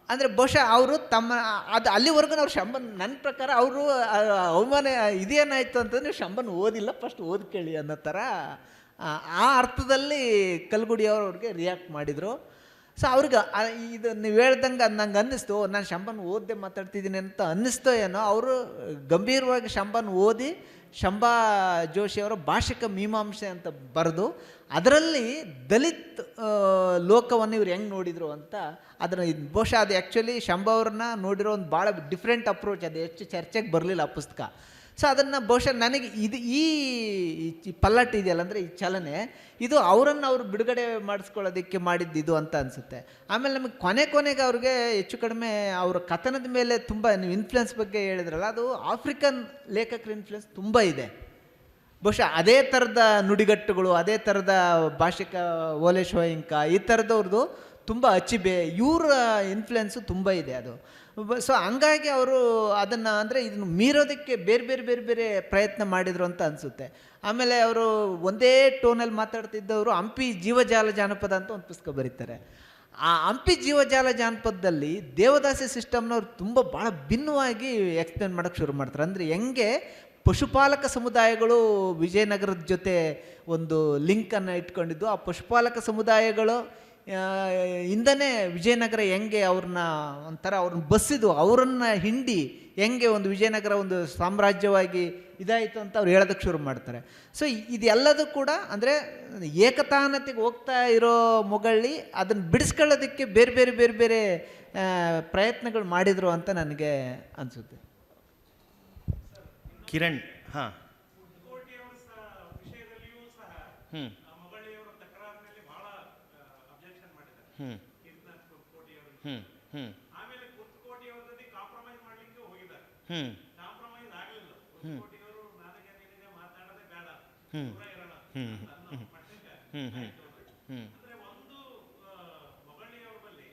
ಅಂದರೆ ಬಹುಶಃ ಅವರು ಅದು ಅಲ್ಲಿವರೆಗೂ ಅವ್ರು ಶಂಭನ್, ನನ್ನ ಪ್ರಕಾರ ಅವರು ಅವಮಾನ ಇದೇನಾಯಿತು ಅಂತಂದರೆ ಶಂಭನ್ ಓದಿಲ್ಲ, ಫಸ್ಟ್ ಓದ್ಕೇಳಿ ಅನ್ನೋ ಥರ ಆ ಅರ್ಥದಲ್ಲಿ ಕಲ್ಗುಡಿಯವ್ರಿಗೆ ರಿಯಾಕ್ಟ್ ಮಾಡಿದರು. ಸೊ ಅವ್ರಿಗೆ ಇದು ನೀವು ಹೇಳ್ದಂಗೆ ಅದು ನಂಗೆ ಅನ್ನಿಸ್ತು, ನಾನು ಶಂಭನ್ ಓದದೆ ಮಾತಾಡ್ತಿದ್ದೀನಿ ಅಂತ ಅನ್ನಿಸ್ತೋ ಏನೋ. ಅವರು ಗಂಭೀರವಾಗಿ ಶಂಭನ್ ಓದಿ ಶಂಭಾ ಜೋಶಿಯವರ ಭಾಷಿಕ ಮೀಮಾಂಸೆ ಅಂತ ಬರೆದು ಅದರಲ್ಲಿ ದಲಿತ್ ಲೋಕವನ್ನು ಇವ್ರು ಹೆಂಗೆ ನೋಡಿದರು ಅಂತ ಅದನ್ನು ಬಹುಶಃ ಅದು ಆ್ಯಕ್ಚುಲಿ ಶಂಭಾ ಅವ್ರನ್ನ ನೋಡಿರೋ ಒಂದು ಭಾಳ ಡಿಫ್ರೆಂಟ್ ಅಪ್ರೋಚ್, ಅದು ಹೆಚ್ಚು ಚರ್ಚೆಗೆ ಬರಲಿಲ್ಲ ಆ ಪುಸ್ತಕ. ಸೊ ಅದನ್ನು ಬಹುಶಃ ನನಗೆ ಇದು ಈ ಪಲ್ಲಟ್ ಇದೆಯಲ್ಲ, ಅಂದರೆ ಈ ಚಲನೆ, ಇದು ಅವರನ್ನು ಅವರು ಬಿಡುಗಡೆ ಮಾಡಿಸ್ಕೊಳ್ಳೋದಕ್ಕೆ ಮಾಡಿದ್ದು ಅಂತ ಅನಿಸುತ್ತೆ. ಆಮೇಲೆ ನಮಗೆ ಕೊನೆಗೆ ಅವ್ರಿಗೆ ಹೆಚ್ಚು ಕಡಿಮೆ ಅವರ ಕಥನದ ಮೇಲೆ ತುಂಬ, ನೀವು ಇನ್ಫ್ಲುಯೆನ್ಸ್ ಬಗ್ಗೆ ಹೇಳಿದ್ರಲ್ಲ, ಅದು ಆಫ್ರಿಕನ್ ಲೇಖಕರ ಇನ್ಫ್ಲುಯೆನ್ಸ್ ತುಂಬ ಇದೆ. ಬಹುಶಃ ಅದೇ ಥರದ ನುಡಿಗಟ್ಟುಗಳು, ಅದೇ ಥರದ ಭಾಷಿಕ ಓಲೆ ಶೋಯಿಂಕ, ಈ ಥರದವ್ರದ್ದು ತುಂಬ ಅಚಿಬೆ, ಇವರ ಇನ್ಫ್ಲುಯೆನ್ಸು ತುಂಬ ಇದೆ ಅದು. ಸೊ ಹಂಗಾಗಿ ಅವರು ಅದನ್ನು ಅಂದರೆ ಇದನ್ನು ಮೀರೋದಕ್ಕೆ ಬೇರೆ ಪ್ರಯತ್ನ ಮಾಡಿದರು ಅಂತ ಅನಿಸುತ್ತೆ. ಆಮೇಲೆ ಅವರು ಒಂದೇ ಟೋನಲ್ಲಿ ಮಾತಾಡ್ತಿದ್ದವರು ಹಂಪಿ ಜೀವಜಾಲ ಜಾನಪದ ಅಂತ ಒಂದು ಪುಸ್ತಕ ಬರೀತಾರೆ. ಆ ಹಂಪಿ ಜೀವಜಾಲ ಜಾನಪದದಲ್ಲಿ ದೇವದಾಸಿ ಸಿಸ್ಟಮ್ನವ್ರು ತುಂಬ ಭಾಳ ಭಿನ್ನವಾಗಿ ಎಕ್ಸ್ಪ್ಲೇನ್ ಮಾಡೋಕ್ಕೆ ಶುರು ಮಾಡ್ತಾರೆ. ಅಂದರೆ ಹೆಂಗೆ ಪಶುಪಾಲಕ ಸಮುದಾಯಗಳು ವಿಜಯನಗರದ ಜೊತೆ ಒಂದು ಲಿಂಕನ್ನು ಇಟ್ಕೊಂಡಿದ್ದು, ಆ ಪಶುಪಾಲಕ ಸಮುದಾಯಗಳು ಇಂದನೇ ವಿಜಯನಗರ ಹೆಂಗೆ ಅವ್ರನ್ನ ಒಂಥರ ಅವ್ರನ್ನ ಬಸ್ಸಿದ್ದು, ಅವರನ್ನು ಹಿಂಡಿ ಹೆಂಗೆ ಒಂದು ವಿಜಯನಗರ ಒಂದು ಸಾಮ್ರಾಜ್ಯವಾಗಿ ಇದಾಯಿತು ಅಂತ ಅವ್ರು ಹೇಳೋದಕ್ಕೆ ಶುರು ಮಾಡ್ತಾರೆ. ಸೊ ಇದೆಲ್ಲದೂ ಕೂಡ ಅಂದರೆ ಏಕತಾನತೆಗೆ ಹೋಗ್ತಾ ಇರೋ ಮೊಗಳಿ ಅದನ್ನು ಬಿಡಿಸ್ಕೊಳ್ಳೋದಕ್ಕೆ ಬೇರೆ ಪ್ರಯತ್ನಗಳು ಮಾಡಿದರು ಅಂತ ನನಗೆ ಅನಿಸುತ್ತೆ. ಕಿರಣ್, ಹಾಂ, ಹ್ಞೂ ಹ್ಞೂ ಹ್ಞೂ ಹ್ಞೂ ಆಮೇಲೆ ಕುರ್ತಕೋಟಿ ಅವರ ಜೊತೆ ಕಾಂಪ್ರಮೈಸ್ ಮಾಡ್ಲಿಕ್ಕೆ ಹೋಗಿದ್ದಾರೆ. ಹ್ಞೂ ಕಾಂಪ್ರಮೈಸ್ ಆಗಲಿಲ್ಲ. ಕುರ್ತಕೋಟಿ ಅವರು ನನಗೆ ನಿನಗೆ ಮಾತಾಡೋದೇ ಬೇಡ, ಹ್ಞೂ ದೂರ ಇರೋಣ ಹ್ಞೂ ಅನ್ನೋ ಮಟ್ಟಿಗೆ ಹ್ಞೂ ಹ್ಞೂ ಹ್ಞೂ ಅಂದ್ರೆ ಒಂದು ಮೊಗಳಿಯವರ ಬಳಿ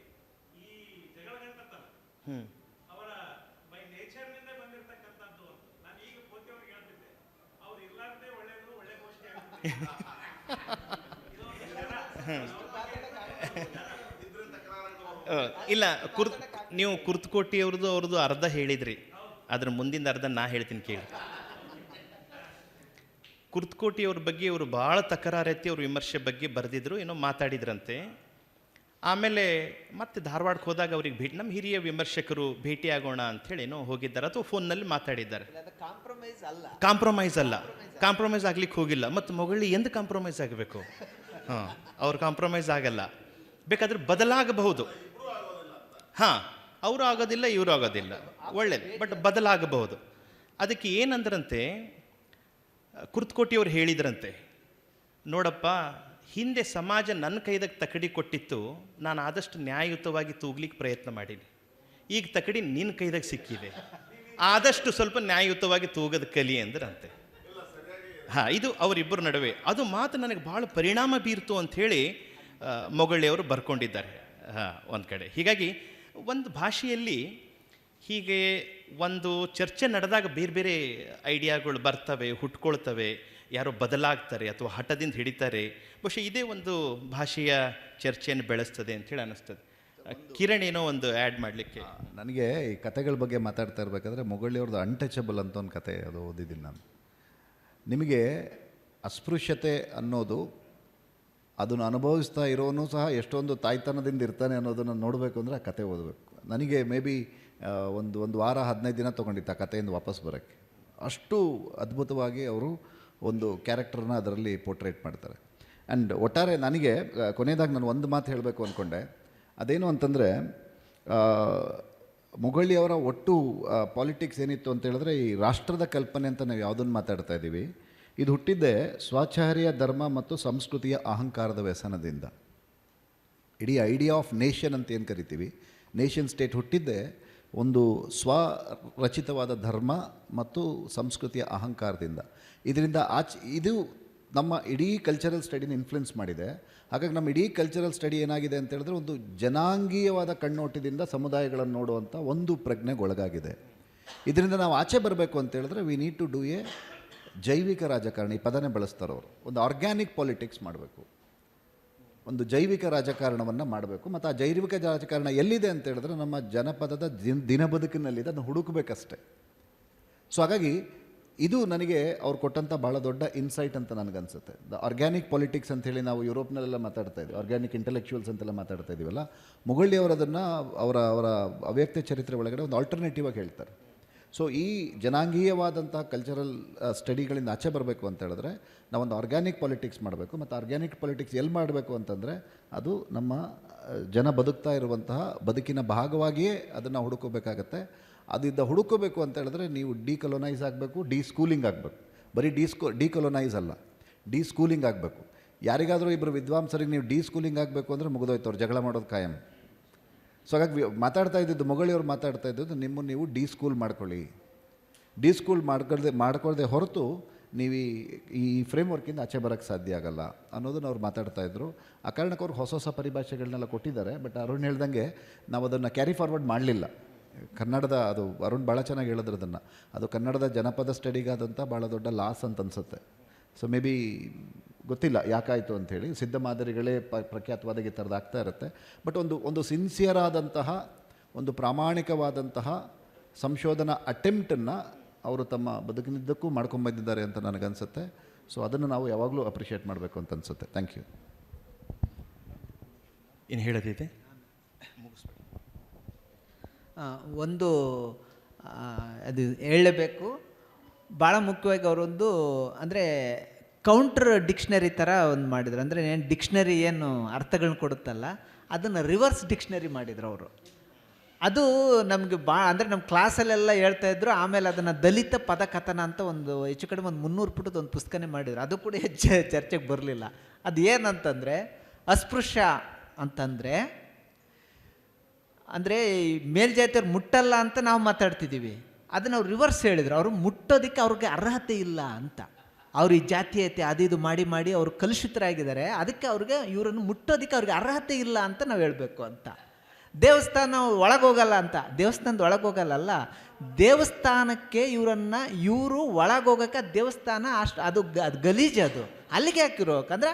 ಈ ಜಗಳ ಗಂಟತ್ತಲ್ಲ ಹ್ಞೂ ಅವರ ಬೈ ನೇಚರ್ನಿಂದ ಬಂದಿರತಕ್ಕಂಥದ್ದು ಅಂತ. ನಾನು ಈಗ ಪೋತಿ ಅವ್ರಿಗೆ ಹೇಳ್ತಿದ್ದೆ, ಅವ್ರು ಇರ್ಲಾರ್ದೇ ಒಳ್ಳೇದು, ಒಳ್ಳೆ ಗೋಷ್ಠಿ ಆಗ್ತದೆ. ಇಲ್ಲ, ನೀವು ಕುರ್ತಕೋಟಿ ಅವ್ರದ್ದು ಅರ್ಧ ಹೇಳಿದ್ರಿ, ಅದ್ರ ಮುಂದಿನ ಅರ್ಧ ನಾ ಹೇಳ್ತೀನಿ ಕೇಳಿ. ಕುರ್ತಕೋಟಿ ಅವ್ರ ಬಗ್ಗೆ ಇವರು ಭಾಳ ತಕರಾರೆತ್ತಿ ಅವ್ರ ವಿಮರ್ಶೆ ಬಗ್ಗೆ ಬರೆದಿದ್ರು, ಏನೋ ಮಾತಾಡಿದ್ರಂತೆ. ಆಮೇಲೆ ಮತ್ತೆ ಧಾರವಾಡಕ್ಕೆ ಹೋದಾಗ ಅವ್ರಿಗೆ ನಮ್ಮ ಹಿರಿಯ ವಿಮರ್ಶಕರು ಭೇಟಿ ಆಗೋಣ ಅಂಥೇಳಿ ಏನೋ ಹೋಗಿದ್ದಾರೆ, ಅಥವಾ ಫೋನ್ನಲ್ಲಿ ಮಾತಾಡಿದ್ದಾರೆ. ಕಾಂಪ್ರಮೈಸ್ ಅಲ್ಲ, ಕಾಂಪ್ರಮೈಸ್ ಆಗ್ಲಿಕ್ಕೆ ಹೋಗಿಲ್ಲ. ಮತ್ತು ಮೊಗಳಿ ಎಂದು ಕಾಂಪ್ರಮೈಸ್ ಆಗಬೇಕು? ಹಾಂ, ಅವ್ರು ಕಾಂಪ್ರಮೈಸ್ ಆಗಲ್ಲ, ಬೇಕಾದ್ರೆ ಬದಲಾಗಬಹುದು. ಹಾಂ, ಅವರು ಆಗೋದಿಲ್ಲ, ಇವರು ಆಗೋದಿಲ್ಲ, ಒಳ್ಳೇದು, ಬಟ್ ಬದಲಾಗಬಹುದು. ಅದಕ್ಕೆ ಏನಂದ್ರಂತೆ, ಕುರ್ತಕೋಟಿಯವ್ರು ಹೇಳಿದ್ರಂತೆ, ನೋಡಪ್ಪ, ಹಿಂದೆ ಸಮಾಜ ನನ್ನ ಕೈದಾಗ ತಕಡಿ ಕೊಟ್ಟಿತ್ತು, ನಾನು ಆದಷ್ಟು ನ್ಯಾಯಯುತವಾಗಿ ತೂಗ್ಲಿಕ್ಕೆ ಪ್ರಯತ್ನ ಮಾಡೀನಿ. ಈಗ ತಕಡಿ ನಿನ್ನ ಕೈದಾಗ ಸಿಕ್ಕಿದೆ, ಆದಷ್ಟು ಸ್ವಲ್ಪ ನ್ಯಾಯಯುತವಾಗಿ ತೂಗದ ಕಲಿ ಅಂದ್ರಂತೆ. ಹಾಂ, ಇದು ಅವರಿಬ್ಬರ ನಡುವೆ ಅದು ಮಾತು ನನಗೆ ಭಾಳ ಪರಿಣಾಮ ಬೀರ್ತು ಅಂಥೇಳಿ ಮೊಗಳಿಯವರು ಬರ್ಕೊಂಡಿದ್ದಾರೆ ಒಂದು ಕಡೆ. ಹೀಗಾಗಿ ಒಂದು ಭಾಷೆಯಲ್ಲಿ ಹೀಗೆ ಒಂದು ಚರ್ಚೆ ನಡೆದಾಗ ಬೇರೆ ಐಡಿಯಾಗಳು ಬರ್ತವೆ, ಹುಟ್ಕೊಳ್ತವೆ, ಯಾರೋ ಬದಲಾಗ್ತಾರೆ ಅಥವಾ ಹಠದಿಂದ ಹಿಡಿತಾರೆ. ಬಹುಶಃ ಇದೇ ಒಂದು ಭಾಷೆಯ ಚರ್ಚೆಯನ್ನು ಬೆಳೆಸ್ತದೆ ಅಂಥೇಳಿ ಅನ್ನಿಸ್ತದೆ. ಕಿರಣ್ ಏನೋ ಒಂದು ಆ್ಯಡ್ ಮಾಡಲಿಕ್ಕೆ. ನನಗೆ ಈ ಕತೆಗಳ ಬಗ್ಗೆ ಮಾತಾಡ್ತಾ ಇರಬೇಕಾದ್ರೆ ಮೊಗಳಿಯವ್ರದ್ದು ಅನ್ಟಚಬಲ್ ಅಂತ ಒಂದು ಕತೆ, ಅದು ಓದಿದ್ದೀನಿ ನಾನು. ನಿಮಗೆ ಅಸ್ಪೃಶ್ಯತೆ ಅನ್ನೋದು ಅದನ್ನು ಅನುಭವಿಸ್ತಾ ಇರೋನು ಸಹ ಎಷ್ಟೊಂದು ತಾಯ್ತನದಿಂದ ಇರ್ತಾನೆ ಅನ್ನೋದನ್ನು ನೋಡಬೇಕು ಅಂದರೆ ಆ ಕತೆ ಓದಬೇಕು. ನನಗೆ ಮೇ ಬಿ ಒಂದು ವಾರ 15 ದಿನ ತೊಗೊಂಡಿತ್ತು ಆ ಕಥೆಯಿಂದ ವಾಪಸ್ ಬರೋಕ್ಕೆ. ಅಷ್ಟು ಅದ್ಭುತವಾಗಿ ಅವರು ಒಂದು ಕ್ಯಾರೆಕ್ಟರ್ನ ಅದರಲ್ಲಿ ಪೋರ್ಟ್ರೇಟ್ ಮಾಡ್ತಾರೆ. ಆ್ಯಂಡ್ ಒಟ್ಟಾರೆ ನನಗೆ ಕೊನೆಯದಾಗಿ ನಾನು ಒಂದು ಮಾತು ಹೇಳಬೇಕು ಅಂದ್ಕೊಂಡೆ. ಅದೇನು ಅಂತಂದರೆ, ಮೊಗಳಿಯವರ ಒಟ್ಟು ಪಾಲಿಟಿಕ್ಸ್ ಏನಿತ್ತು ಅಂತ ಹೇಳಿದ್ರೆ, ಈ ರಾಷ್ಟ್ರದ ಕಲ್ಪನೆ ಅಂತ ನಾವು ಯಾವುದನ್ನು ಮಾತಾಡ್ತಾ ಇದ್ದೀವಿ, ಇದು ಹುಟ್ಟಿದ್ದೇ ಸ್ವಾಚಾರ್ಯ ಧರ್ಮ ಮತ್ತು ಸಂಸ್ಕೃತಿಯ ಅಹಂಕಾರದ ವ್ಯಸನದಿಂದ. ಇಡೀ ಐಡಿಯಾ ಆಫ್ ನೇಷನ್ ಅಂತ ಏನು ಕರಿತೀವಿ, ನೇಷನ್ ಸ್ಟೇಟ್ ಹುಟ್ಟಿದ್ದೇ ಒಂದು ಸ್ವರಚಿತವಾದ ಧರ್ಮ ಮತ್ತು ಸಂಸ್ಕೃತಿಯ ಅಹಂಕಾರದಿಂದ. ಇದರಿಂದ ಇದು ನಮ್ಮ ಇಡೀ ಕಲ್ಚರಲ್ ಸ್ಟಡಿನ ಇನ್ಫ್ಲುಯೆನ್ಸ್ ಮಾಡಿದೆ. ಹಾಗಾಗಿ ನಮ್ಮ ಇಡೀ ಕಲ್ಚರಲ್ ಸ್ಟಡಿ ಏನಾಗಿದೆ ಅಂತ ಹೇಳಿದ್ರೆ, ಒಂದು ಜನಾಂಗೀಯವಾದ ಕಣ್ಣೋಟದಿಂದ ಸಮುದಾಯಗಳನ್ನು ನೋಡುವಂಥ ಒಂದು ಪ್ರಜ್ಞೆಗೊಳಗಾಗಿದೆ. ಇದರಿಂದ ನಾವು ಆಚೆ ಬರಬೇಕು ಅಂತ ಹೇಳಿದ್ರೆ we need to do a ಜೈವಿಕ ರಾಜಕಾರಣ. ಈ ಪದನೇ ಬಳಸ್ತಾರವರು. ಒಂದು ಆರ್ಗ್ಯಾನಿಕ್ ಪಾಲಿಟಿಕ್ಸ್ ಮಾಡಬೇಕು, ಒಂದು ಜೈವಿಕ ರಾಜಕಾರಣವನ್ನು ಮಾಡಬೇಕು. ಮತ್ತು ಆ ಜೈವಿಕ ರಾಜಕಾರಣ ಎಲ್ಲಿದೆ ಅಂತ ಹೇಳಿದ್ರೆ ನಮ್ಮ ಜನಪದದ ದಿನ ಬದುಕಿನಲ್ಲಿದೆ, ಅದನ್ನು ಹುಡುಕಬೇಕಷ್ಟೆ. ಸೊ ಹಾಗಾಗಿ ಇದು ನನಗೆ ಅವ್ರು ಕೊಟ್ಟಂಥ ಭಾಳ ದೊಡ್ಡ ಇನ್ಸೈಟ್ ಅಂತ ನನಗನ್ಸುತ್ತೆ. ದ ಆರ್ಗ್ಯಾನಿಕ್ ಪಾಲಿಟಿಕ್ಸ್ ಅಂಥೇಳಿ ನಾವು ಯುರೋಪ್ನಲ್ಲೆಲ್ಲ ಮಾತಾಡ್ತಾ ಇದ್ದೀವಿ, ಆರ್ಗ್ಯಾನಿಕ್ ಇಂಟೆಲೆಕ್ಚುವಲ್ಸ್ ಅಂತೆಲ್ಲ ಮಾತಾಡ್ತಾ ಇದ್ದೀವಲ್ಲ, ಮೊಗಳಿ ಅವರದನ್ನು ಅವರ ಅವ್ಯಕ್ತ ಚರಿತ್ರೆ ಒಳಗಡೆ ಒಂದು ಆಲ್ಟರ್ನೇಟಿವ್ ಆಗಿ ಹೇಳ್ತಾರೆ. ಸೊ ಈ ಜನಾಂಗೀಯವಾದಂತಹ ಕಲ್ಚರಲ್ ಸ್ಟಡಿಗಳಿಂದ ಆಚೆ ಬರಬೇಕು ಅಂತ ಹೇಳಿದ್ರೆ ನಾವೊಂದು ಆರ್ಗ್ಯಾನಿಕ್ ಪಾಲಿಟಿಕ್ಸ್ ಮಾಡಬೇಕು. ಮತ್ತು ಆರ್ಗ್ಯಾನಿಕ್ ಪಾಲಿಟಿಕ್ಸ್ ಎಲ್ಲಿ ಮಾಡಬೇಕು ಅಂತಂದರೆ ಅದು ನಮ್ಮ ಜನ ಬದುಕ್ತಾ ಇರುವಂತಹ ಬದುಕಿನ ಭಾಗವಾಗಿಯೇ ಅದನ್ನು ಹುಡುಕೋಬೇಕಾಗತ್ತೆ. ಅದಿದ್ದ ಹುಡುಕೋಬೇಕು ಅಂತ ಹೇಳಿದ್ರೆ ನೀವು ಡಿಕೊಲೊನೈಸ್ ಆಗಬೇಕು, ಡಿಸ್ಕೂಲಿಂಗ್ ಆಗಬೇಕು. ಬರೀ ಡಿಕೊಲೊನೈಸ್ ಅಲ್ಲ, ಡಿಸ್ಕೂಲಿಂಗ್ ಆಗಬೇಕು. ಯಾರಿಗಾದರೂ ಇಬ್ಬರು ವಿದ್ವಾಂಸರಿಗೆ ನೀವು ಡಿಸ್ಕೂಲಿಂಗ್ ಆಗಬೇಕು ಅಂದರೆ ಮುಗಿದೋಯ್ತು, ಅವ್ರು ಜಗಳ ಮಾಡೋದು ಕಾಯಂ. ಸೊ ಹಾಗಾಗಿ ಮಾತಾಡ್ತಾ ಇದ್ದಿದ್ದು ಮೊಗಳಿಯವರು ಮಾತಾಡ್ತಾ ಇದ್ದದ್ದು ನಿಮ್ಮನ್ನು ನೀವು ಡಿಸ್ಕೂಲ್ ಮಾಡ್ಕೊಳ್ಳಿ. ಡಿಸ್ಕೂಲ್ ಮಾಡ್ಕೊಳ್ಳದೆ ಹೊರತು ನೀವು ಈ ಫ್ರೇಮ್ವರ್ಕಿಂದ ಆಚೆ ಬರೋಕ್ಕೆ ಸಾಧ್ಯ ಆಗಲ್ಲ ಅನ್ನೋದನ್ನು ಅವ್ರು ಮಾತಾಡ್ತಾ ಇದ್ರು. ಆ ಕಾರಣಕ್ಕೆ ಅವ್ರು ಹೊಸ ಹೊಸ ಪರಿಭಾಷೆಗಳನ್ನೆಲ್ಲ ಕೊಟ್ಟಿದ್ದಾರೆ. ಬಟ್ ಅರುಣ್ ಹೇಳ್ದಂಗೆ ನಾವು ಅದನ್ನು ಕ್ಯಾರಿ ಫಾರ್ವರ್ಡ್ ಮಾಡಲಿಲ್ಲ. ಕನ್ನಡದ ಅದು ಅರುಣ್ ಭಾಳ ಚೆನ್ನಾಗಿ ಹೇಳಿದ್ರು ಅದನ್ನು. ಅದು ಕನ್ನಡದ ಜನಪದ ಸ್ಟಡಿಗಾದಂಥ ಭಾಳ ದೊಡ್ಡ ಲಾಸ್ ಅಂತ ಅನಿಸುತ್ತೆ. ಸೊ ಮೇ ಬಿ ಗೊತ್ತಿಲ್ಲ ಯಾಕಾಯಿತು ಅಂಥೇಳಿ. ಸಿದ್ಧ ಮಾದರಿಗಳೇ ಪ್ರಖ್ಯಾತವಾದಾಗ ಈ ಥರದ್ದು ಆಗ್ತಾ ಇರುತ್ತೆ. ಬಟ್ ಒಂದು ಸಿನ್ಸಿಯರ್ ಆದಂತಹ ಒಂದು ಪ್ರಾಮಾಣಿಕವಾದಂತಹ ಸಂಶೋಧನಾ ಅಟೆಂಪ್ಟನ್ನು ಅವರು ತಮ್ಮ ಬದುಕಿನಿದ್ದಕ್ಕೂ ಮಾಡ್ಕೊಂಬಂದಿದ್ದಾರೆ ಅಂತ ನನಗನ್ಸುತ್ತೆ. ಸೊ ಅದನ್ನು ನಾವು ಯಾವಾಗಲೂ ಅಪ್ರಿಷಿಯೇಟ್ ಮಾಡಬೇಕು ಅಂತ ಅನಿಸುತ್ತೆ. Thank you. ಏನು ಹೇಳೋದಿದೆ? ಒಂದು ಅದು ಹೇಳಲೇಬೇಕು. ಭಾಳ ಮುಖ್ಯವಾಗಿ ಅವರೊಂದು ಅಂದರೆ ಕೌಂಟ್ರ್ ಡಿಕ್ಷನರಿ ಥರ ಒಂದು ಮಾಡಿದ್ರು. ಅಂದರೆ ಏನು ಡಿಕ್ಷನರಿ ಏನು ಅರ್ಥಗಳನ್ನ ಕೊಡುತ್ತಲ್ಲ, ಅದನ್ನು ರಿವರ್ಸ್ ಡಿಕ್ಷನರಿ ಮಾಡಿದ್ರು ಅವರು. ಅದು ನಮಗೆ ಅಂದರೆ ನಮ್ಮ ಕ್ಲಾಸಲ್ಲೆಲ್ಲ ಹೇಳ್ತಾಯಿದ್ರು. ಆಮೇಲೆ ಅದನ್ನು ದಲಿತ ಪದಕಥನ ಅಂತ ಒಂದು ಹೆಚ್ಚು ಕಡಿಮೆ ಒಂದು 300 ಪುಟದ ಒಂದು ಪುಸ್ತಕನೇ ಮಾಡಿದ್ರು. ಅದು ಕೂಡ ಹೆಚ್ಚು ಚರ್ಚೆಗೆ ಬರಲಿಲ್ಲ. ಅದು ಏನಂತಂದರೆ ಅಸ್ಪೃಶ್ಯ ಅಂತಂದರೆ ಅಂದರೆ ಮೇಲ್ಜಾತಿಯವ್ರು ಮುಟ್ಟಲ್ಲ ಅಂತ ನಾವು ಮಾತಾಡ್ತಿದ್ದೀವಿ. ಅದನ್ನು ಅವ್ರು ರಿವರ್ಸ್ ಹೇಳಿದರು. ಅವರು ಮುಟ್ಟೋದಕ್ಕೆ ಅವ್ರಿಗೆ ಅರ್ಹತೆ ಇಲ್ಲ ಅಂತ. ಅವ್ರು ಈ ಜಾತೀಯತೆ ಅದು ಇದು ಮಾಡಿ ಅವರು ಕಲುಷಿತರಾಗಿದ್ದಾರೆ. ಅದಕ್ಕೆ ಅವ್ರಿಗೆ ಇವರನ್ನು ಮುಟ್ಟೋದಕ್ಕೆ ಅವ್ರಿಗೆ ಅರ್ಹತೆ ಇಲ್ಲ ಅಂತ ನಾವು ಹೇಳಬೇಕು ಅಂತ. ದೇವಸ್ಥಾನ ಒಳಗೋಗಲ್ಲ ಅಂತ, ದೇವಸ್ಥಾನದ ಒಳಗೋಗಲ್ಲ, ದೇವಸ್ಥಾನಕ್ಕೆ ಇವರು ಒಳಗೋಗಕ್ಕೆ ದೇವಸ್ಥಾನ ಅಷ್ಟು ಅದು ಗಲೀಜು. ಅದು ಅಲ್ಲಿಗೆ ಹಾಕಿರೋಕಂದ್ರೆ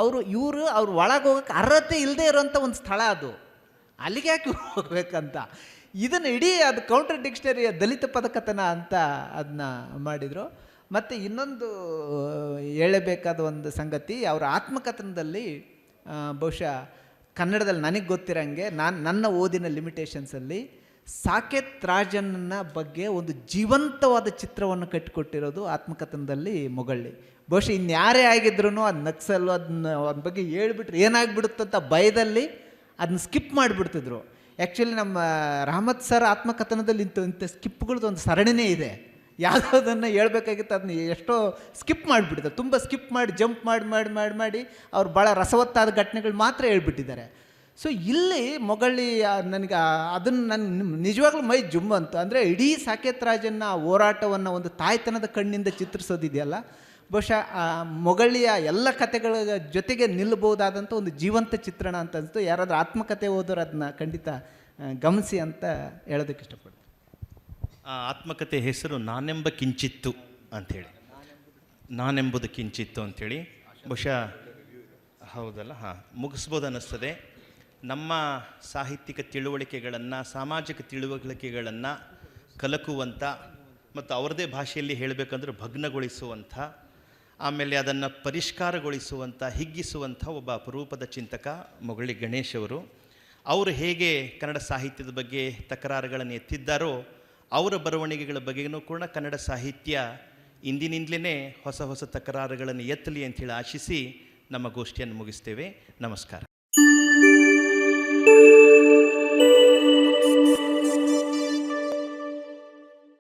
ಅವ್ರು ಒಳಗೋಗಕ್ಕೆ ಅರ್ಹತೆ ಇಲ್ಲದೆ ಇರೋಂಥ ಒಂದು ಸ್ಥಳ ಅದು. ಅಲ್ಲಿಗೆ ಯಾಕೆ ಹೋಗ್ಬೇಕಂತ ಇದನ್ನು ಇಡೀ ಅದು ಕೌಂಟರ್ ಡಿಕ್ಷನರಿಯ ದಲಿತ ಪದಕಥನ ಅಂತ ಅದನ್ನ ಮಾಡಿದರು. ಮತ್ತು ಇನ್ನೊಂದು ಹೇಳಬೇಕಾದ ಒಂದು ಸಂಗತಿ, ಅವರ ಆತ್ಮಕಥನದಲ್ಲಿ ಬಹುಶಃ ಕನ್ನಡದಲ್ಲಿ ನನಗೆ ಗೊತ್ತಿರೋಂಗೆ ನನ್ನ ಓದಿನ ಲಿಮಿಟೇಷನ್ಸಲ್ಲಿ ಸಾಕೇತ್ ರಾಜನ್ನ ಬಗ್ಗೆ ಒಂದು ಜೀವಂತವಾದ ಚಿತ್ರವನ್ನು ಕಟ್ಟಿಕೊಟ್ಟಿರೋದು ಆತ್ಮಕಥನದಲ್ಲಿ ಮೊಗಳ್ಳಿ. ಬಹುಶಃ ಇನ್ಯಾರೇ ಆಗಿದ್ರು ಅದು ನಕ್ಸಲ್ಲು ಅದ್ರ ಬಗ್ಗೆ ಹೇಳ್ಬಿಟ್ರೆ ಏನಾಗ್ಬಿಡುತ್ತಂತ ಭಯದಲ್ಲಿ ಅದನ್ನ ಸ್ಕಿಪ್ ಮಾಡಿಬಿಡ್ತಿದ್ರು. ಆ್ಯಕ್ಚುಲಿ ನಮ್ಮ ರಹಮತ್ ಸರ್ ಆತ್ಮಕಥನದಲ್ಲಿ ಇಂಥ ಸ್ಕಿಪ್ಗಳದ್ದು ಒಂದು ಸರಣಿನೇ ಇದೆ. ಯಾವುದನ್ನು ಹೇಳ್ಬೇಕಾಗಿತ್ತು ಅದನ್ನ ಎಷ್ಟೋ ಸ್ಕಿಪ್ ಮಾಡಿಬಿಟ್ಟಿದ್ದಾರೆ. ತುಂಬ ಸ್ಕಿಪ್ ಮಾಡಿ ಜಂಪ್ ಮಾಡಿ ಅವ್ರು ಭಾಳ ರಸವತ್ತಾದ ಘಟನೆಗಳು ಮಾತ್ರ ಹೇಳ್ಬಿಟ್ಟಿದ್ದಾರೆ. ಸೊ ಇಲ್ಲಿ ಮೊಗಳ್ಳಿ ನನಗೆ ಅದನ್ನು ನನ್ನ ನಿಜವಾಗ್ಲೂ ಮೈ ಜುಮ್ ಅಂತ. ಅಂದರೆ ಇಡೀ ಸಾಕೇತ್ ರಾಜನ್ನ ಹೋರಾಟವನ್ನು ಒಂದು ತಾಯ್ತನದ ಕಣ್ಣಿಂದ ಚಿತ್ರಿಸೋದಿದೆಯಲ್ಲ, ಬಹುಶಃ ಮೊಗಳ್ಳಿಯ ಎಲ್ಲ ಕಥೆಗಳ ಜೊತೆಗೆ ನಿಲ್ಲಬಹುದಾದಂಥ ಒಂದು ಜೀವಂತ ಚಿತ್ರಣ ಅಂತ ಅನಿಸ್ತು. ಯಾರಾದರೂ ಆತ್ಮಕಥೆ ಓದೋರು ಅದನ್ನ ಖಂಡಿತ ಗಮನಿಸಿ ಅಂತ ಹೇಳೋದಕ್ಕೆ ಇಷ್ಟಪಡ್ತೀನಿ. ಆ ಆತ್ಮಕಥೆ ಹೆಸರು ನಾನೆಂಬ ಕಿಂಚಿತ್ತು ಅಂಥೇಳಿ, ನಾನೆಂಬುದು ಕಿಂಚಿತ್ತು ಅಂಥೇಳಿ. ಬಹುಶಃ ಹೌದಲ್ಲ, ಹಾಂ, ಮುಗಿಸ್ಬೋದು ಅನ್ನಿಸ್ತದೆ. ನಮ್ಮ ಸಾಹಿತ್ಯಿಕ ತಿಳುವಳಿಕೆಗಳನ್ನು, ಸಾಮಾಜಿಕ ತಿಳುವಳಿಕೆಗಳನ್ನು ಕಲಕುವಂಥ ಮತ್ತು ಅವರದೇ ಭಾಷೆಯಲ್ಲಿ ಹೇಳಬೇಕಂದ್ರೆ ಭಗ್ನಗೊಳಿಸುವಂಥ, ಆಮೇಲೆ ಅದನ್ನು ಪರಿಷ್ಕಾರಗೊಳಿಸುವಂಥ, ಹಿಗ್ಗಿಸುವಂಥ ಒಬ್ಬ ಅಪರೂಪದ ಚಿಂತಕ ಮೊಗಳಿ ಗಣೇಶ್ ಅವರು ಹೇಗೆ ಕನ್ನಡ ಸಾಹಿತ್ಯದ ಬಗ್ಗೆ ತಕರಾರುಗಳನ್ನು ಎತ್ತಿದ್ದಾರೋ ಅವರ ಬರವಣಿಗೆಗಳ ಬಗ್ಗೆಯೂ ಕೂಡ ಕನ್ನಡ ಸಾಹಿತ್ಯ ಇಂದಿನಿಂದಲೇ ಹೊಸ ಹೊಸ ತಕರಾರುಗಳನ್ನು ಎತ್ತಲಿ ಅಂಥೇಳಿ ಆಶಿಸಿ ನಮ್ಮ ಗೋಷ್ಠಿಯನ್ನು ಮುಗಿಸ್ತೇವೆ. ನಮಸ್ಕಾರ.